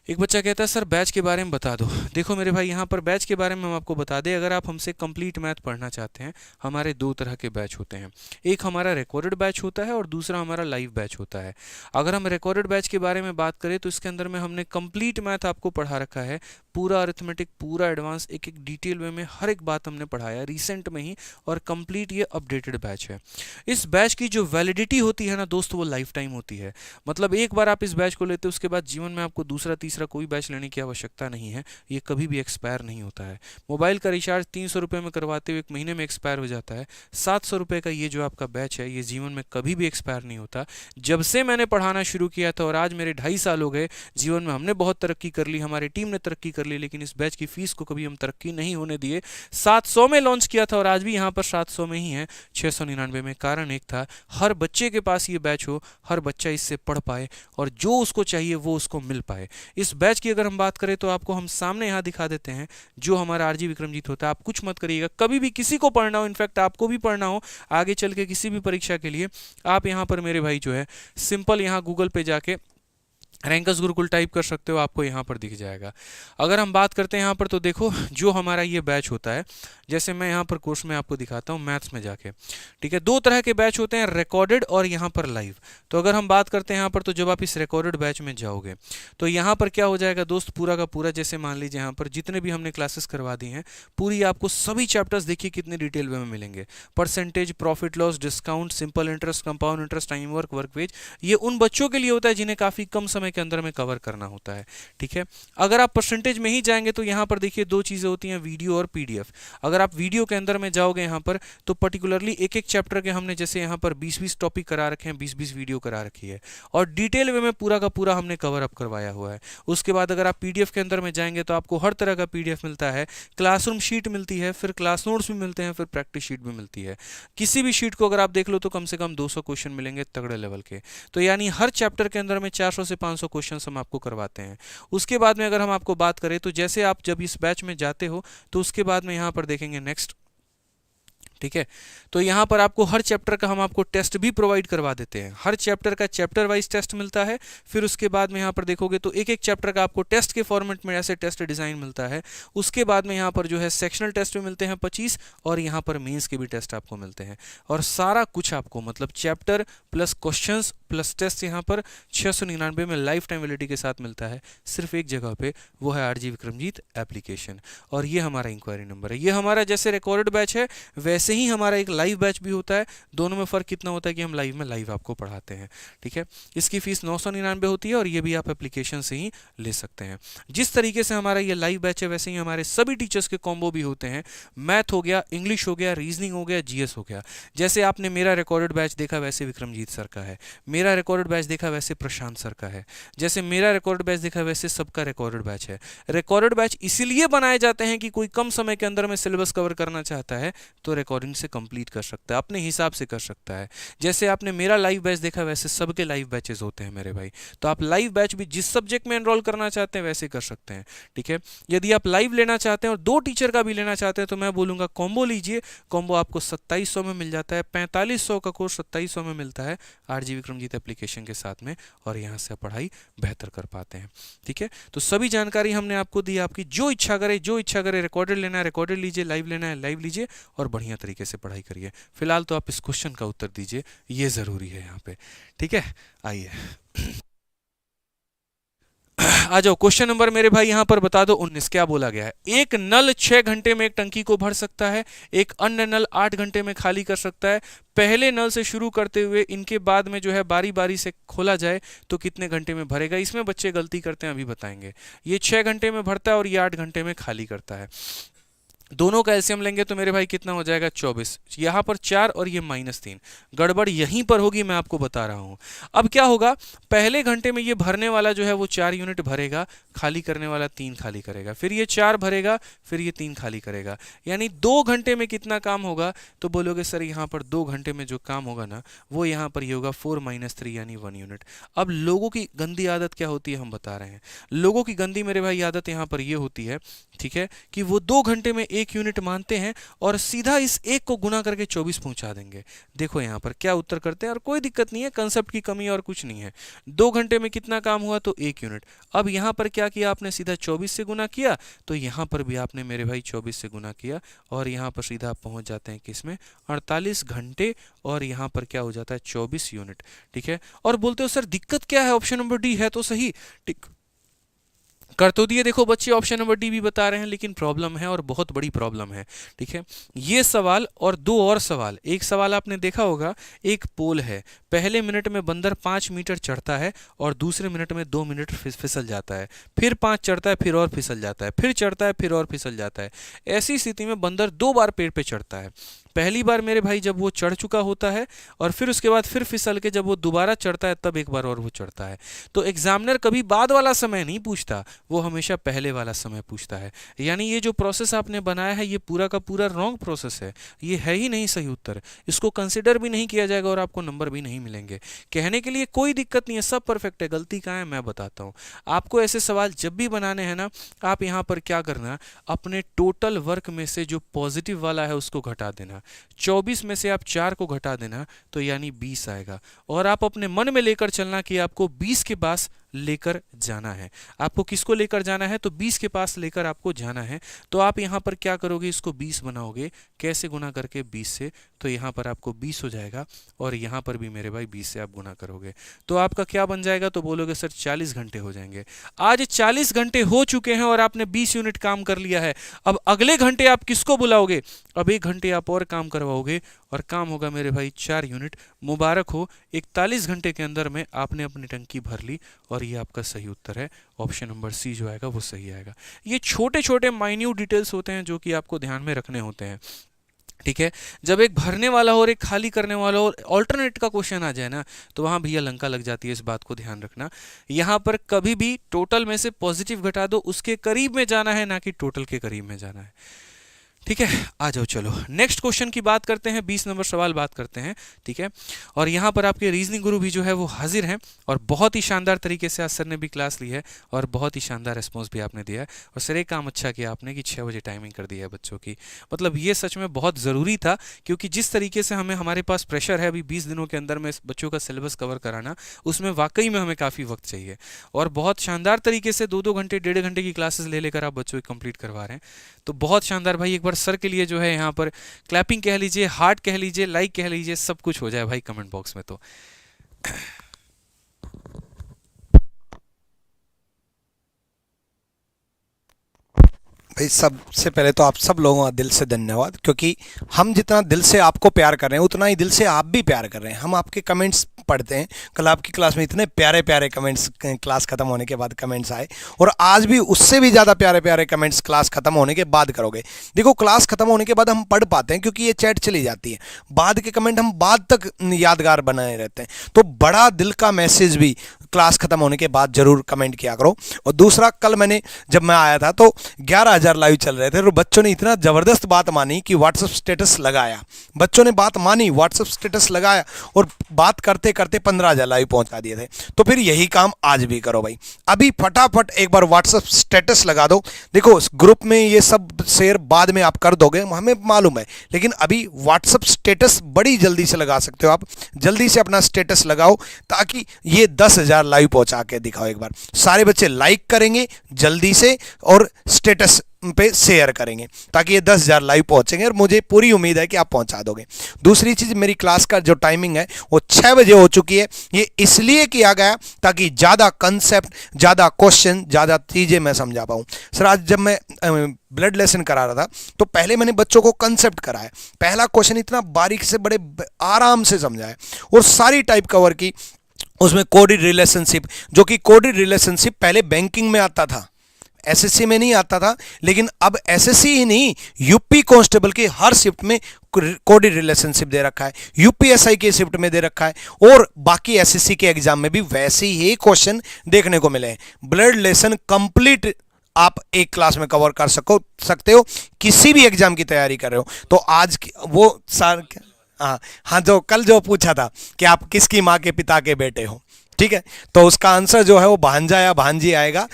एक बच्चा कहता है सर बैच के बारे में बता दो। देखो मेरे भाई, यहाँ पर बैच के बारे में हम आपको बता दें, अगर आप हमसे कंप्लीट मैथ पढ़ना चाहते हैं, हमारे 2 तरह के बैच होते हैं। एक हमारा रिकॉर्डेड बैच होता है और दूसरा हमारा लाइव बैच होता है। अगर हम रिकॉर्डेड बैच के बारे में बात करें तो इसके अंदर में हमने कंप्लीट मैथ आपको पढ़ा रखा है, पूरा अरिथमेटिक, पूरा एडवांस, एक एक डिटेल वे में हर एक बात हमने पढ़ाया रिसेंट में ही, और कंप्लीट ये अपडेटेड बैच है। इस बैच की जो वैलिडिटी होती है ना दोस्त, वो लाइफ टाइम होती है। मतलब एक बार आप इस बैच को लेते हो, उसके बाद जीवन में आपको दूसरा तीसरा कोई बैच लेने की आवश्यकता नहीं है, ये कभी भी एक्सपायर नहीं होता है। मोबाइल का रिचार्ज 300 रुपये में करवाते हुए 1 महीने में एक्सपायर हो जाता है, 700 रुपये का ये जो आपका बैच है ये जीवन में कभी भी एक्सपायर नहीं होता। जब से मैंने पढ़ाना शुरू किया था और आज मेरे 2.5 साल हो गए, जीवन में हमने बहुत तरक्की कर ली, हमारी टीम ने तरक्की कर ली, लेकिन इस बैच की फीस को कभी हम तरक्की नहीं होने दिए। 700 में लॉन्च किया था और आज भी यहाँ पर 700 में ही है, 699 में। कारण एक था, हर बच्चे के पास ये बैच हो, हर बच्चा इससे पढ़ पाए और जो उसको चाहिए वो उसको मिल पाए। इस बैच की अगर हम बात करें तो आपको हम सामने यहाँ दिखा देते हैं, जो हमारा आरजी विक्रमजीत होता है। आप कुछ मत करिएगा, कभी भी किसी को पढ़ना हो, इनफैक्ट आपको भी पढ़ना हो आगे चल के किसी भी परीक्षा के लिए, आप यहाँ पर मेरे भाई जो है सिंपल यहाँ गूगल पे जाके रैंकर्स गुरुकुल टाइप कर सकते हो, आपको यहाँ पर दिख जाएगा। अगर हम बात करते हैं यहाँ पर तो देखो, जो हमारा ये बैच होता है, जैसे मैं यहाँ पर कोर्स में आपको दिखाता हूँ मैथ्स में जाके। ठीक है, 2 तरह के बैच होते हैं, रिकॉर्डेड और यहाँ पर लाइव। तो अगर हम बात करते हैं यहाँ पर, तो जब आप इस रिकॉर्डेड बैच में जाओगे तो यहाँ पर क्या हो जाएगा दोस्त, पूरा का पूरा, जैसे मान लीजिए यहाँ पर जितने भी हमने क्लासेस करवा दी हैं, पूरी आपको सभी चैप्टर्स देखिए कितने डिटेल में मिलेंगे। Percentage, profit loss, discount, simple interest, compound interest, time work, work wage, ये उन बच्चों के लिए होता है जिन्हें काफ़ी कम समय के अंदर में कवर करना होता है। ठीक है, अगर आप परसेंटेज में ही जाएंगे तो यहाँ पर देखिए 2 चीजें होती हैं, वीडियो और पीडीएफ। अगर आप वीडियो के अंदर में जाओगे यहाँ पर, तो पर्टिकुलरली एक एक चैप्टर के हमने जैसे यहाँ पर 20-20 टॉपिक करा रखे हैं, 20-20 वीडियो करा रखी है और डिटेल वे में पूरा का पूरा हमने कवर अप करवाया हुआ है। उसके बाद अगर आप पीडीएफ के अंदर में जाएंगे तो आपको हर तरह का पीडीएफ मिलता है, क्लासरूम शीट मिलती है, फिर क्लास नोट्स भी मिलते हैं, फिर प्रैक्टिस शीट भी मिलती है। किसी भी शीट को अगर आप देख लो तो कम से कम 200 क्वेश्चन मिलेंगे तगड़े लेवल के। तो यानी हर चैप्टर के अंदर में 400 से 500 क्वेश्चन हम आपको करवाते हैं। उसके बाद में अगर हम आपको बात करें तो जैसे आप जब इस बैच में जाते हो तो उसके बाद में यहाँ पर देखेंगे नेक्स्ट। ठीक है, तो यहाँ पर आपको हर चैप्टर का हम आपको टेस्ट भी प्रोवाइड करवा देते हैं। हर चैप्टर का चैप्टर वाइज टेस्ट मिलता है। फिर उसके बाद में यहाँ पर देखोगे तो एक एक चैप्टर का आपको टेस्ट के फॉर्मेट में ऐसे टेस्ट डिजाइन मिलता है। उसके बाद में यहाँ पर जो है सेक्शनल टेस्ट भी मिलते हैं 25, और यहाँ पर मेंस के भी टेस्ट आपको मिलते हैं। और सारा कुछ आपको मतलब chapter plus questions plus test यहाँ पर 699 में लाइफ टाइम वैलिडिटी के साथ मिलता है, सिर्फ एक जगह पे, वो है आरजी विक्रमजीत एप्लीकेशन। और ये हमारा इंक्वायरी नंबर है। ये हमारा जैसे रिकॉर्डेड बैच है वैसे ही हमारा एक लाइव बैच भी होता है। दोनों में फ़र्क कितना होता है कि हम लाइव में लाइव आपको पढ़ाते हैं। ठीक है, इसकी फीस 999 होती है और ये भी आप एप्लीकेशन से ही ले सकते हैं। जिस तरीके से हमारा ये लाइव बैच है वैसे ही हमारे सभी टीचर्स के कॉम्बो भी होते हैं। मैथ हो गया, इंग्लिश हो गया, रीजनिंग हो गया, जीएस हो गया। जैसे आपने मेरा रिकॉर्डेड बैच देखा वैसे विक्रमजीत सर का है, मेरा रिकॉर्डेड बैच देखा वैसे प्रशांत सर का है, जैसे मेरा रिकॉर्डेड बैच देखा वैसे सबका रिकॉर्डेड बैच है। रिकॉर्डेड बैच इसीलिए बनाए जाते हैं कि कोई कम समय के अंदर में सिलेबस कवर करना चाहता है तो रिकॉर्डिंग से कंप्लीट कर सकता है, अपने हिसाब से कर सकता है। जैसे आपने मेरा लाइव बैच देखा वैसे सबके लाइव बैचेस होते हैं मेरे भाई। तो आप लाइव बैच भी जिस सब्जेक्ट में एनरोल करना चाहते हैं वैसे कर सकते हैं। ठीक है, यदि आप लाइव लेना चाहते हैं और 2 टीचर का भी लेना चाहते हैं तो मैं बोलूंगा कॉम्बो लीजिए। कॉम्बो आपको 2700 में मिल जाता है। 4500 का कोर्स 2700 में मिलता है आरजी विक्रमजीत एप्लीकेशन के साथ में, और यहाँ से पढ़ाई बेहतर कर पाते हैं। ठीक है, तो सभी जानकारी हमने आपको दी। आपकी जो इच्छा करे, रिकॉर्डेड लेना है रिकॉर्डेड लीजिए, लाइव लेना है लाइव लीजिए, और बढ़िया तरीके से पढ़ाई करिए। फिलहाल तो आप इस क्वेश्चन का उत्तर दीजिए, ये जरूरी है यहाँ पे। ठीक है, आइए आ जाओ क्वेश्चन नंबर मेरे भाई यहां पर बता दो 19 क्या बोला गया है। एक नल 6 घंटे में एक टंकी को भर सकता है, एक अन्य नल 8 घंटे में खाली कर सकता है। पहले नल से शुरू करते हुए इनके बाद में जो है बारी बारी से खोला जाए तो कितने घंटे में भरेगा। इसमें बच्चे गलती करते हैं, अभी बताएंगे। ये 6 घंटे में भरता है और ये 8 घंटे में खाली करता है। दोनों का एलसीएम लेंगे तो मेरे भाई कितना हो जाएगा 24। यहाँ पर 4 और ये -3। गड़बड़ यहीं पर होगी, मैं आपको बता रहा हूँ। अब क्या होगा, पहले घंटे में ये भरने वाला जो है वो 4 यूनिट भरेगा, खाली करने वाला 3 खाली करेगा, फिर ये 4 भरेगा, फिर ये 3 खाली करेगा। यानी 2 घंटे में कितना काम होगा, तो बोलोगे सर यहाँ पर 2 घंटे में जो काम होगा ना वो यहाँ पर ये होगा 4 - 3 यानी 1 यूनिट। अब लोगों की गंदी आदत क्या होती है हम बता रहे हैं। लोगों की गंदी मेरे भाई आदत यहाँ पर ये होती है, ठीक है, कि वो 2 घंटे में 1 यूनिट मानते हैं और सीधा इस 1 को गुना करके 24 पहुंचा देंगे। देखो यहाँ पर क्या उत्तर करते हैं, और कोई दिक्कत नहीं है, कंसेप्ट की कमी और कुछ नहीं है। 2 घंटे में कितना काम हुआ, तो 1 यूनिट। अब यहाँ पर क्या किया आपने, सीधा 24 से गुना किया, तो यहाँ पर भी आपने मेरे भाई 24 से गुना किया और यहाँ पर सीधा आप पहुंच जाते हैं किसमें, 48 घंटे, और यहाँ पर क्या हो जाता है 24 यूनिट। ठीक है, और बोलते हो सर दिक्कत क्या है, ऑप्शन नंबर डी है तो सही। ठीक कर तो दिए, देखो बच्चे ऑप्शन नंबर डी भी बता रहे हैं, लेकिन प्रॉब्लम है और बहुत बड़ी प्रॉब्लम है। ठीक है, ये सवाल और 2 और सवाल। एक सवाल आपने देखा होगा, एक पोल है, पहले मिनट में बंदर 5 मीटर चढ़ता है और दूसरे मिनट में 2 मिनट फिसल जाता है, फिर 5 चढ़ता है, फिर और फिसल जाता है, फिर चढ़ता है, फिर और फिसल जाता है। ऐसी स्थिति में बंदर 2 बार पेड़ पे चढ़ता है। पहली बार मेरे भाई जब वो चढ़ चुका होता है और फिर उसके बाद फिर फिसल के जब वो दोबारा चढ़ता है तब एक बार और वो चढ़ता है। तो एग्जामिनर कभी बाद वाला समय नहीं पूछता, वो हमेशा पहले वाला समय पूछता है। यानी ये जो प्रोसेस आपने बनाया है ये पूरा का पूरा रॉन्ग प्रोसेस है, ये है ही नहीं सही उत्तर। इसको कंसिडर भी नहीं किया जाएगा और आपको नंबर भी नहीं मिलेंगे। कहने के लिए कोई दिक्कत नहीं है, सब परफेक्ट है, गलती कहाँ है मैं बताता हूँ आपको। ऐसे सवाल जब भी बनाने हैं ना, आप यहाँ पर क्या करना, अपने टोटल वर्क में से जो पॉजिटिव वाला है उसको घटा देना। 24 में से आप 4 को घटा देना तो यानी 20 आएगा, और आप अपने मन में लेकर चलना कि आपको 20 के पास लेकर जाना है। आपको किसको लेकर जाना है, तो 20 के पास लेकर आपको जाना है। तो आप यहाँ पर क्या करोगे, इसको 20 बनाओगे, कैसे गुना करके 20 से, तो यहाँ पर आपको 20 हो जाएगा, और यहाँ पर भी मेरे भाई 20 से आप गुना करोगे तो आपका क्या बन जाएगा, तो बोलोगे सर 40 घंटे हो जाएंगे। आज 40 घंटे हो चुके हैं और आपने 20 यूनिट काम कर लिया है। अब अगले घंटे आप किसको बुलाओगे, अब 1 घंटे आप और काम करवाओगे और काम होगा मेरे भाई 4 यूनिट। मुबारक हो, 41 घंटे के अंदर में आपने अपनी टंकी भर ली, और ये आपका सही उत्तर है। ऑप्शन नंबर सी जो आएगा वो सही आएगा। ये छोटे छोटे माइन्यूट डिटेल्स होते हैं जो कि आपको ध्यान में रखने होते हैं। ठीक है, जब एक भरने वाला हो और एक खाली करने वाला हो, ऑल्टरनेट का क्वेश्चन आ जाए ना, तो वहां भैया लंका लग जाती है। इस बात को ध्यान रखना, यहां पर कभी भी टोटल में से पॉजिटिव घटा दो, उसके करीब में जाना है, ना कि टोटल के करीब में जाना है। ठीक है, आ जाओ चलो नेक्स्ट क्वेश्चन की बात करते हैं, 20 नंबर सवाल बात करते हैं। ठीक है, और यहाँ पर आपके रीजनिंग गुरु भी जो है वो हाजिर हैं, और बहुत ही शानदार तरीके से आज सर ने भी क्लास ली है और बहुत ही शानदार रिस्पॉन्स भी आपने दिया है। और सर एक काम अच्छा किया आपने कि 6 बजे टाइमिंग कर दी है बच्चों की, मतलब ये सच में बहुत ज़रूरी था, क्योंकि जिस तरीके से हमारे पास प्रेशर है अभी 20 दिनों के अंदर में बच्चों का सिलेबस कवर कराना, उसमें वाकई में हमें काफ़ी वक्त चाहिए। और बहुत शानदार तरीके से 2-2 घंटे 1.5 घंटे की क्लासेस ले लेकर आप बच्चों को कंप्लीट करवा रहे हैं, तो बहुत शानदार भाई। एक बार सर के लिए जो है यहाँ पर क्लैपिंग कह लीजिए, हार्ट कह लीजिए, लाइक कह लीजिए, सब कुछ हो जाए भाई कमेंट बॉक्स में। तो भाई सबसे पहले तो आप सब लोगों का दिल से धन्यवाद, क्योंकि हम जितना दिल से आपको प्यार कर रहे हैं उतना ही दिल से आप भी प्यार कर रहे हैं। हम आपके कमेंट्स पढ़ते हैं, कल आपकी क्लास में इतने प्यारे प्यारे कमेंट्स क्लास खत्म होने के बाद कमेंट्स आए, और आज भी उससे भी ज़्यादा प्यारे प्यारे कमेंट्स क्लास खत्म होने के बाद करोगे। देखो क्लास खत्म होने के बाद हम पढ़ पाते हैं क्योंकि ये चैट चली जाती है, बाद के कमेंट हम बाद तक यादगार बनाए रहते हैं। तो बड़ा दिल का मैसेज भी क्लास खत्म होने के बाद जरूर कमेंट किया करो। और दूसरा, कल जब मैं आया था तो 11,000 लाइव चल रहे थे, और बच्चों ने इतना ज़बरदस्त बात मानी कि व्हाट्सएप स्टेटस लगाया। बच्चों ने बात मानी, व्हाट्सएप स्टेटस लगाया, और बात करते करते 15,000 लाइव पहुंचा दिए थे। तो फिर यही काम आज भी करो भाई, अभी फटाफट एक बार व्हाट्सएप स्टेटस लगा दो। देखो ग्रुप में ये सब शेयर बाद में आप कर दोगे, हमें मालूम है, लेकिन अभी व्हाट्सएप स्टेटस बड़ी जल्दी से लगा सकते हो आप। जल्दी से अपना स्टेटस लगाओ ताकि ये 10,000 लाइव पहुंचा के दिखाओ। एक बार सारे बच्चे लाइक करेंगे जल्दी से और स्टेटस पे शेयर करेंगे ताकि ये 10,000 लाइव पहुंचेंगे और मुझे पूरी उम्मीद है कि आप पहुंचा दोगे। दूसरी चीज़, मेरी क्लास का जो टाइमिंग है वो 6 बजे हो चुकी है। ये इसलिए किया गया ताकि ज़्यादा कंसेप्ट, ज़्यादा क्वेश्चन, ज़्यादा चीज़ें मैं समझा पाऊँ। सर आज जब मैं ब्लड लेसन करा रहा था तो पहले मैंने बच्चों को कंसेप्ट कराया, पहला क्वेश्चन इतना बारीक से बड़े आराम से समझाया और सारी टाइप कवर की। उसमें कोडेड रिलेशनशिप, जो कि कोडेड रिलेशनशिप पहले बैंकिंग में आता था, एसएससी में नहीं आता था, लेकिन अब एसएससी ही नहीं, यूपी कांस्टेबल की हर शिफ्ट में कोडेड रिलेशनशिप दे रखा है, यूपीएसआई की शिफ्ट में दे रखा है और बाकी एसएससी के एग्जाम में भी वैसे ही क्वेश्चन देखने को मिले हैं। ब्लड लेसन कंप्लीट आप एक क्लास में कवर कर सकते हो, किसी भी एग्जाम की तैयारी कर रहे हो। तो आज वो सर, हाँ जो कल जो पूछा था कि आप किसकी माँ के पिता के बेटे हो, ठीक है, तो उसका आंसर जो है वो भांजा या भांजी आएगा,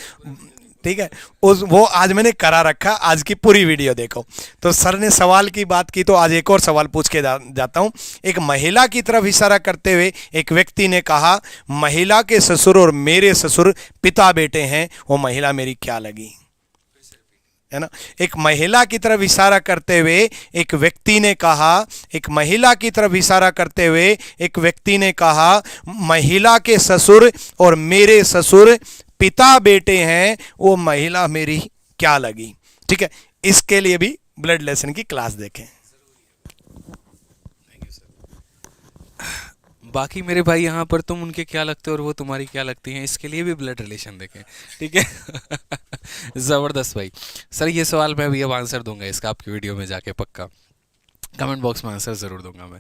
ठीक है। वो आज मैंने करा रखा, आज की पूरी वीडियो देखो। तो सर ने सवाल की बात की तो आज एक और सवाल पूछ के जाता हूं। एक महिला की तरफ इशारा करते हुए एक व्यक्ति ने कहा, महिला के ससुर और मेरे ससुर पिता बेटे हैं, वो महिला मेरी क्या लगी, है ना। एक महिला की तरफ इशारा करते हुए एक व्यक्ति ने कहा, एक महिला की तरफ इशारा करते हुए एक व्यक्ति ने कहा, महिला के ससुर और मेरे ससुर पिता बेटे हैं, वो महिला मेरी क्या लगी। ठीक है, इसके लिए भी ब्लड लेसन की क्लास देखें। बाकी मेरे भाई यहाँ पर तुम उनके क्या लगते हो और वो तुम्हारी क्या लगती हैं, इसके लिए भी ब्लड रिलेशन देखें, ठीक है। ज़बरदस्त भाई। सर ये सवाल मैं भी अब आंसर दूंगा इसका आपकी वीडियो में जाके, पक्का कमेंट बॉक्स में आंसर ज़रूर दूंगा मैं,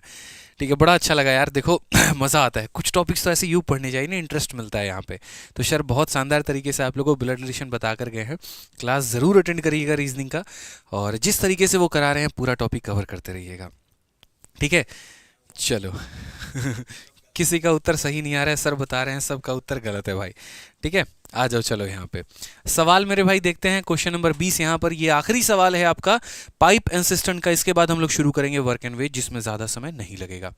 ठीक है। बड़ा अच्छा लगा यार, देखो मज़ा आता है, कुछ टॉपिक्स तो ऐसे यूँ पढ़ने चाहिए ना, इंटरेस्ट मिलता है यहाँ पे। तो सर बहुत शानदार तरीके से आप लोगों को ब्लड रिलेशन बता कर गए हैं। क्लास ज़रूर अटेंड करिएगा रीजनिंग का, और जिस तरीके से वो करा रहे हैं पूरा टॉपिक कवर करते रहिएगा, ठीक है। चलो किसी का उत्तर सही नहीं आ रहा है, सर बता रहे हैं सबका उत्तर गलत है भाई, ठीक है। आ जाओ चलो यहाँ पे सवाल मेरे भाई देखते हैं। क्वेश्चन नंबर 20 यहाँ पर, ये आखिरी सवाल है आपका पाइप एंसिस्टेंट का। इसके बाद हम लोग शुरू करेंगे वर्क एंड वेट, जिसमें ज़्यादा समय नहीं लगेगा।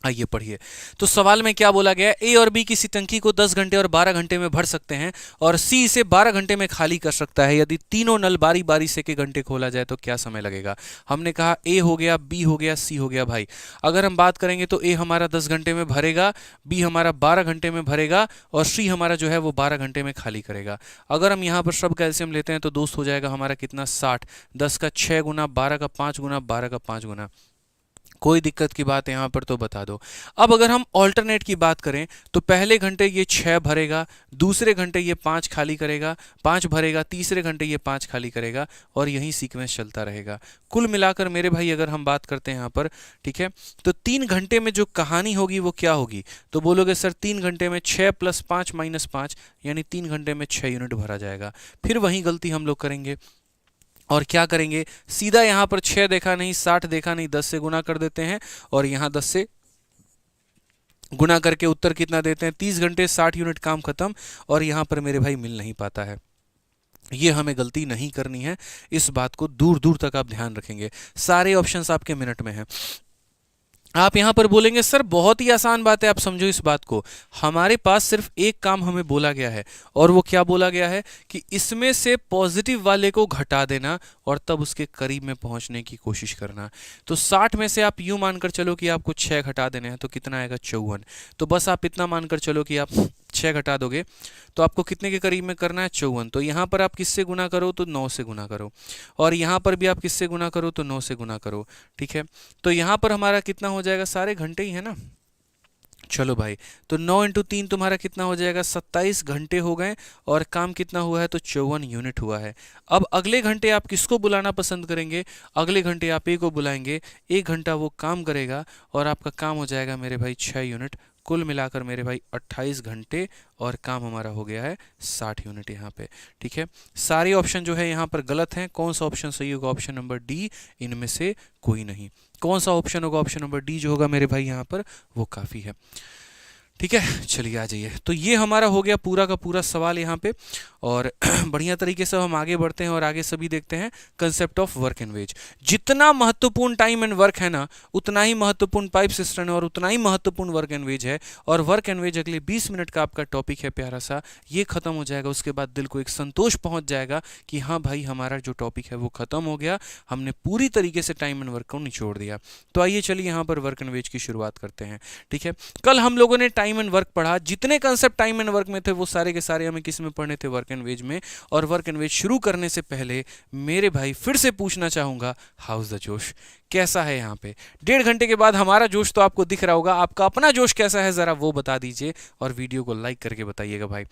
आइए पढ़िए। तो सवाल में क्या बोला गया है, ए और बी किसी टंकी को 10 घंटे और 12 घंटे में भर सकते हैं और सी इसे 12 घंटे में खाली कर सकता है। यदि तीनों नल बारी बारी से के घंटे खोला जाए तो क्या समय लगेगा। हमने कहा ए हो गया, बी हो गया, सी हो गया। भाई अगर हम बात करेंगे तो ए हमारा 10 घंटे में भरेगा, बी हमारा 12 घंटे में भरेगा और सी हमारा जो है वो 12 घंटे में खाली करेगा। अगर हम यहाँ पर सब कैल्शियम लेते हैं तो दोस्त हो जाएगा हमारा कितना, 60। 10 का 6 गुना, 12 का 5 गुना, 12 का 5 गुना। कोई दिक्कत की बात यहाँ पर तो बता दो। अब अगर हम ऑल्टरनेट की बात करें तो पहले घंटे ये 6 भरेगा, दूसरे घंटे ये 5 खाली करेगा, 5 भरेगा, तीसरे घंटे ये 5 खाली करेगा और यही सीक्वेंस चलता रहेगा। कुल मिलाकर मेरे भाई अगर हम बात करते हैं यहाँ पर, ठीक है, तो 3 घंटे में जो कहानी होगी वो क्या होगी। तो बोलोगे सर 3 घंटे में 6 + 5 - 5, यानी 3 घंटे में 6 यूनिट भरा जाएगा। फिर वही गलती हम लोग करेंगे और क्या करेंगे, सीधा यहाँ पर 6 देखा नहीं, 60 देखा नहीं, 10 से गुना कर देते हैं और यहाँ 10 से गुना करके उत्तर कितना देते हैं, 30 घंटे 60 यूनिट, काम खत्म। और यहाँ पर मेरे भाई मिल नहीं पाता है। ये हमें गलती नहीं करनी है, इस बात को दूर दूर तक आप ध्यान रखेंगे। सारे ऑप्शंस आपके मिनट में हैं। आप यहां पर बोलेंगे सर बहुत ही आसान बात है, आप समझो इस बात को। हमारे पास सिर्फ एक काम हमें बोला गया है और वो क्या बोला गया है कि इसमें से पॉजिटिव वाले को घटा देना और तब उसके करीब में पहुंचने की कोशिश करना। तो 60 में से आप यूं मानकर चलो कि आपको 6 घटा देने हैं तो कितना आएगा, 54। तो बस आप इतना मानकर चलो कि आप 6 घटा दोगे तो आपको कितने के करीब में करना है, 54। तो यहाँ पर आप किससे गुना करो तो 9 से गुना करो और यहाँ पर भी आप किससे गुना करो तो 9 से गुना करो, ठीक है। तो यहाँ पर हमारा कितना हो जाएगा, सारे घंटे ही है ना। चलो भाई, तो 9 × 3 तुम्हारा कितना हो जाएगा, 27 घंटे हो गए और काम कितना हुआ है तो 54 यूनिट हुआ है। अब अगले घंटे आप किसको बुलाना पसंद करेंगे, अगले घंटे आप ए को बुलाएंगे, 1 घंटा वो काम करेगा और आपका काम हो जाएगा मेरे भाई 6 यूनिट। कुल मिलाकर मेरे भाई 28 घंटे और काम हमारा हो गया है 60 यूनिट यहाँ पे, ठीक है। सारे ऑप्शन जो है यहाँ पर गलत हैं। कौन सा ऑप्शन सही होगा, ऑप्शन नंबर डी, इनमें से कोई नहीं। कौन सा ऑप्शन होगा, ऑप्शन नंबर डी जो होगा मेरे भाई यहाँ पर वो काफ़ी है, ठीक है, चलिए आ जाइए। तो ये हमारा हो गया पूरा का पूरा सवाल यहाँ पे, और बढ़िया तरीके से हम आगे बढ़ते हैं और आगे सभी देखते हैं concept of work and wage. जितना महत्वपूर्ण टाइम एंड वर्क है ना, उतना ही महत्वपूर्ण पाइप सिस्टम है और उतना ही महत्वपूर्ण वर्क एंड वेज है। और वर्क एंड वेज अगले 20 मिनट का आपका टॉपिक है प्यारा सा, ये खत्म हो जाएगा। उसके बाद दिल को एक संतोष पहुंच जाएगा कि हाँ भाई, हमारा जो टॉपिक है वो खत्म हो गया, हमने पूरी तरीके से टाइम एंड वर्क को निचोड़ दिया। तो आइए चलिए यहाँ पर वर्क एंड वेज की शुरुआत करते हैं। ठीक है, कल हम लोगों ने टाइम एंड वर्क पढ़ा, जितने कंसेप्ट टाइम एंड वर्क में थे वो सारे के सारे हमें किस में पढ़ने थे, वर्क एंड वेज में। और वर्क एंड वेज शुरू करने से पहले मेरे भाई फिर से पूछना चाहूंगा, हाउस द जोश कैसा है यहाँ पे? 1.5 घंटे के बाद हमारा जोश तो आपको दिख रहा होगा, आपका अपना जोश कैसा है जरा वो बता दीजिए और वीडियो को लाइक करके बताइएगा भाई।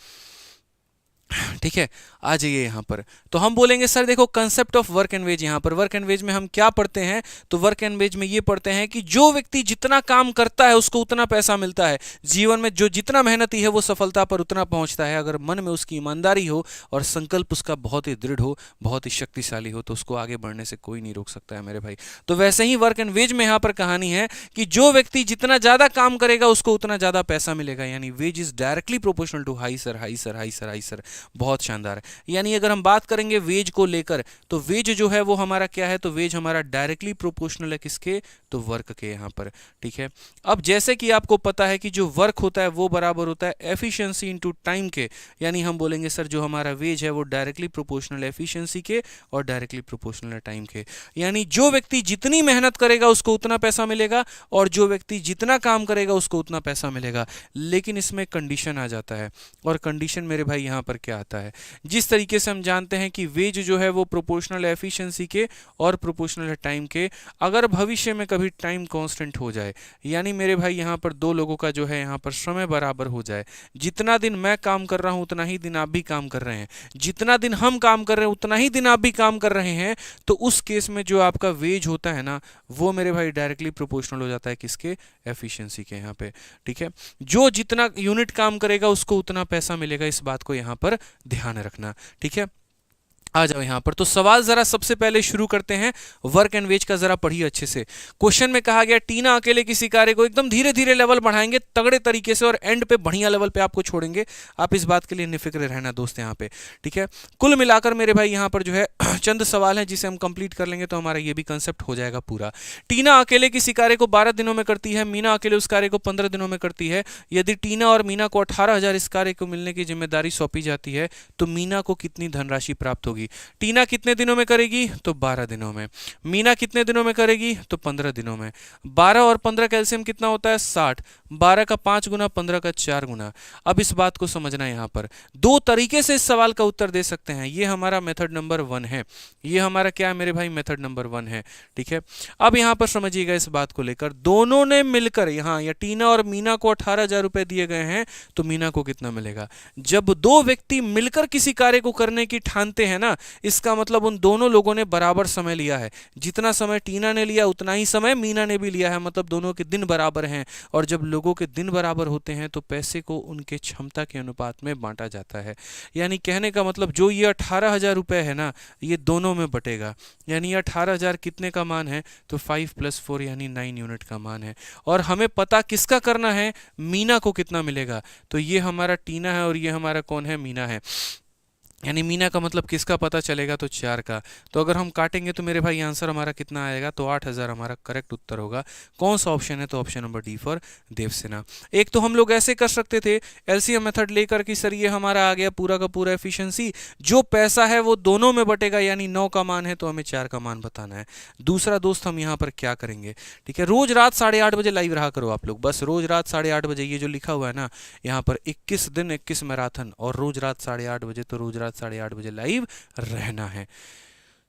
ठीक है, आ जाइए यहाँ पर। तो हम बोलेंगे सर देखो concept of work and wage, यहाँ पर वर्क एंड वेज में हम क्या पढ़ते हैं? तो वर्क एंड वेज में ये पढ़ते हैं कि जो व्यक्ति जितना काम करता है उसको उतना पैसा मिलता है। जीवन में जो जितना मेहनती है वो सफलता पर उतना पहुंचता है। अगर मन में उसकी ईमानदारी हो और संकल्प उसका बहुत ही दृढ़ हो, बहुत ही शक्तिशाली हो, तो उसको आगे बढ़ने से कोई नहीं रोक सकता है मेरे भाई। तो वैसे ही वर्क एंड वेज में यहाँ पर कहानी है कि जो व्यक्ति जितना ज्यादा काम करेगा उसको उतना ज्यादा पैसा मिलेगा। यानी wage is directly proportional to high sir, high sir, high sir, high sir. बहुत शानदार है। यानी अगर हम बात करेंगे वेज को लेकर, तो वेज जो है वो हमारा क्या है? तो वेज हमारा डायरेक्टली प्रोपोर्शनल है किसके? तो वर्क के यहाँ पर। ठीक है, अब जैसे कि आपको पता है कि जो वर्क होता है वो बराबर होता है एफिशिएंसी इनटू टाइम के। यानी हम बोलेंगे सर जो हमारा वेज है वो डायरेक्टली प्रोपोर्शनल एफिशिएंसी के और डायरेक्टली प्रोपोर्शनल टाइम के। यानी जो व्यक्ति जितनी मेहनत करेगा उसको उतना पैसा मिलेगा और जो व्यक्ति जितना काम करेगा उसको उतना पैसा मिलेगा। लेकिन इसमें कंडीशन आ जाता है, और कंडीशन मेरे भाई यहाँ पर क्या आता है? जिस तरीके से हम जानते हैं कि वेज जो है वो प्रोपोर्शनल एफिशिएंसी के और प्रोपोर्शनल है टाइम के। अगर भविष्य में कभी टाइम कांस्टेंट हो जाए, यानी मेरे भाई यहाँ पर दो लोगों का जो है यहाँ पर समय बराबर हो जाए, जितना दिन मैं काम कर रहा हूँ उतना ही दिन आप भी काम कर रहे हैं, जितना दिन हम काम कर रहे हैं उतना ही दिन आप भी काम कर रहे हैं, तो उस केस में जो आपका वेज होता है ना, वो मेरे भाई डायरेक्टली प्रोपोर्शनल हो जाता है किसके? एफिशिएंसी के यहाँ पे। ठीक है, जो जितना यूनिट काम करेगा उसको उतना पैसा मिलेगा, इस बात को यहाँ पर ध्यान रखना। ठीक है, आ जाओ यहाँ पर। तो सवाल जरा सबसे पहले शुरू करते हैं वर्क एंड वेज का, जरा पढ़िए अच्छे से। क्वेश्चन में कहा गया टीना अकेले किसी कार्य को एकदम धीरे धीरे लेवल बढ़ाएंगे तगड़े तरीके से और एंड पे बढ़िया लेवल पे आपको छोड़ेंगे। आप इस बात के लिए निफिक्र रहना दोस्त यहाँ पे। ठीक है, कुल मिलाकर मेरे भाई यहाँ पर जो है चंद सवाल हैं जिसे हम कंप्लीट कर लेंगे तो हमारा ये भी कंसेप्ट हो जाएगा पूरा। टीना अकेले किसी कार्य को 12 दिनों में करती है, मीना अकेले उस कार्य को 15 दिनों में करती है। यदि टीना और मीना को 18,000 इस कार्य को मिलने की जिम्मेदारी सौंपी जाती है तो मीना को कितनी धनराशि प्राप्त होगी? टीना कितने दिनों में करेगी? तो 12 दिनों में। मीना कितने दिनों में करेगी? तो 15 दिनों में। 12 और 15 का एलसीएम कितना होता है? 60। 12 का 5 गुना, 15 का 4 गुना। अब इस बात को समझना, यहाँ पर दो तरीके से इस सवाल का उत्तर दे सकते हैं। ये हमारा मेथड नंबर 1 है, ये हमारा क्या है मेरे भाई? मेथड नंबर 1 है। ठीक है, अब यहाँ पर समझिएगा इस बात को लेकर, दोनों ने मिलकर यहाँ या टीना और मीना को 18,000 रुपए दिए गए हैं, तो मीना को कितना मिलेगा? जब दो व्यक्ति मिलकर किसी कार्य को करने की ठानते हैं ना, इसका मतलब उन दोनों लोगों ने बराबर समय लिया है। जितना समय टीना ने लिया उतना ही समय मीना ने भी लिया है, मतलब दोनों के दिन बराबर हैं। और जब लोगों के दिन बराबर होते हैं तो पैसे को उनके क्षमता के अनुपात में बांटा जाता है। यानी कहने का मतलब जो ये 18,000 रुपए है ना, ये दोनों में बटेगा। यानी ये 18,000 कितने का मान है? तो 5 + 4 यानी 9 यूनिट का मान है। और हमें पता किसका करना है? मीना को कितना मिलेगा? तो ये हमारा टीना है और ये हमारा कौन है? मीना है। यानी मीना का मतलब किसका पता चलेगा? तो 4 का। तो अगर हम काटेंगे तो मेरे भाई आंसर हमारा कितना आएगा? तो 8,000 हमारा करेक्ट उत्तर होगा। कौन सा ऑप्शन है? तो option number D for Devsena. एक तो हम लोग ऐसे कर सकते थे एलसीएम मेथड लेकर कि सर ये हमारा आ गया पूरा का पूरा एफिशिएंसी, जो पैसा है वो दोनों में बटेगा, यानी 9 का मान है तो हमें 4 का मान बताना है। दूसरा दोस्त हम यहाँ पर क्या करेंगे? ठीक है, रोज रात 8:30 बजे लाइव रहा करो आप लोग, बस रोज रात 8:30 बजे। ये जो लिखा हुआ है ना यहाँ पर 21 दिन 21 मैराथन, और रोज रात 8:30 बजे, तो रोज रात 8:30 बजे लाइव रहना है।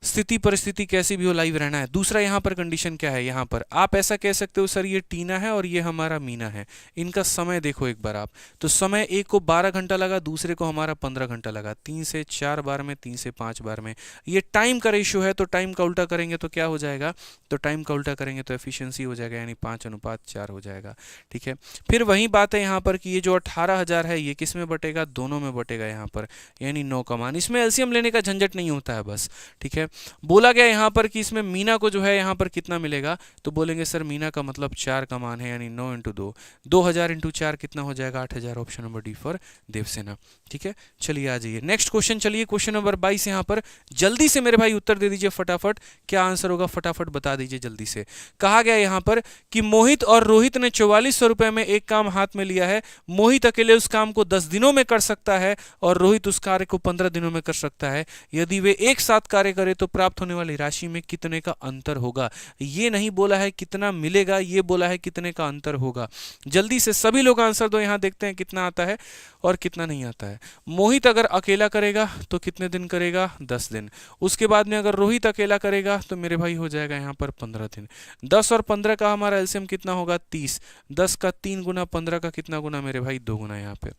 स्थिति परिस्थिति कैसी भी हो लाइव रहना है। दूसरा यहाँ पर कंडीशन क्या है? यहाँ पर आप ऐसा कह सकते हो सर ये टीना है और ये हमारा मीना है, इनका समय देखो एक बार आप। तो समय एक को 12 घंटा लगा, दूसरे को हमारा 15 घंटा लगा। 3 से 4 बार में, 3 से 5 बार में। ये टाइम का रेशियो है, तो टाइम का उल्टा करेंगे तो क्या हो जाएगा? तो टाइम का उल्टा करेंगे तो एफिशिएंसी हो जाएगा, यानी 5:4 हो जाएगा। ठीक है, फिर वही बात है यहाँ पर कि ये जो 18,000 है ये किस में बटेगा? दोनों में बटेगा यहाँ पर, यानी 9 का मान। इसमें एलसीएम लेने का झंझट नहीं होता है बस। ठीक है, बोला गया यहाँ पर कि इसमें मीना को जो है यहाँ पर कितना मिलेगा, तो बोलेंगे सर मीना का मतलब 4 का मान है, यानी 9 इंटू 2, 2000 इंटू 4 कितना हो जाएगा 8000, option number D for Devsena. ठीक है, चलिए आ जाइए नेक्स्ट क्वेश्चन। चलिए क्वेश्चन नंबर 22 यहाँ पर जल्दी से मेरे भाई उत्तर दे दीजिए फटाफट, क्या आंसर होगा फटाफट बता दीजिए जल्दी से। कहा गया यहाँ पर कि मोहित और रोहित ने 4400 रुपए में एक काम हाथ में लिया है। मोहित अकेले उस काम को 10 दिनों में कर सकता है और रोहित उस कार्य को 15 दिनों में कर सकता है। यदि वे एक साथ कार्य करें तो प्राप्त होने वाली राशि में कितने का अंतर होगा। ये नहीं बोला है कितना मिलेगा, ये बोला है कितने का अंतर होगा। जल्दी से सभी लोग आंसर दो, यहां देखते हैं कितना आता है और कितना नहीं आता है। मोहित अगर अकेला करेगा तो कितने दिन करेगा, 10 दिन। उसके बाद में अगर रोहित अकेला करेगा तो मेरे भाई हो जाएगा यहाँ पर 15 दिन। 10 और 15 का हमारा एलसीएम कितना होगा, 30। 10 का 3 गुना, 15 का कितना गुना मेरे भाई, 2 गुना यहाँ पे।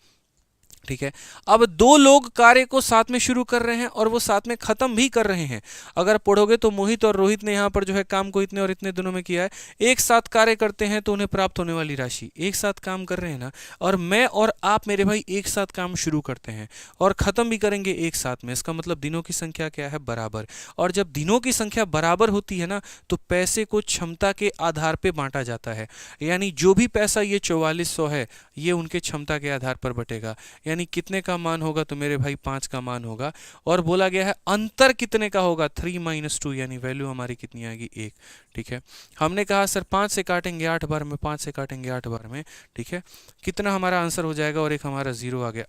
ठीक है, अब दो लोग कार्य को साथ में शुरू कर रहे हैं और वो साथ में खत्म भी कर रहे हैं। अगर पढ़ोगे तो मोहित और रोहित ने यहाँ पर जो है काम को इतने और इतने दिनों में किया है। एक साथ कार्य करते हैं तो उन्हें प्राप्त होने वाली राशि, एक साथ काम कर रहे हैं ना, और मैं और आप मेरे भाई एक साथ काम शुरू करते हैं और खत्म भी करेंगे एक साथ में। इसका मतलब दिनों की संख्या क्या है, बराबर। और जब दिनों की संख्या बराबर होती है ना तो पैसे को क्षमता के आधार पर बांटा जाता है। यानी जो भी पैसा ये 4400 है ये उनके क्षमता के आधार पर बटेगा। यानी कितने का मान होगा, तो मेरे भाई 5 का मान होगा। और बोला गया है अंतर कितने का होगा, 3 - 2, यानी वैल्यू हमारी कितनी आएगी, 1। ठीक है, हमने कहा सर 5 से काटेंगे 8 बार में, 5 से काटेंगे 8 बार में। ठीक है, कितना हमारा आंसर हो जाएगा, और एक हमारा 0 आ गया।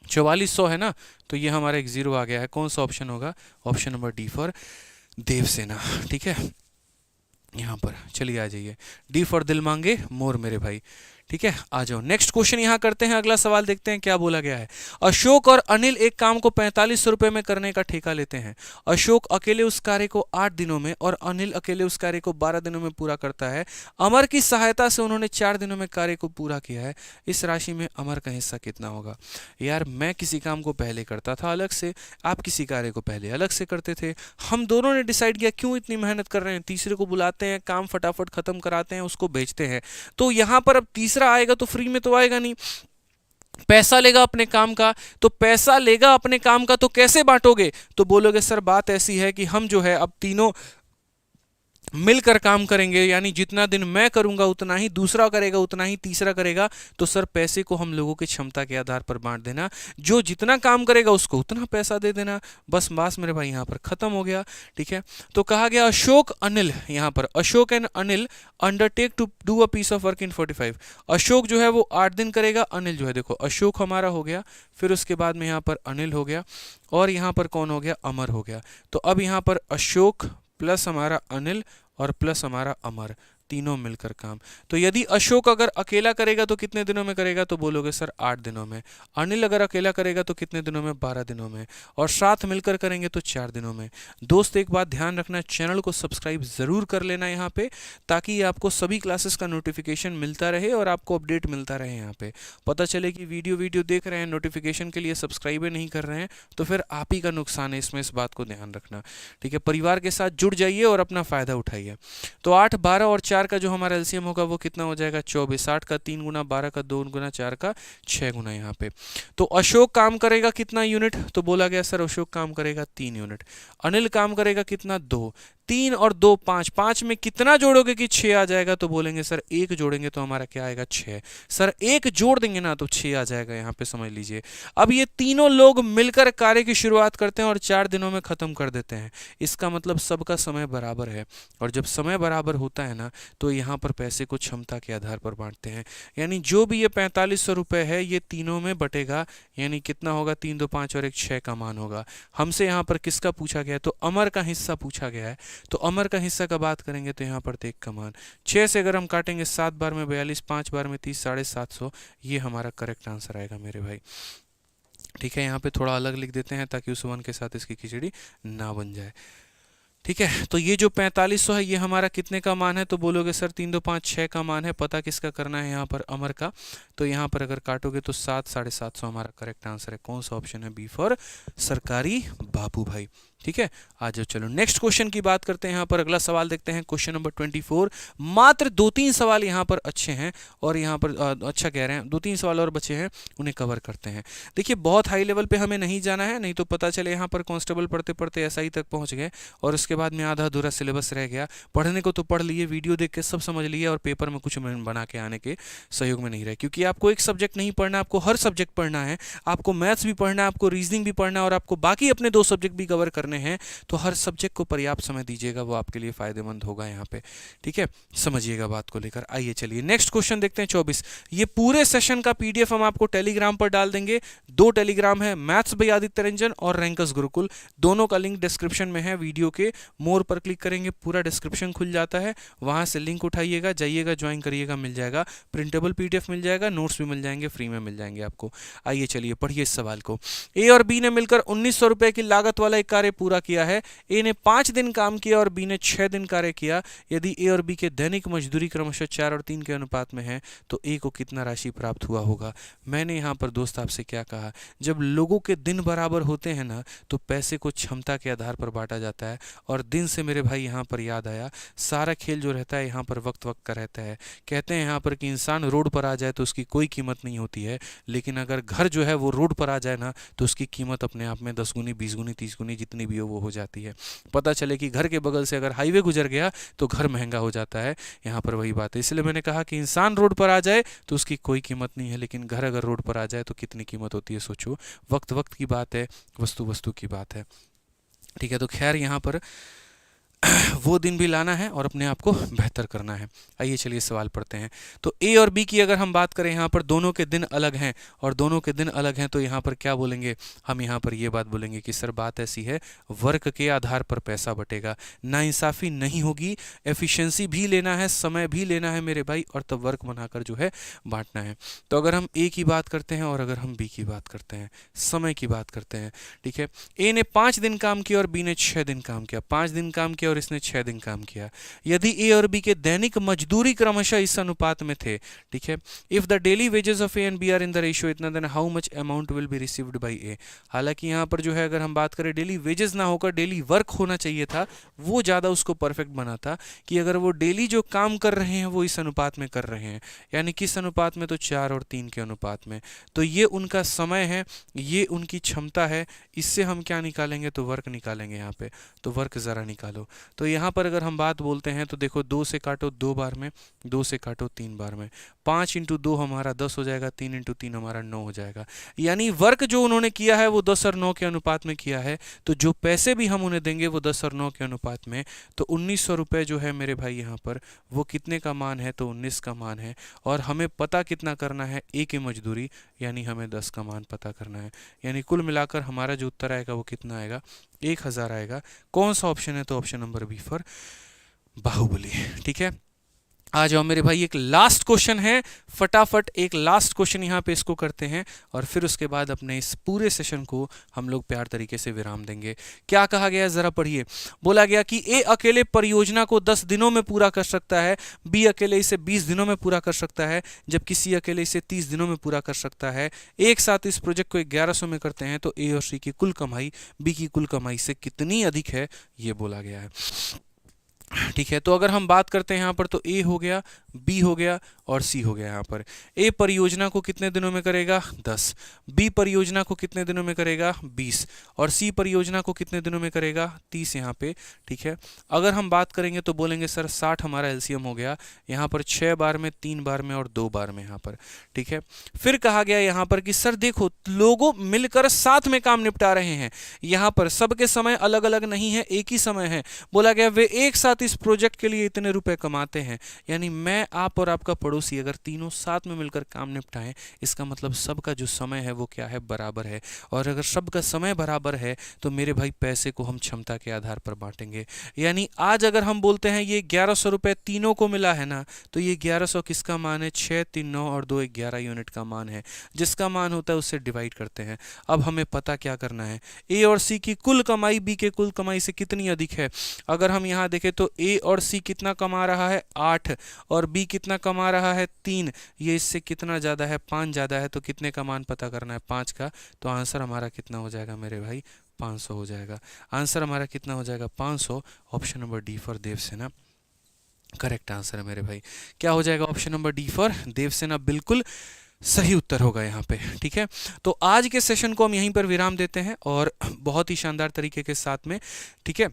4400 है ना, तो ये हमारा एक 0 आ गया है। कौन सा ऑप्शन होगा, option number D for Devsena. ठीक है, यहाँ पर चलिए आ जाइए, डी फॉर दिल मांगे मोर मेरे भाई। ठीक है, आ जाओ नेक्स्ट क्वेश्चन यहाँ करते हैं। अगला सवाल देखते हैं क्या बोला गया है। अशोक और अनिल एक काम को 4500 रुपए में करने का ठेका लेते हैं। अशोक अकेले उस कार्य को 8 दिनों में और अनिल अकेले उस कार्य को 12 दिनों में पूरा करता है। अमर की सहायता से उन्होंने 4 दिनों में कार्य को पूरा किया है। इस राशि में अमर का हिस्सा कितना होगा। यार मैं किसी काम को पहले करता था अलग से, आप किसी कार्य को पहले अलग से करते थे। हम दोनों ने डिसाइड किया क्यों इतनी मेहनत कर रहे हैं, तीसरे को बुलाते हैं, काम फटाफट खत्म कराते हैं, उसको बेचते हैं। तो यहाँ पर अब तीसरा आएगा तो फ्री में तो आएगा नहीं, पैसा लेगा अपने काम का। तो पैसा लेगा अपने काम का तो कैसे बांटोगे, तो बोलोगे सर बात ऐसी है कि हम जो है अब तीनों मिलकर काम करेंगे। यानी जितना दिन मैं करूंगा उतना ही दूसरा करेगा, उतना ही तीसरा करेगा। तो सर पैसे को हम लोगों की क्षमता के आधार पर बांट देना, जो जितना काम करेगा उसको उतना पैसा दे देना। बस मेरे भाई यहाँ पर खत्म हो गया। ठीक है, तो कहा गया अशोक अनिल, यहाँ पर Ashok and Anil undertake to do a piece of work in 45। Ashok जो है वो 8 दिन करेगा, अनिल जो है, देखो अशोक हमारा हो गया, फिर उसके बाद में यहाँ पर अनिल हो गया, और यहाँ पर कौन हो गया, अमर हो गया। तो अब यहाँ पर अशोक प्लस हमारा अनिल और प्लस हमारा अमर, तीनों मिलकर काम। तो यदि अशोक अगर अकेला करेगा तो कितने दिनों में करेगा, तो बोलोगे सर 8 दिनों में। अनिल अगर अकेला करेगा तो कितने दिनों में, 12 दिनों में। और साथ मिलकर करेंगे तो 4 दिनों में। दोस्त एक बात ध्यान रखना, चैनल को सब्सक्राइब जरूर कर लेना यहाँ पे, ताकि आपको सभी क्लासेस का नोटिफिकेशन मिलता रहे और आपको अपडेट मिलता रहे। यहाँ पे पता चले कि वीडियो देख रहे हैं, नोटिफिकेशन के लिए सब्सक्राइब नहीं कर रहे हैं, तो फिर आप ही का नुकसान है इसमें, इस बात को ध्यान रखना। ठीक है, परिवार के साथ जुड़ जाइए और अपना फायदा उठाइए। तो 8, 12 और 4 का जो हमारा एलसीएम होगा वो कितना हो जाएगा, 24। 8 का 3 गुना, 12 का 2 गुना, 4 का 6 गुना यहाँ पे। तो अशोक काम करेगा कितना यूनिट, तो बोला गया सर अशोक काम करेगा 3 यूनिट। अनिल काम करेगा कितना, 2। 3 और 2 5, 5 में कितना जोड़ोगे कि 6 आ जाएगा, तो बोलेंगे सर 1 जोड़ेंगे तो हमारा क्या आएगा, 6। सर 1 जोड़ देंगे ना तो 6 आ जाएगा, यहाँ पे समझ लीजिए। अब ये तीनों लोग मिलकर कार्य की शुरुआत करते हैं और 4 दिनों में खत्म कर देते हैं। इसका मतलब सबका समय बराबर है, और जब समय बराबर होता है ना तो यहाँ पर पैसे को क्षमता के आधार पर बांटते हैं। यानी जो भी ये 4500 रुपए है ये तीनों में बटेगा। यानी कितना होगा, 3, 2, 5 और 1, 6 का मान होगा। हमसे यहाँ पर किसका पूछा गया है, तो अमर का हिस्सा पूछा गया है। तो अमर का हिस्सा का बात करेंगे तो यहाँ पर देख का मान 6 से अगर हम काटेंगे 7 बार में 42, 5 बार में 30, 750, ये हमारा करेक्ट आंसर आएगा मेरे भाई। ठीक है, यहाँ पे थोड़ा अलग लिख देते हैं ताकि उस 1 के साथ इसकी खिचड़ी ना बन जाए। ठीक है, तो ये जो 4500 है ये हमारा कितने का मान है, तो बोलोगे सर 3, 2, 5, 6 का मान है। पता किसका करना है यहाँ पर, अमर का। तो यहाँ पर अगर काटोगे तो 7, 750 हमारा करेक्ट आंसर है। कौन सा ऑप्शन है, बी फॉर सरकारी बाबू भाई। ठीक है, आ जाओ चलो नेक्स्ट क्वेश्चन की बात करते हैं। यहाँ पर अगला सवाल देखते हैं, क्वेश्चन नंबर 24। मात्र 2-3 सवाल यहाँ पर अच्छे हैं और यहाँ पर अच्छा कह रहे हैं, 2-3 सवाल और बचे हैं, उन्हें कवर करते हैं। देखिए बहुत हाई लेवल पे हमें नहीं जाना है, नहीं तो पता चले यहाँ पर कांस्टेबल पढ़ते पढ़ते एसआई तक पहुँच गए और उसके बाद में आधा अधूरा सिलेबस रह गया। पढ़ने को तो पढ़ लिए, वीडियो देख के सब समझ लिए और पेपर में कुछ बना के आने के सहयोग में नहीं रहे। क्योंकि आपको एक सब्जेक्ट नहीं पढ़ना, आपको हर सब्जेक्ट पढ़ना है। आपको मैथ्स भी पढ़ना है, आपको रीजनिंग भी पढ़ना है और आपको बाकी अपने 2 सब्जेक्ट भी कवर करने हैं। तो हर सब्जेक्ट को पर्याप्त समय दीजिएगा, वो आपके लिए फायदेमंद होगा यहाँ पे। ठीक है, समझिएगा बात को लेकर। आइए चलिए नेक्स्ट क्वेश्चन देखते हैं 24। ये पूरे सेशन का पीडीएफ हम आपको टेलीग्राम पर डाल देंगे। 2 टेलीग्राम है, मैथ्स बाय आदित्य रंजन और रैंकर्स गुरुकुल। दोनों का लिंक डिस्क्रिप्शन में है। वीडियो के मोर पर क्लिक करेंगे, पूरा डिस्क्रिप्शन खुल जाता है, वहां से लिंक उठाइएगा, जाइएगा, ज्वाइन करिएगा, मिल जाएगा। प्रिंटेबल पीडीएफ मिल जाएगा, नोट्स भी मिल जाएंगे, फ्री में मिल जाएंगे आपको। आइए चलिए पढ़िए इस सवाल को। ए और बी ने मिलकर 1900 रुपए की लागत वाला एक कार्य पूरा किया है। ए ने 5 दिन काम किया और बी ने 6 दिन कार्य किया। यदि ए और बी के दैनिक मजदूरी क्रमशः 4 और 3 के अनुपात में है तो ए को कितना राशि प्राप्त हुआ होगा। मैंने यहाँ पर दोस्त आपसे क्या कहा, जब लोगों के दिन बराबर होते हैं ना तो पैसे को क्षमता के आधार पर बांटा जाता है। और दिन से मेरे भाई यहाँ पर याद आया, सारा खेल जो रहता है यहाँ पर वक्त वक्त का रहता है। कहते हैं यहाँ पर कि इंसान रोड पर आ जाए तो उसकी कोई कीमत नहीं होती है, लेकिन अगर घर जो है वो रोड पर आ जाए ना तो उसकी कीमत अपने आप में 10 गुनी, 20 गुनी, 30 गुनी जितनी भी हो वो हो जाती है। पता चले कि घर के बगल से अगर हाईवे गुजर गया तो घर महंगा हो जाता है। यहाँ पर वही बात है, इसलिए मैंने कहा कि इंसान रोड पर आ जाए तो उसकी कोई कीमत नहीं है, लेकिन घर अगर रोड पर आ जाए तो कितनी कीमत होती है सोचो। वक्त वक्त की बात है, वस्तु वस्तु की बात है। ठीक है, तो खैर यहाँ पर वो दिन भी लाना है और अपने आप को बेहतर करना है। आइए चलिए सवाल पढ़ते हैं। तो ए और बी की अगर हम बात करें, यहाँ पर दोनों के दिन अलग हैं और दोनों के दिन अलग हैं, तो यहाँ पर क्या बोलेंगे हम, यहाँ पर ये बात बोलेंगे कि सर बात ऐसी है, वर्क के आधार पर पैसा बटेगा, नाइंसाफ़ी नहीं होगी, एफिशिएंसी भी लेना है, समय भी लेना है मेरे भाई, और तब वर्क बनाकर जो है बांटना है। तो अगर हम ए की बात करते हैं और अगर हम बी की बात करते हैं, समय की बात करते हैं, ठीक है, ए ने 5 दिन काम किया और बी ने 6 दिन काम किया। 5 दिन काम किया और इसने 6 दिन काम किया। यदि ए और बी के दैनिक मजदूरी क्रमशः इस अनुपात में थे, ठीक है, if the daily wages of A and B are in the ratio इतना, then how much amount will be received by A. हालांकि यहाँ पर जो है अगर हम बात करें डेली वेजेस ना होकर डेली वर्क होना चाहिए था, वो ज़्यादा उसको परफेक्ट बना था कि अगर वो डेली जो काम कर रहे हैं वो इस अनुपात में कर रहे हैं, यानी किस अनुपात में, तो 4 और 3 के अनुपात में। तो ये उनका समय है, ये उनकी क्षमता है। इससे हम क्या निकालेंगे, तो वर्क निकालेंगे। यहाँ पे तो वर्क ज़रा निकालो। तो यहाँ पर अगर हम बात बोलते हैं तो देखो 2 से काटो 2 बार में, 2 से काटो 3 बार में, 5 × 2 हमारा 10 हो जाएगा, 3 × 3 हमारा 9 हो जाएगा। यानी वर्क जो उन्होंने किया है वो 10 और 9 के अनुपात में किया है। तो जो पैसे भी हम उन्हें देंगे वो 10 और 9 के अनुपात में। तो 1900 रुपये जो है मेरे भाई यहाँ पर वो कितने का मान है, तो 19 का मान है। और हमें पता कितना करना है, ए की मजदूरी, यानी हमें 10 का मान पता करना है। यानी कुल मिलाकर हमारा जो उत्तर आएगा वो कितना आएगा, 1000 आएगा। कौन सा ऑप्शन है, तो option number B for Bahubali. ठीक है, आ जाओ मेरे भाई, एक लास्ट क्वेश्चन है, फटाफट एक लास्ट क्वेश्चन यहाँ पे इसको करते हैं और फिर उसके बाद अपने इस पूरे सेशन को हम लोग प्यार तरीके से विराम देंगे। क्या कहा गया, जरा पढ़िए। बोला गया कि ए अकेले परियोजना को 10 दिनों में पूरा कर सकता है, बी अकेले इसे 20 दिनों में पूरा कर सकता है, जबकि सी अकेले इसे 30 दिनों में पूरा कर सकता है। एक साथ इस प्रोजेक्ट को 1100 में करते हैं तो ए और सी की कुल कमाई बी की कुल कमाई से कितनी अधिक है, ये बोला गया है। ठीक है, तो अगर हम बात करते हैं यहाँ पर तो ए हो गया, बी हो गया और सी हो गया। यहाँ पर ए परियोजना को कितने दिनों में करेगा, 10, बी परियोजना को कितने दिनों में करेगा, 20, और सी परियोजना को कितने दिनों में करेगा, 30 यहाँ पे। ठीक है, अगर हम बात करेंगे तो बोलेंगे सर 60 हमारा एलसीएम हो गया, यहाँ पर 6 बार में, 3 बार में और 2 बार में यहाँ पर। ठीक है, फिर कहा गया यहाँ पर कि सर देखो लोगों मिलकर साथ में काम निपटा रहे हैं, यहाँ पर सबके समय अलग अलग नहीं है, एक ही समय है। बोला गया वे एक साथ इस प्रोजेक्ट के लिए इतने रुपए कमाते हैं, यानी मैं, आप और आपका पड़ोसी अगर तीनों साथ में मिलकर काम निपटाएं, इसका मतलब सबका जो समय है वो क्या है, बराबर है। और अगर सबका समय बराबर है तो मेरे भाई पैसे को हम क्षमता के आधार पर बांटेंगे। यानी आज अगर हम बोलते हैं ये 1100 रुपये तीनों को मिला है ना, तो ये 1100 किसका मान है, 6, 3, 9 और 2, 11 यूनिट का मान है। जिसका मान होता है उससे डिवाइड करते हैं। अब हमें पता क्या करना है, ए और सी की कुल कमाई बी के कुल कमाई से कितनी अधिक है। अगर हम यहाँ देखें तो ए और सी कितना कमा रहा है, 8, और बी कितना कमा रहा है, 3, ये इससे कितना ज़्यादा है, 5 ज़्यादा है। तो कितने का मान पता करना है, 5 का। तो आंसर हमारा कितना हो जाएगा मेरे भाई, 500 हो जाएगा। आंसर हमारा कितना हो जाएगा? 500। Option number D for Devsena correct answer है मेरे भाई। क्या हो जाएगा? Option number D for Devsena बिल्कुल सही उत्तर होगा यहाँ पे। ठीक है, तो आज के सेशन को हम यहीं पर विराम देते हैं और बहुत ही शानदार तरीके के साथ में, ठीक है,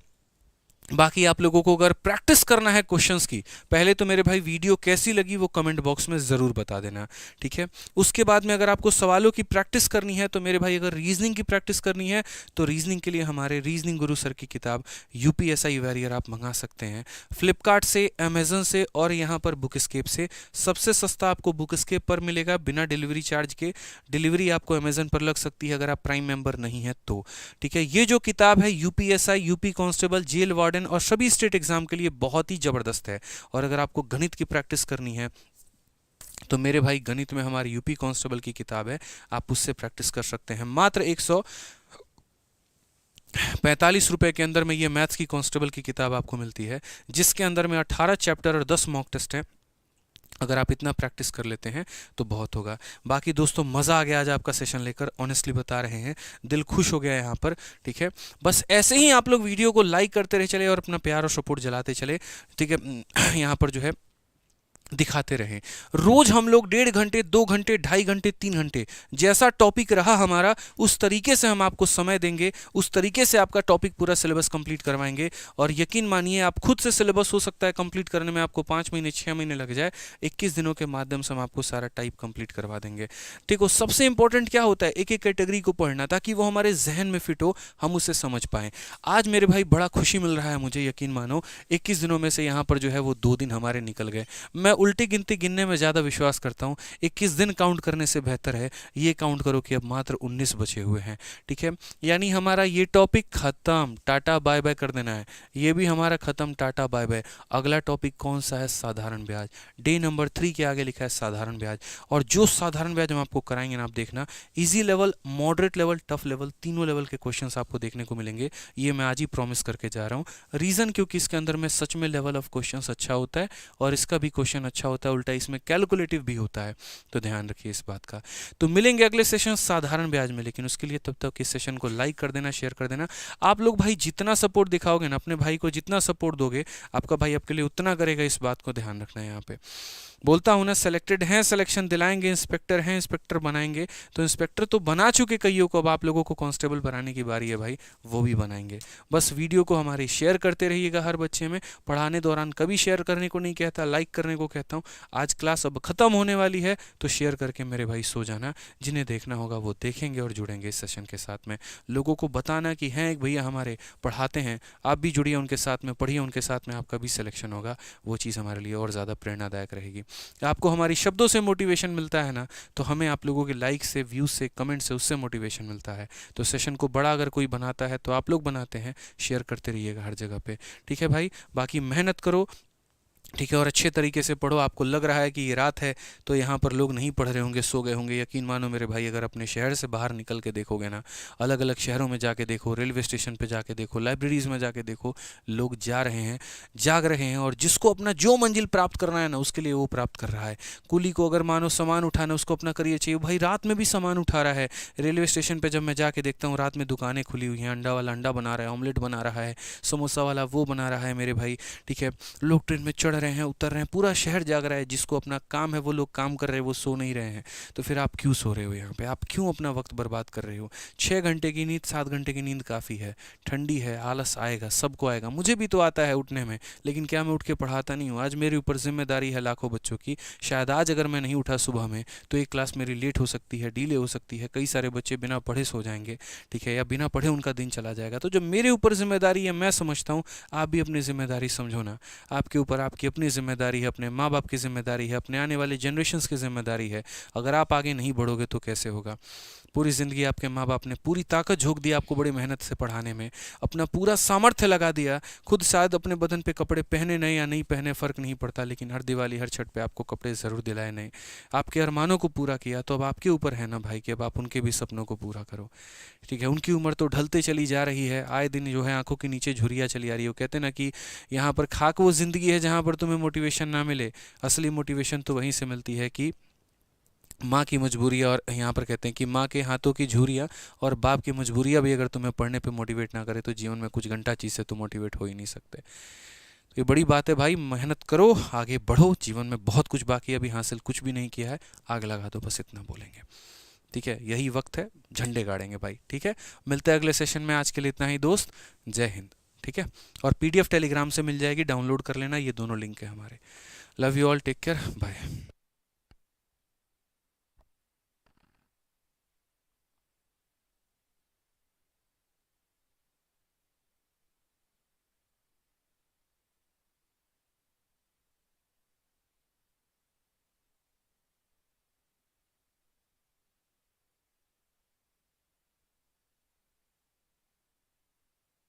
बाकी आप लोगों को अगर प्रैक्टिस करना है क्वेश्चंस की, पहले तो मेरे भाई वीडियो कैसी लगी वो कमेंट बॉक्स में ज़रूर बता देना। ठीक है, उसके बाद में अगर आपको सवालों की प्रैक्टिस करनी है तो मेरे भाई अगर रीजनिंग की प्रैक्टिस करनी है तो रीजनिंग के लिए हमारे रीजनिंग गुरु सर की किताब यूपीएसआई वॉरियर आप मंगा सकते हैं फ्लिपकार्ट से, अमेजन से और यहाँ पर बुकस्केप से। सबसे सस्ता आपको बुकस्केप पर मिलेगा बिना डिलीवरी चार्ज के। डिलीवरी आपको अमेजन पर लग सकती है अगर आप प्राइम मेंबर नहीं है तो। ठीक है, ये जो किताब है UPSI, UP constable, jail warden और सभी स्टेट एग्जाम के लिए बहुत ही जबरदस्त है। और अगर आपको गणित की प्रैक्टिस करनी है तो मेरे भाई गणित में हमारी यूपी कांस्टेबल की किताब है, आप उससे प्रैक्टिस कर सकते हैं। मात्र 145 रुपए के अंदर में ये मैथ्स की कांस्टेबल की किताब आपको मिलती है, जिसके अंदर में 18 चैप्टर और 10 मॉक टेस्ट हैं। अगर आप इतना प्रैक्टिस कर लेते हैं तो बहुत होगा। बाकी दोस्तों मज़ा आ गया आज आपका सेशन लेकर, ऑनेस्टली बता रहे हैं, दिल खुश हो गया यहाँ पर। ठीक है, बस ऐसे ही आप लोग वीडियो को लाइक करते रहे चले और अपना प्यार और सपोर्ट जलाते चले। ठीक है, यहाँ पर जो है दिखाते रहें। रोज हम लोग 1.5 घंटे, 2 घंटे, 2.5 घंटे, 3 घंटे, जैसा टॉपिक रहा हमारा उस तरीके से हम आपको समय देंगे, उस तरीके से आपका टॉपिक पूरा सिलेबस कंप्लीट करवाएंगे। और यकीन मानिए आप खुद से सिलेबस हो सकता है कंप्लीट करने में आपको 5 महीने 6 महीने लग जाए, 21 दिनों के माध्यम से हम आपको सारा टाइप कंप्लीट करवा देंगे। ठीक हो, सबसे इंपॉर्टेंट क्या होता है, एक एक कैटेगरी को पढ़ना ताकि वो हमारे जहन में फिट हो, हम उसे समझ पाएं। आज मेरे भाई बड़ा खुशी मिल रहा है मुझे, यकीन मानो 21 दिनों में से यहाँ पर जो है वो 2 दिन हमारे निकल गए। मैं उल्टी गिनती गिनने में ज़्यादा विश्वास करता हूँ, 21 दिन काउंट करने से बेहतर है ये काउंट करो कि अब मात्र 19 बचे हुए हैं। ठीक है, यानी हमारा ये टॉपिक खत्म, टाटा बाय बाय कर देना है। ये भी हमारा खत्म, टाटा बाय बाय। अगला टॉपिक कौन सा है? साधारण ब्याज। डे नंबर 3 के आगे लिखा है साधारण ब्याज। और जो साधारण ब्याज हम आपको कराएंगे ना, आप देखना, easy level, moderate level, tough level, तीनों लेवल के क्वेश्चंस आपको देखने को मिलेंगे। ये मैं आज ही प्रॉमिस करके जा रहा हूँ। रीज़न क्योंकि इसके अंदर में सच में लेवल ऑफ क्वेश्चंस अच्छा होता है और इसका भी क्वेश्चन अच्छा होता है, उल्टा इसमें कैलकुलेटिव भी होता है, तो ध्यान रखिए इस बात का। तो मिलेंगे अगले सेशन साधारण ब्याज में, लेकिन उसके लिए तब तक इस सेशन को लाइक कर देना, शेयर कर देना। आप लोग भाई जितना सपोर्ट दिखाओगे ना, अपने भाई को जितना सपोर्ट दोगे, आपका भाई आपके लिए उतना करेगा, इस बात को ध्यान रखना है। यहाँ पे बोलता हूं ना, सेलेक्टेड हैं सिलेक्शन दिलाएंगे, इंस्पेक्टर हैं इंस्पेक्टर बनाएंगे। तो इंस्पेक्टर तो बना चुके कईयों को, अब आप लोगों को कांस्टेबल बनाने की बारी है भाई, वो भी बनाएंगे। बस वीडियो को हमारी शेयर करते रहिएगा हर बच्चे में। पढ़ाने दौरान कभी शेयर करने को नहीं कहता, लाइक करने को कहता हूँ। आज क्लास अब खत्म होने वाली है तो शेयर करके मेरे भाई सो जाना। जिन्हें देखना होगा वो देखेंगे और जुड़ेंगे इस सेशन के साथ में। लोगों को बताना कि हैं एक भैया हमारे पढ़ाते हैं, आप भी जुड़िए उनके साथ में, पढ़िए उनके साथ में, आपका भी सिलेक्शन होगा। वो चीज़ हमारे लिए और ज़्यादा प्रेरणादायक रहेगी। आपको हमारी शब्दों से मोटिवेशन मिलता है ना, तो हमें आप लोगों के लाइक से, व्यूज़ से, कमेंट से, उससे मोटिवेशन मिलता है। तो सेशन को बड़ा अगर कोई बनाता है तो आप लोग बनाते हैं, शेयर करते रहिएगा हर जगह पे। ठीक है भाई, बाकी मेहनत करो, ठीक है, और अच्छे तरीके से पढ़ो। आपको लग रहा है कि ये रात है तो यहाँ पर लोग नहीं पढ़ रहे होंगे, सो गए होंगे। यकीन मानो मेरे भाई, अगर अपने शहर से बाहर निकल के देखोगे ना, अलग अलग शहरों में जाके देखो, रेलवे स्टेशन पे जाके देखो, लाइब्रेरीज में जाके देखो, लोग जा रहे हैं, जाग रहे हैं, और जिसको अपना जो मंजिल प्राप्त करना है ना, उसके लिए वो प्राप्त कर रहा है। कुली को अगर मानो सामान उठाना, उसको अपना करियर चाहिए, भाई रात में भी सामान उठा रहा है। रेलवे स्टेशन पर जब मैं जाके देखता हूँ, रात में दुकानें खुली हुई हैं, अंडा वाला अंडा बना रहा है, ऑमलेट बना रहा है, समोसा वाला वो बना रहा है मेरे भाई। ठीक है, लोग ट्रेन में चढ़ रहे हैं, उतर रहे हैं, पूरा शहर जाग रहा है। जिसको अपना काम है वो लोग काम कर रहे हैं, वो सो नहीं रहे हैं। तो फिर आप क्यों सो रहे हो यहाँ पे? आप क्यों अपना वक्त बर्बाद कर रहे हो? 6 घंटे की नींद, 7 घंटे की नींद काफ़ी है। ठंडी है, आलस आएगा, सबको आएगा, मुझे भी तो आता है उठने में, लेकिन क्या मैं उठ के पढ़ाता नहीं हूँ? आज मेरे ऊपर जिम्मेदारी है लाखों बच्चों की। शायद आज अगर मैं नहीं उठा सुबह में तो एक क्लास मेरी लेट हो सकती है, डिले हो सकती है, कई सारे बच्चे बिना पढ़े सो जाएंगे। ठीक है, या बिना पढ़े उनका दिन चला जाएगा। तो जो मेरे ऊपर जिम्मेदारी है, मैं समझता हूँ आप भी अपनी जिम्मेदारी समझो ना। आपके ऊपर आपकी अपनी जिम्मेदारी है, अपने माँ बाप की जिम्मेदारी है, अपने आने वाले जनरेशन्स की जिम्मेदारी है। अगर आप आगे नहीं बढ़ोगे तो कैसे होगा? पूरी ज़िंदगी आपके माँ बाप ने पूरी ताकत झोंक दी आपको बड़ी मेहनत से पढ़ाने में, अपना पूरा सामर्थ्य लगा दिया। खुद शायद अपने बदन पे कपड़े पहने नहीं या नहीं पहने फ़र्क नहीं पड़ता, लेकिन हर दिवाली हर छठ पे आपको कपड़े ज़रूर दिलाए नहीं। आपके अरमानों को पूरा किया, तो अब आपके ऊपर है ना भाई कि अब आप उनके भी सपनों को पूरा करो। ठीक है, उनकी उम्र तो ढलते चली जा रही है, आए दिन जो है आंखों के नीचे झुर्रियाँ चली आ रही है। वो कहते हैं ना कि यहाँ पर खाक वो ज़िंदगी है जहाँ पर तुम्हें मोटिवेशन ना मिले। असली मोटिवेशन तो वहीं से मिलती है कि माँ की मजबूरियाँ, और यहाँ पर कहते हैं कि माँ के हाथों की झुर्रियाँ और बाप की मजबूरियाँ भी अगर तुम्हें पढ़ने पे मोटिवेट ना करे तो जीवन में कुछ घंटा चीज़ से तो मोटिवेट हो ही नहीं सकते। तो ये बड़ी बात है भाई, मेहनत करो, आगे बढ़ो, जीवन में बहुत कुछ बाकी है, अभी हासिल कुछ भी नहीं किया है, आग लगा दो, बस इतना बोलेंगे। ठीक है, यही वक्त है, झंडे गाड़ेंगे भाई। ठीक है, मिलते हैं अगले सेशन में, आज के लिए इतना ही दोस्त, जय हिंद। ठीक है, और पीडीएफ टेलीग्राम से मिल जाएगी, डाउनलोड कर लेना, ये दोनों लिंक है हमारे। Love you all, take care, bye.